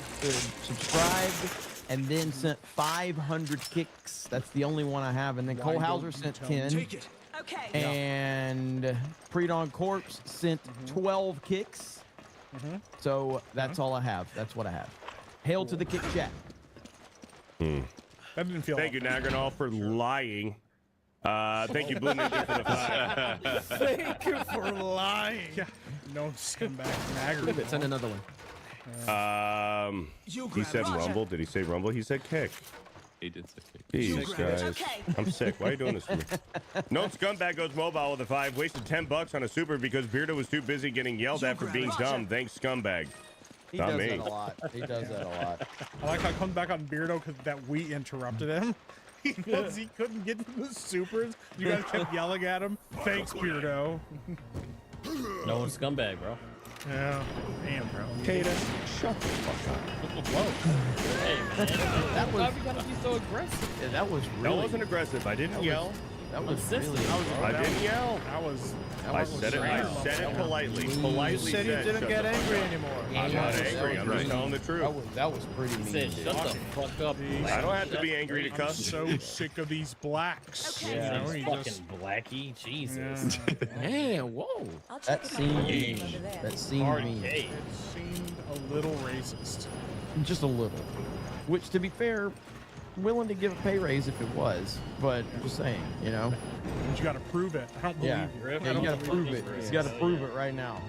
subscribed and then sent 500 kicks. That's the only one I have. And then Cole Hauser sent 10. Take it. Okay. And Pre-Dawn Corpse sent 12 kicks. So that's all I have. That's what I have. Hail to the kick chat. That didn't feel. Thank you, Nagranol, for lying. Thank you, Blue Ninja, for the 5. Thank you for lying. Yeah, no scumbag Nagranol. Send another one. He said Rumble. Did he say Rumble? He said Kick. He did say Kick. Jeez, guys. I'm sick. Why are you doing this to me? No scumbag goes mobile with a 5. Wasted $10 on a super because Beardo was too busy getting yelled at for being dumb. Thanks, scumbag. He Not does me. that a lot. He does that a lot. I like how it comes back on Beardo because that we interrupted him. Because he couldn't get to the supers. You guys kept yelling at him. Thanks, Beardo. No one's scumbag, bro. Yeah. Damn, bro. Tatum, shut the fuck up. Whoa. Hey, man. That was. Why we gotta be so aggressive? Yeah, that was really. That wasn't aggressive. I didn't yell. That was Consistent. really. I didn't yell. That was. I said it politely. Politely You said you didn't shut get the fuck angry up. anymore. I'm not angry. I'm just telling the truth. That was pretty He mean. said, dude. shut the fuck up. I don't have to be angry to I'm cuss. so sick of these blacks. Okay. Yeah, You know, he fucking just- blackie. Jesus. Man, whoa. I'll check That if I seemed can mean. find over there. That seemed Hard mean. K. It seemed a little racist. Just a little. Which, to be fair, willing to give a pay raise if it was, but I'm just saying, you know. But you got to prove it. I don't believe Yeah, you. yeah, you gotta prove it. You gotta prove it right now.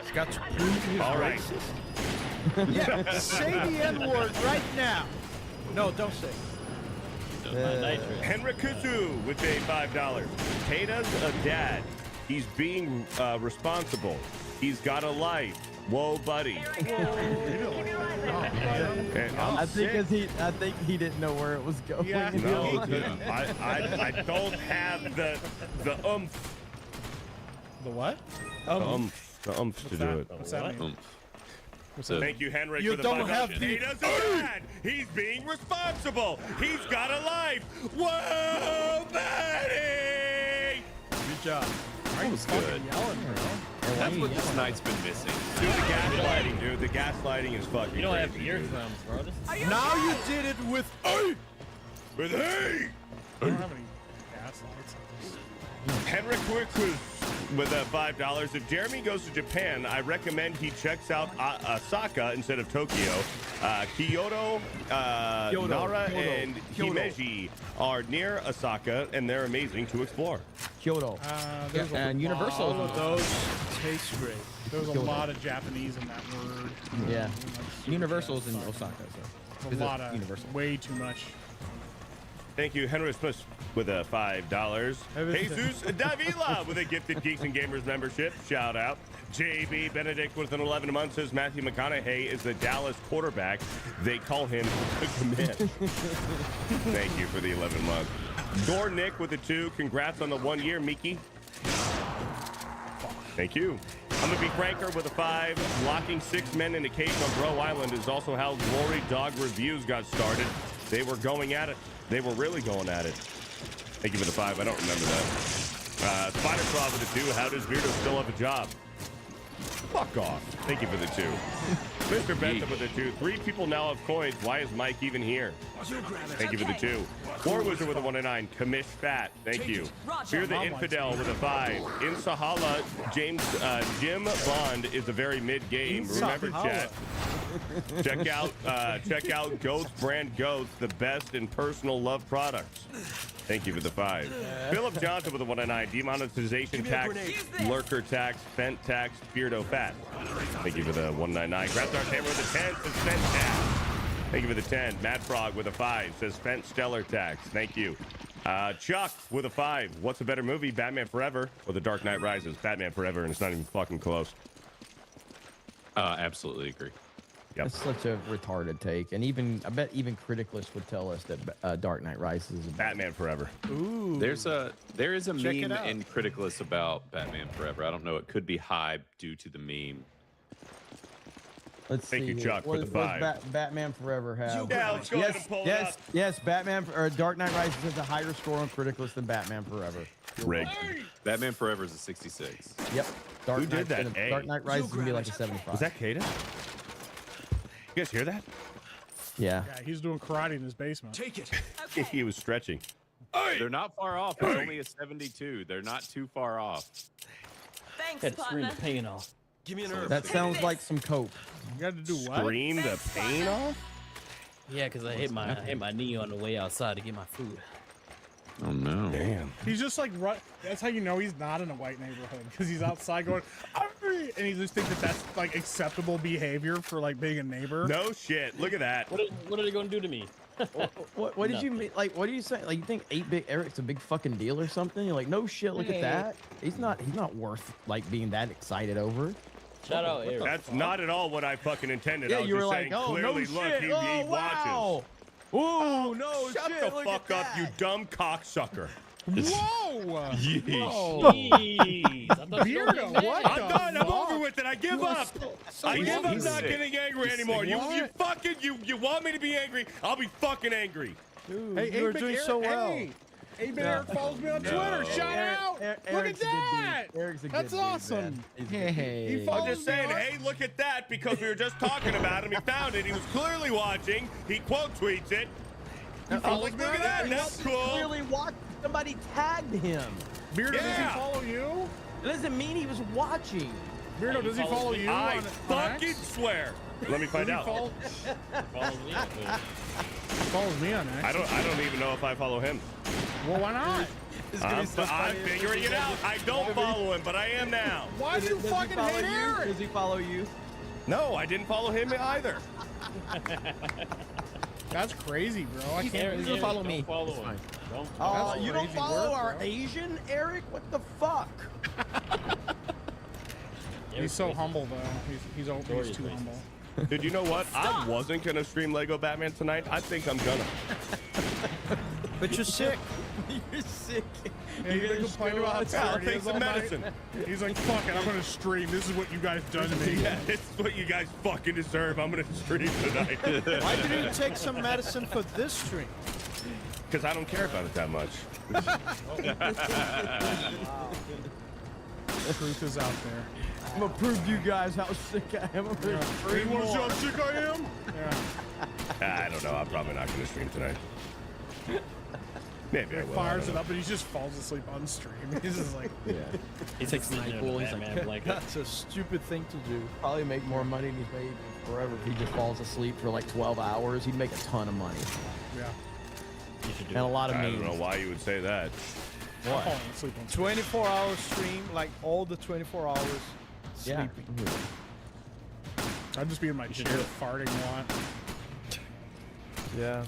He's got to prove his All right. racist. Yeah, say the N-word right now. No, don't say it. Henrik Kuzu with a $5. Tata's a dad. He's being responsible. He's got a life. Whoa, buddy. And I'm I think sick. I think he didn't know where it was going. Yeah. No, I don't have the oomph. The what? The oomph to do it. What's that mean? Thank you, Henrik, You for the don't $5. have the- He doesn't dad. He's being responsible. He's got a life. Whoa, buddy! Good job. That was good. Yelling, bro. That's what this night's been missing. Dude, the gaslighting, dude. The gaslighting is fucking You don't have crazy, ear dude. drums, bro. This is Now you did it with With hey! I don't have any gaslights. Henrik Cruz with $5. If Jeremy goes to Japan, I recommend he checks out Osaka instead of Tokyo. Kyoto, Nara, and Himeji are near Osaka, and they're amazing to explore. Kyoto. There's a And Universal. all of those. Tastes great. There's a lot of Japanese in that word. Yeah. Universal's in Osaka, so. A lot of Universal. way too much. Thank you, Henry Smith with a $5. Jesus Davila with a gifted Geeks and Gamers membership. Shout out. JB Benedict with an 11 months says Matthew McConaughey is the Dallas quarterback. They call him the commit. Thank you for the 11 months. Door Nick with a 2. Congrats on the 1 year, Miki. Thank you. I'm gonna be Franker with a 5. Locking 6 men in a cage on Bro Island is also how Glory Dog Reviews got started. They were going at it. They were really going at it. Thank you for the 5. I don't remember that. Spider Claw with a 2. How does Beardo still have a job? Fuck off. Thank you for the 2. Mr. Bentham with a 2. 3 people now have coins. Why is Mike even here? Thank you for the 2. War Wizard with a 1 and 9. Commish Fat. Thank you. Fear the Infidel with a 5. In Sahala, Jim Bond is a very mid game. Remember, chat. Check out Goats Brand Goats, the best in personal love products. Thank you for the 5. Philip Johnson with a 109. Demonetization tax, lurker tax, fent tax, Beardo fat. Thank you for the 199. Grapstar Hammer with a 10 says fent tax. Thank you for the 10. Matt Frog with a 5 says fent stellar tax. Thank you. Chuck with a 5. What's a better movie, Batman Forever or The Dark Knight Rises? Batman Forever, and it's not even fucking close. Absolutely agree. Yep. That's such a retarded take, and I bet even criticalists would tell us that Dark Knight Rises is Batman Forever. Ooh. There is a Check it meme out. in Criticalist about Batman Forever. I don't know. It could be hype due to the meme. Let's Thank see you, here. Chuck, with the 5. Batman Forever have? Yeah, let's go ahead and pull it up. Yes, Batman or Dark Knight Rises has a higher score on criticalists than Batman Forever. Rigged. Batman Forever is a 66. Yep. Dark Who did Knight's that? Dark Knight Rises would be like a 75. Was that Kada? You guys hear that? Yeah. Yeah, he's doing karate in his basement. Take it. He was stretching. They're not far off. It's only a 72. They're not too far off. Thanks, Had to scream partner. the pain off. Give me an herb. That sounds like some coke. You got to do what? Scream the pain off? Yeah, because I hit my knee on the way outside to get my food. Oh no. Damn. He's just like, that's how you know he's not in a white neighborhood, because he's outside going, "Arr!" And he just thinks that that's like acceptable behavior for like being a neighbor. No shit. Look at that. What are they going to do to me? What did you mean? Like, what do you say? Like, you think 8-Bit Eric's a big fucking deal or something? You're like, no shit. Look at that. He's not worth like being that excited over. Shout out, Eric. That's not at all what I fucking intended. Yeah, I was you were just like, saying, oh, clearly, no look, shit. he Oh, watches. wow. Ooh, no Shut shit. the Look fuck at up, that. you dumb cocksucker. Whoa! Jeez. I thought you were Beardo, mad. what I'm the done. I'm fuck? over with it. I give up. I give up he's not sick. getting angry anymore. You What? fucking you want me to be angry? I'll be fucking angry. Dude, Hey, you were Big doing Eric, so well. Hey, 8-Bit Eric follows me on Twitter. Shout out! Look at Eric's a good dude. that! Eric's a good That's dude, awesome. man. He's a good dude. Hey. He I'm follows just me saying, on- hey, look at that, because we were just talking about him. He found it. He was clearly watching. He quote tweets it. I was like, look at that. That's cool. Clearly watched. Somebody tagged him. Beardo, does Yeah. he follow you? It doesn't mean he was watching. Beardo, does he follow you I on fucking X? swear. Let me find Does he out. follow- Follow me on Twitter. follows me on X. I don't even know if I follow him. Well, why not? I'm figuring it out. I don't follow him, but I am now. Why do you Does he fucking follow hate you? Eric? Does he follow you? No, I didn't follow him either. That's crazy, bro. I can't Eric, believe Eric, follow don't me. Follow It's him. fine. Don't Oh, That's you don't crazy follow work, our bro. Asian Eric? What the fuck? He's so humble, though. He's too racist. humble. Dude, you know what? I wasn't gonna stream Lego Batman tonight. I think I'm gonna. But you're sick. You're sick. Yeah, he's been complaining about how Yeah, I'll tired he take is some all night. medicine. He's like, fuck it, I'm gonna stream. This is what you guys done to me. Yeah, this is what you guys fucking deserve. I'm gonna stream tonight. Why didn't you take some medicine for this stream? Because I don't care about it that much. Truth is out there. I'm gonna prove to you guys how sick I am. I'm gonna Yeah. stream You wanna see more. how sick I am? Yeah. I don't know. I'm probably not gonna stream tonight. Maybe I He will. fires it up and he just falls asleep on stream. He's just like, Yeah. He takes the pool. He's like, blanket. That's a stupid thing to do. Probably make more money than he's made forever if he just falls asleep for like 12 hours. He'd make a ton of money. yeah. And a lot of I memes. don't know why you would say that. I'm falling asleep on stream. 24-hour stream, like all the 24 hours Yeah. sleeping. I'd just be in my chair farting a lot. Yeah.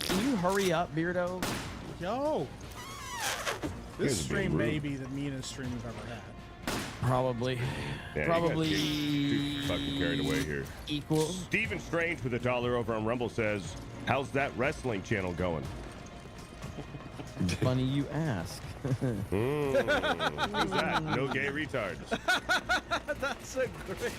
Can you hurry up, Beardo? Yo! Here's This a stream big may room. be the meanest stream we've ever had. Probably. Yeah, you Probably guys get too fucking carried away here. equal. Stephen Strange with $1 over on Rumble says, "How's that wrestling channel going?" Funny you ask. Who's that? No gay retards. That's a great.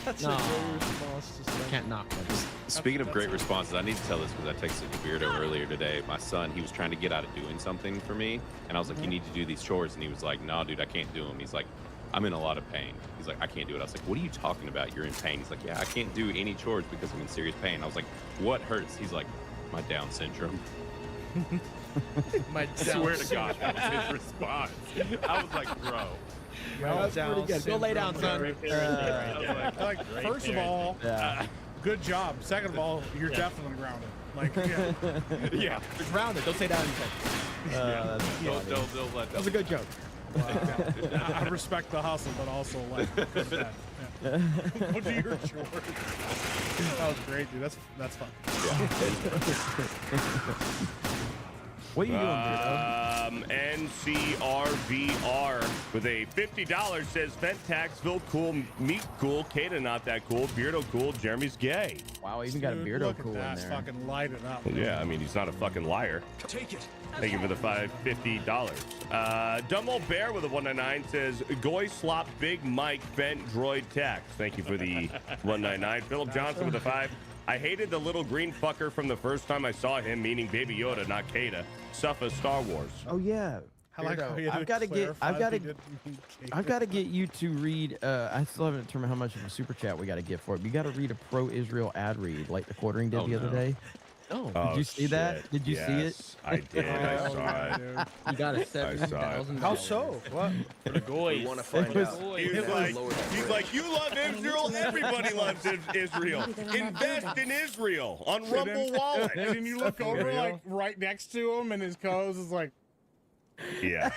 That's No. a great response to say. Can't knock that. Speaking of great responses, I need to tell this because I texted Beardo earlier today. My son, he was trying to get out of doing something for me, and I was like, "You need to do these chores," and he was like, "No, dude, I can't do them." He's like, "I'm in a lot of pain." He's like, "I can't do it." I was like, "What are you talking about? You're in pain." He's like, "Yeah, I can't do any chores because I'm in serious pain." I was like, "What hurts?" He's like, "My Down syndrome." My I swear to God, that was his response. I was like, "Bro." That's pretty good. Go lay down, son. Like, first of all, good job. Second of all, you're definitely grounded. Like, yeah. Yeah, you're grounded. Don't say that anything. Yeah. Don't let That was a good joke. I respect the hustle, but also like go to bed. Yeah. Go do your chores. That was great, dude. That's fun. What are you doing, NCRVR with a $50 says Ventaxville cool, meat cool, Kata not that cool, Beardo cool, Jeremy's gay. Wow, even got a Dude, Beardo look cool at in that. there. Fucking light it up. Yeah, I mean, he's not a fucking liar. Take it. Thank you for the $50. Dumb Old Bear with a 199 says Goy Slop Big Mike Bent Droid Tax. Thank you for the 199. Philip Johnson with a 5. I hated the little green fucker from the first time I saw him, meaning Baby Yoda, not Kata. Suffa Star Wars. Oh yeah. I like how he had I've got to get. clarify I've got he to. didn't mean Kata. I've got to get you to read. I still haven't determined how much of a super chat we got to get for it. But you got to read a pro-Israel ad read, like the Quartering did the other day. Oh, did you see that? Did you see it? I did. I saw it. You got a I saw it. $7,000. How so? What? For the goys. We want to find out. He's like, you love Israel. Everybody loves Israel. Invest in Israel on Rumble Wallet. And then you look over like right next to him, and his co-host is like, yeah.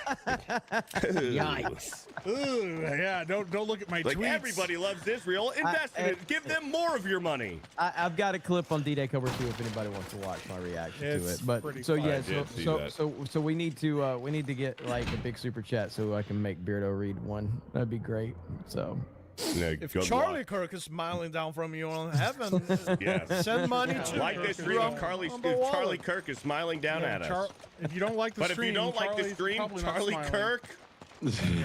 Yikes. ooh, yeah. Don't look at my Like tweets. everybody loves Israel. Invest in it. Give them more of your money. I've got a clip on D-Day Cover 2 if anybody wants to watch my reaction to It's it. But pretty so fun. yeah, I did see that. so we need to get like a big super chat so I can make Beardo read one. That'd be great. So No, If good Charlie luck. Kirk is smiling down from you on heaven, Yes. send money to Like this stream of Charlie Kirk is smiling down at us. If you don't like the But if stream, you don't like the Charlie's stream, probably not Charlie smiling. Kirk.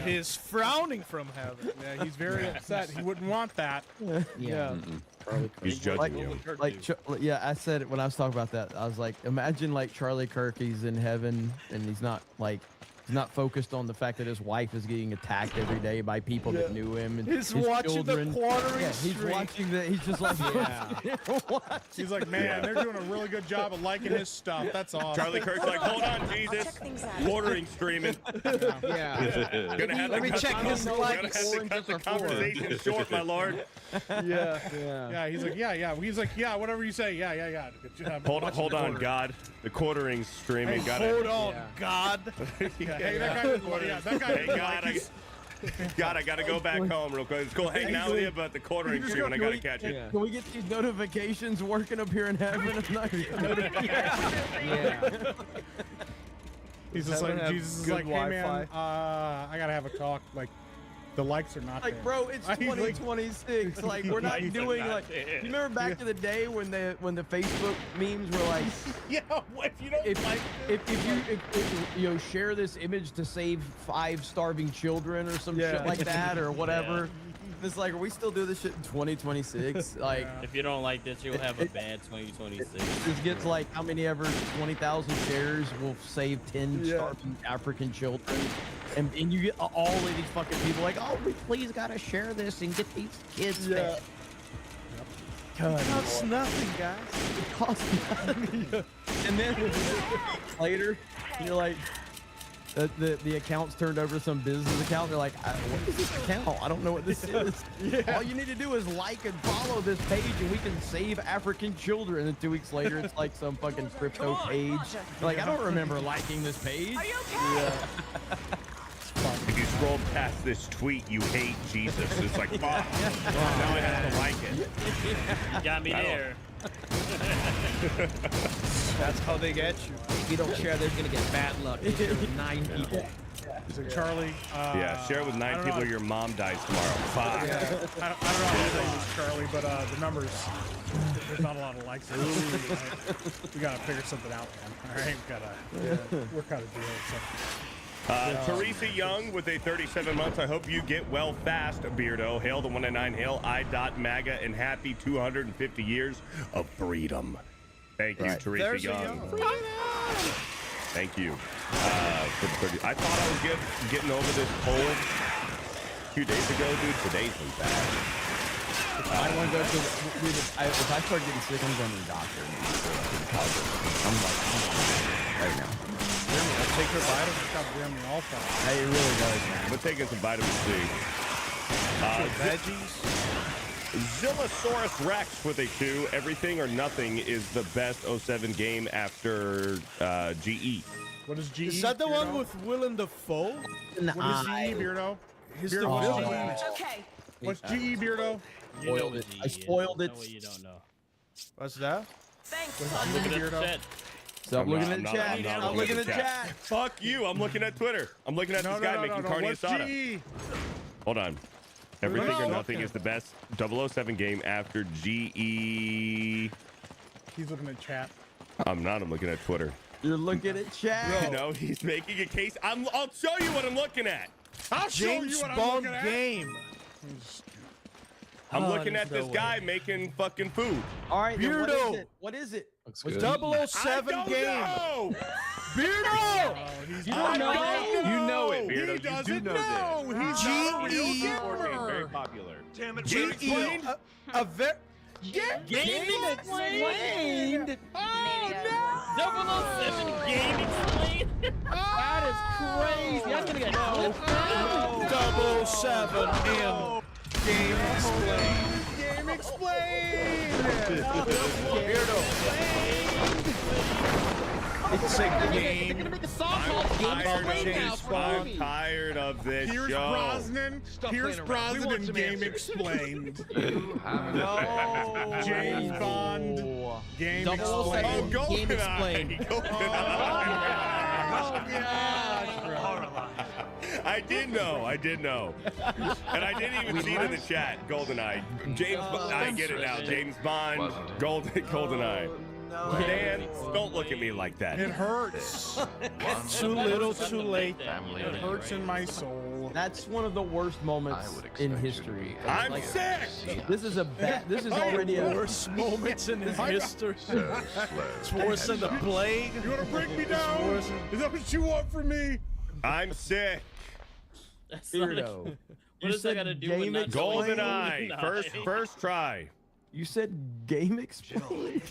is frowning from heaven. Yeah, he's very upset. He wouldn't want that. Yeah. He's judging you. yeah, I said it when I was talking about that. I was like, imagine like Charlie Kirk, he's in heaven and he's not focused on the fact that his wife is getting attacked every day by people that knew him. And He's his watching children. the quartering Yeah, he's stream. watching the. He's just like, He's like, man, they're doing a really good job of liking his stuff. That's awesome. Charlie Kirk's like, hold on, Jesus. Quartering streaming. Yeah. Gonna have Let to me cut check the- his gonna likes. have to cut the conversation short, my lord. Yeah. Yeah, he's like, yeah. He's like, yeah, whatever you say. Yeah. Good job. Hold Watching on, the God. quartering. The quartering streaming. Hey, Gotta- hold on, God. Yeah, hey, that guy didn't like- yeah, that guy Hey, didn't God, like God, I gotta go back home real quick. It's cool hanging out with you, but the quartering stream, and I gotta catch it. Can we get these notifications working up here in heaven? Yeah. He's just Heaven like, have Jesus is good like, hey man, Wi-Fi. I gotta have a talk. Like, the likes are not Like, there. bro, it's He's like- 2026. Like, we're not doing like. You remember back in the day when the Facebook memes were like, yeah, if you don't like if you share this image to save 5 starving children or some shit like that or whatever. It's like, are we still doing this shit in 2026? Like, If you don't like this, you'll have a bad 2026. this gets like how many ever 20,000 shares will save 10 starving African children, and you get all of these fucking people like, oh, we please gotta share this and get these kids fed. God, It costs nothing, guys. it costs nothing. And then later, you're like, the account's turned over to some business account. They're like, what is this account? I don't know what this is. All you need to do is like and follow this page, and we can save African children. And then 2 weeks later, it's like some fucking crypto page. Like, I don't remember liking this page. Are you okay? If you scroll past this tweet, you hate Jesus. It's like, fuck. Now I have to like it. Got me I don't- there. That's how they get you. If you don't share, there's gonna get bad luck. You share with 9 people. So Charlie. Yeah, share it with 9 people. Your mom dies tomorrow. Fuck. I don't know how to say this, Charlie, but the numbers. There's not a lot of likes. We gotta figure something out, man. All right, we gotta work out a deal. So. Teresa Young with a 37 months. I hope you get well fast, Beardo. Hail the 199, hail I.MAGA, and happy 250 years of freedom. Thank you, Teresa There's a Young. Young. Thank you. For the 30. I thought I was getting over this cold a few days ago, dude. Today's been bad. I want to go to. If I start getting sick, I'm going to the doctor. I'm like, right now. Take her vitamins. It's got Jeremy all fine. Hey, it really does, man. I'm taking some vitamin C. Veggies. Zillosaurus Rex with a 2. Everything or Nothing is the best 07 game after GE. What is GE? Is that the one Beardo? with Willem Dafoe? What is GE, Beardo? He's Beardo, the what's villain. GE? Okay. What's GE, Beardo? Spoiled it. I spoiled it. No way you don't know. What's that? Thanks. What's Look GE, at the Beardo? chat. Stop looking at the chat. I'm not Stop looking at the chat. Fuck you. I'm looking at Twitter. I'm looking at this guy making carne What's asada. GE? Hold on. Everything or No. Nothing is the best 007 game after GE. He's looking at chat. I'm not. I'm looking at Twitter. You're looking at chat. No, he's making a case. I'll show you what I'm looking at. I'll show James you what I'm Bond looking at. game. I'm Oh, looking there's at this no guy making fucking food. All right, then what is Beardo. it? What is it? Looks Was good. 007 I don't game. know. Beardo! You don't know? You know it, He Beardo. You doesn't do know know. this. He's not a real GE. gamer. Very popular. Damn it, GE. A very. Game explained. Oh, 007 game explained. That is crazy. That's gonna get clipped. 007 in Game Explained. Game explained. Beardo. It's a They're game. gonna make a song called Game Explained now for I'm me. tired of this Pierce show. Brosnan. Pierce Brosnan in Game Explained. No. James Bond. Game Explained. 007 Game Explained. I did know. And I didn't even see it in the chat. GoldenEye. James I get it now. James Bond. GoldenEye. Dan, don't look at me like that. It hurts. Too little, too late. It hurts in my soul. That's one of the worst moments in history. I'm sick. This is a bad. This is already a Worst moments in his history. It's worse than the plague. You want to break me down? Is that what you want from me? I'm sick. That's not a- Weirdo. What You does that said gotta do Game with not knowing GoldenEye. GoldenEye? First try. You said Game Explained.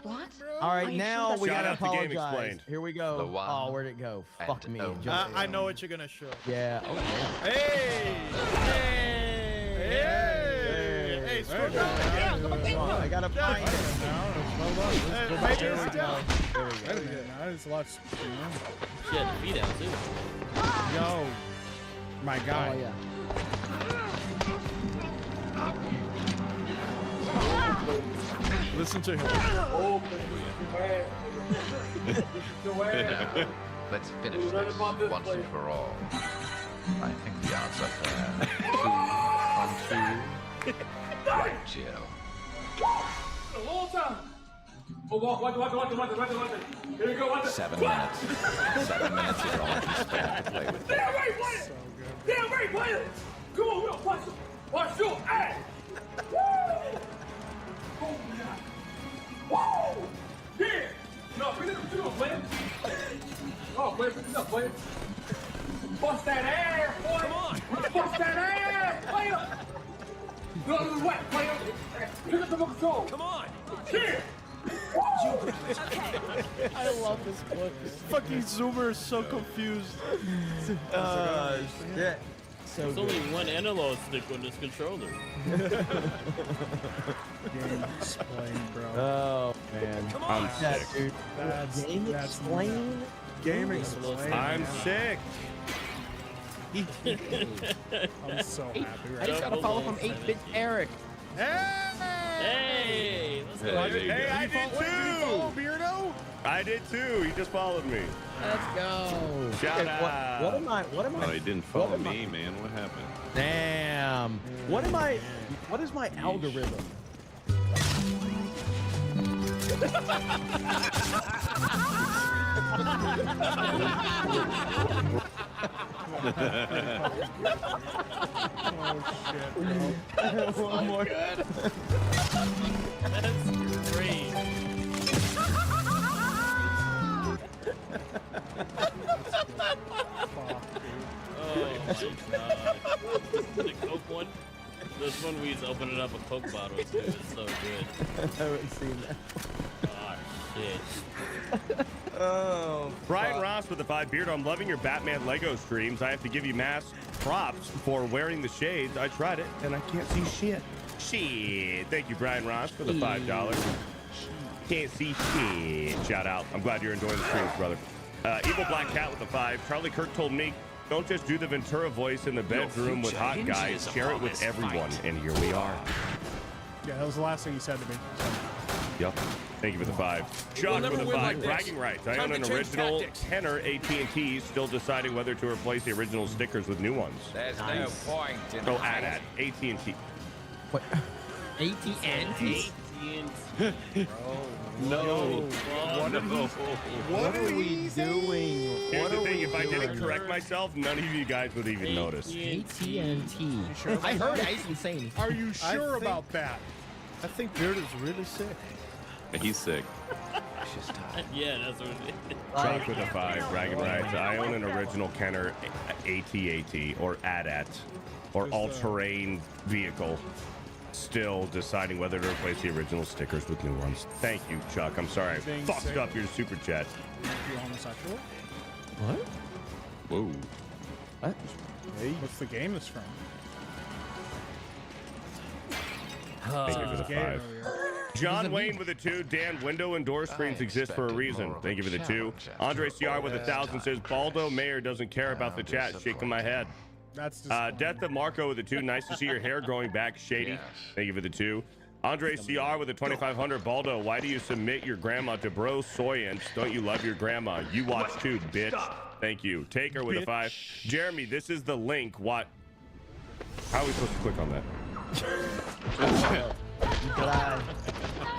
What? All right, now we Shout gotta out to Game apologize. Explained. Here we go. Oh, where'd it go? Fuck me. I know what you're gonna show. Yeah. Oh, yeah. Hey! Hey! Screw down. Come on, I gotta find it. Maybe it's down. There we Wait a go. minute. Now it's lots. She had the feet out too. Yo, my guy. Oh yeah. Listen to him. Let's finish this once and for all. I think the odds are fair. 2 on 2. Right, Jill. The whole time. Oh, watch. Here we go, watch it. 7 minutes. 7 minutes is all you spend to play with. Damn right, play it. Damn right, play it. Come on, Will, watch it. Watch it. Hey. Woo. Oh, yeah. Woo. Yeah. No, bring it up, play it. Oh, play it up, play it. Bust that ass, boy. Come on. Bust that ass. Play it. No, this is wet. Play it. Pick up the control. Come on. Here. I love this clip. Fucking Zoomer is so confused. Shit. So There's only one analog stick on this controller. Game Explained, bro. Oh man. Come on. I'm Yeah, sick. dude. Game Explained. Game Explained. I'm sick. I'm so happy I right just gotta follow from 8-Bit Eric. Hey, let's go. Hey, I did Oh, too. Beardo? I did too. He just followed me. Let's go. Shout Okay, out. What am I? What am I? Oh, he didn't follow me, man. What happened? Damn. What am I? What is my algorithm? One more. That's great. Oh my god. The Coke one? This one we opening up a Coke bottle too. It's so good. I haven't seen that. Oh shit. Oh, Brian Ross with the 5 Beard. I'm loving your Batman Lego streams. I have to give you mass props for wearing the shades. I tried it and I can't see shit. Shit. Thank you, Brian Ross, for the $5. Can't see shit. Shout out. I'm glad you're enjoying the streams, brother. Evil Black Cat with the 5. Charlie Kirk told me, don't just do the Ventura voice in the bedroom with hot guys. Share it with everyone. And here we are. Yeah, that was the last thing he said to me. So. Yep. Thank you for the 5. Chuck with the 5. Bragging rights. I own an original tenor AT&T. Still deciding whether to replace the original stickers with new ones. There's no point in So at AT&T. What? AT&T? No. What are we doing? Here's the thing, if I didn't correct myself, none of you guys would even notice. AT&T. Sure I heard it. It's insane. Are you sure think- about that? I think Beard is really sick. He's sick. Yeah, that's what it is. Chuck with a 5. Bragging rights. I own an original Kenner AT-AT or AT-AT or all-terrain vehicle. Still deciding whether to replace the original stickers with new ones. Thank you, Chuck. I'm sorry I Being fucked sick. up your super chat. You homosexual? What? Whoa. What? Hey. What's the game this from? Thank you for the 5. John Wayne with a 2. Dan, window and door screens exist for a reason. Thank you for the 2. Andre CR with 1,000 says, Baldo Mayer doesn't care about the chat. Shaking my head. That's Death of Marco with a 2. Nice to see your hair growing back, Shady. Thank you for the 2. Andre CR with a 2,500. Baldo, why do you submit your grandma to bro soyance? Don't you love your grandma? You watch too, bitch. Thank you. Taker with a 5. Jeremy, this is the link. What? How are we supposed to click on that?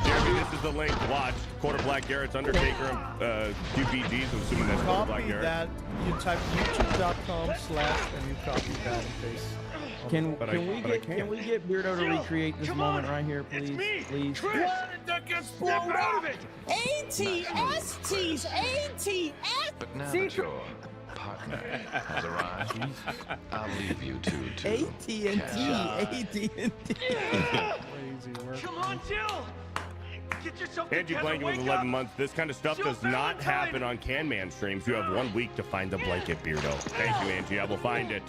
Jeremy, this is the link. Watch. Quarter Black Garrett's Undertaker and QPGs. I'm assuming that's Quarter Black Copy Garrett. that. You type youtube.com/ and you copy that and paste. Can we get Beardo to recreate this moment right here, please? Please. That gets blown out of it. ATSTs, ATS. But now that your partner has arrived, I'll leave you to AT&T. Come on, Jill. Get yourself Angie together, Blanket with wake 11 up. months. This kind of stuff Jill does not Valentine. happen on Can Man streams. You have 1 week to find the blanket, Beardo. Thank you, Angie. I will find it.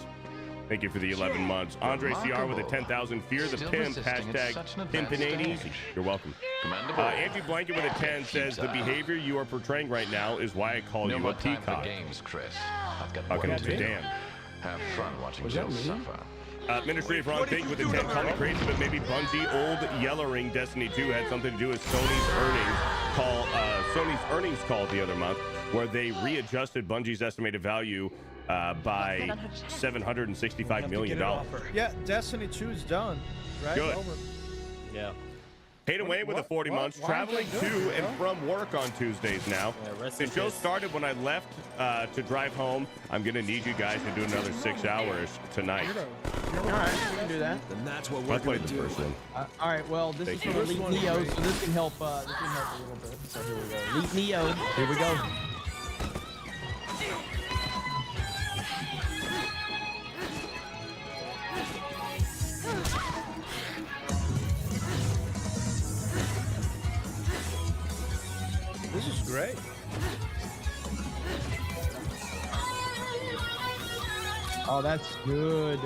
Thank you for the 11 months. Andre CR with a 10,000. Fear the Still pimp. resisting at such an Hashtag pimpin' ain't advanced easy. age. You're welcome. Commendable. Angie Blanket with a 10 says the behavior you are portraying right now is why I call No you more a time for peacock. games, Chris. I've got Fucking work to do. damn. Have fun watching Jill suffer. Ministry of Wrong Thing with the 10. Call me crazy, but maybe Bungie old Yellowing Destiny 2 had something to do with Sony's earnings call the other month, where they readjusted Bungie's estimated value by $765 million. Yeah, Destiny 2 is done. Right? Good. Over. Yeah. Hayden Wayne with the 40 months, traveling to and from work on Tuesdays now. The show started when I left to drive home. I'm going to need you guys to do another 6 hours tonight. All right, we can do that. And that's what I we're played going the to do. first one. All right, well, this Thank is you. for Elite Neo, so this can help. This can help a little bit. So here we go. Elite Neo. Here we go. This is great. Oh, that's good.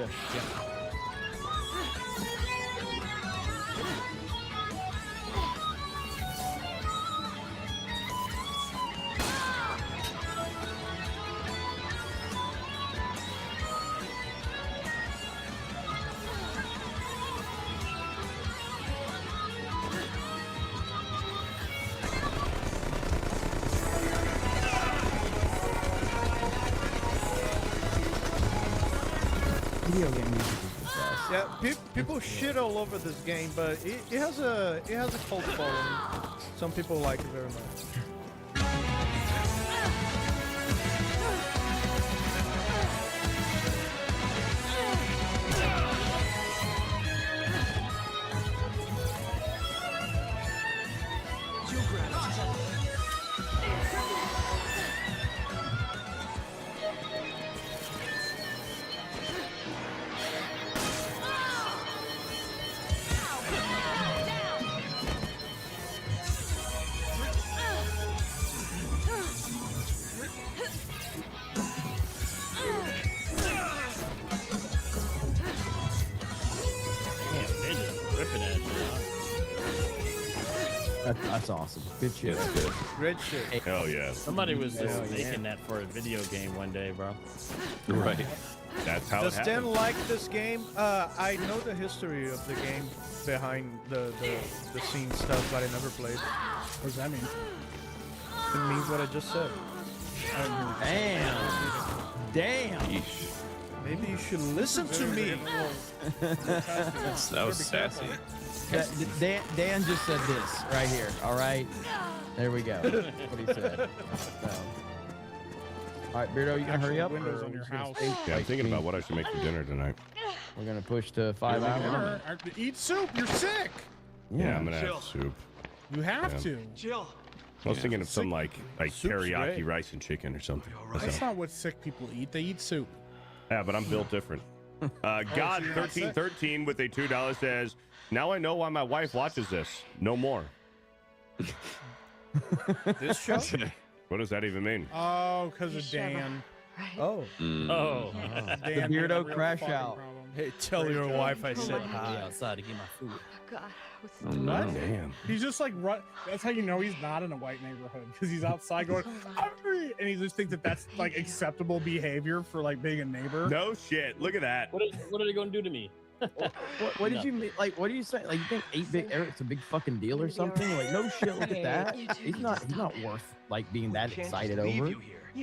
Video game music is the best. Yeah, people shit all over this game, but it has a cult following. Some people like it very much. That's awesome. Good shit. It's good. Great shit. Hell yeah. Somebody was just making that for a video game one day, bro. Right. That's how Does it Dan happens. like this game? I know the history of the game behind the scene stuff, but I never played. What does that mean? It means what I just said. Damn. Yeesh. Maybe you should listen to me. That was sassy. Dan just said this right here. All right. There we go. That's what he said. So. All right, Beardo, you gonna hurry up? Windows or on your just gonna house. stay- Yeah, I'm thinking about what I should make for dinner tonight. We're gonna push to 5 hours. Eat soup. You're sick. Yeah, I'm gonna have soup. You have Yeah. to. Chill. I was thinking of some like Soup's teriyaki great. rice and chicken or something. That's not what sick people eat. They eat soup. Yeah, but I'm built different. God so you're not sick? 1313 with a $2 says, "Now I know why my wife watches this. No more." This show? What does that even mean? Oh, because of Dan. Oh. Oh. Dan The had a Beardo real crash fucking out. problem. Hey, tell your wife I said Be hi. outside to get my food. God, Oh, no. Damn. He's just like run. That's how you know he's not in a white neighborhood because he's outside going, "Hungry," and he just thinks that that's like acceptable behavior for like being a neighbor. No shit. Look at that. What are they gonna do to me? What did you mean? Like, what do you say? Like, you think 8-bit Eric's a big fucking deal or something? Like, no shit. Look at that. He's not worth like being that excited over.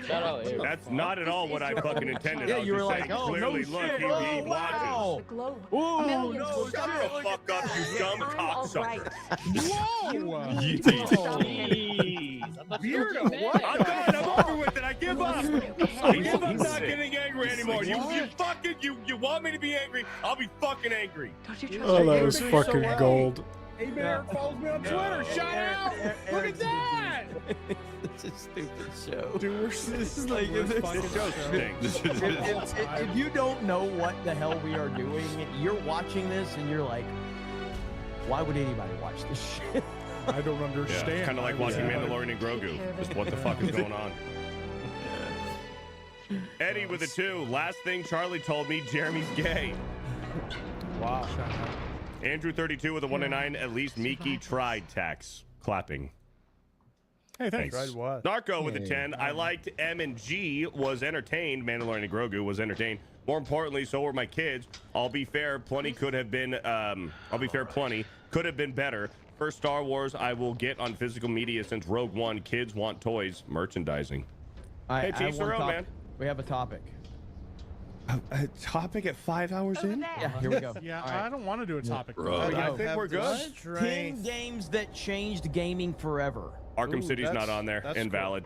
Shout out, Eric. That's not at all what I fucking intended. Yeah, I was you were just like, saying, oh, no clearly, shit. look, he Oh, watches. wow. the globe. Ooh, Millions no, will Shut die. the fuck up, you dumb cocksucker. Whoa! Jeez. I thought you were Beardo, mad. what? I'm done. I'm over with it. I give up. I give up not getting angry anymore. You fucking you want me to be angry? I'll be fucking angry. Don't you trust Oh, me? that was You're doing so fucking well. gold. Hey, man, follows me on Twitter. Shout out! Look at that! It's a stupid show. Dude, this is Like, the worst if fucking This show show. stinks. If you don't know what the hell we are doing, you're watching this and you're like, why would anybody watch this shit? I don't Yeah, understand. it's kind of like watching Yeah. Mandalorian and Grogu. Just what the fuck is going on? Eddie with a 2. Last thing Charlie told me, Jeremy's gay. Wow. Andrew 32 with a 1-9. At least Miki tried tax. Clapping. Hey, thanks. Tried what? Narco with a 10. I liked M and G, was entertained. Mandalorian and Grogu was entertained. More importantly, so were my kids. I'll be fair, plenty could have been plenty could have been better. First Star Wars I will get on physical media since Rogue One. Kids want toys, merchandising. Hey, teach their own, man. We have a topic. A topic at 5 hours in? Yeah, here we go. Yeah, All right. I don't want to do a topic. Bro, I think we're good. 10 games that changed gaming forever. Arkham City's not on there. Invalid.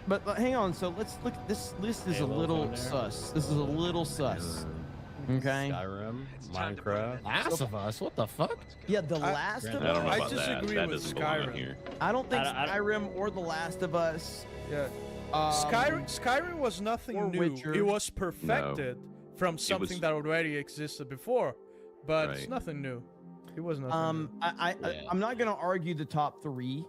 But hang on, so let's look. This list is a Halo's little on there. sus. This is a little sus. Okay. Skyrim, Minecraft, Last of Us. What the fuck? Yeah, The Last of I don't know Us. about that. That doesn't belong on here. I don't think I- Skyrim or The Last of Us. Yeah. Um, Skyrim was nothing or new. Witcher. It was perfected from was- something that already existed before, but it's Right. nothing new. It was nothing. I'm not gonna argue the top 3.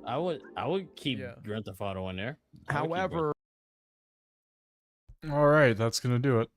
I would keep Grand Theft Auto on there. However, All right, that's gonna do it.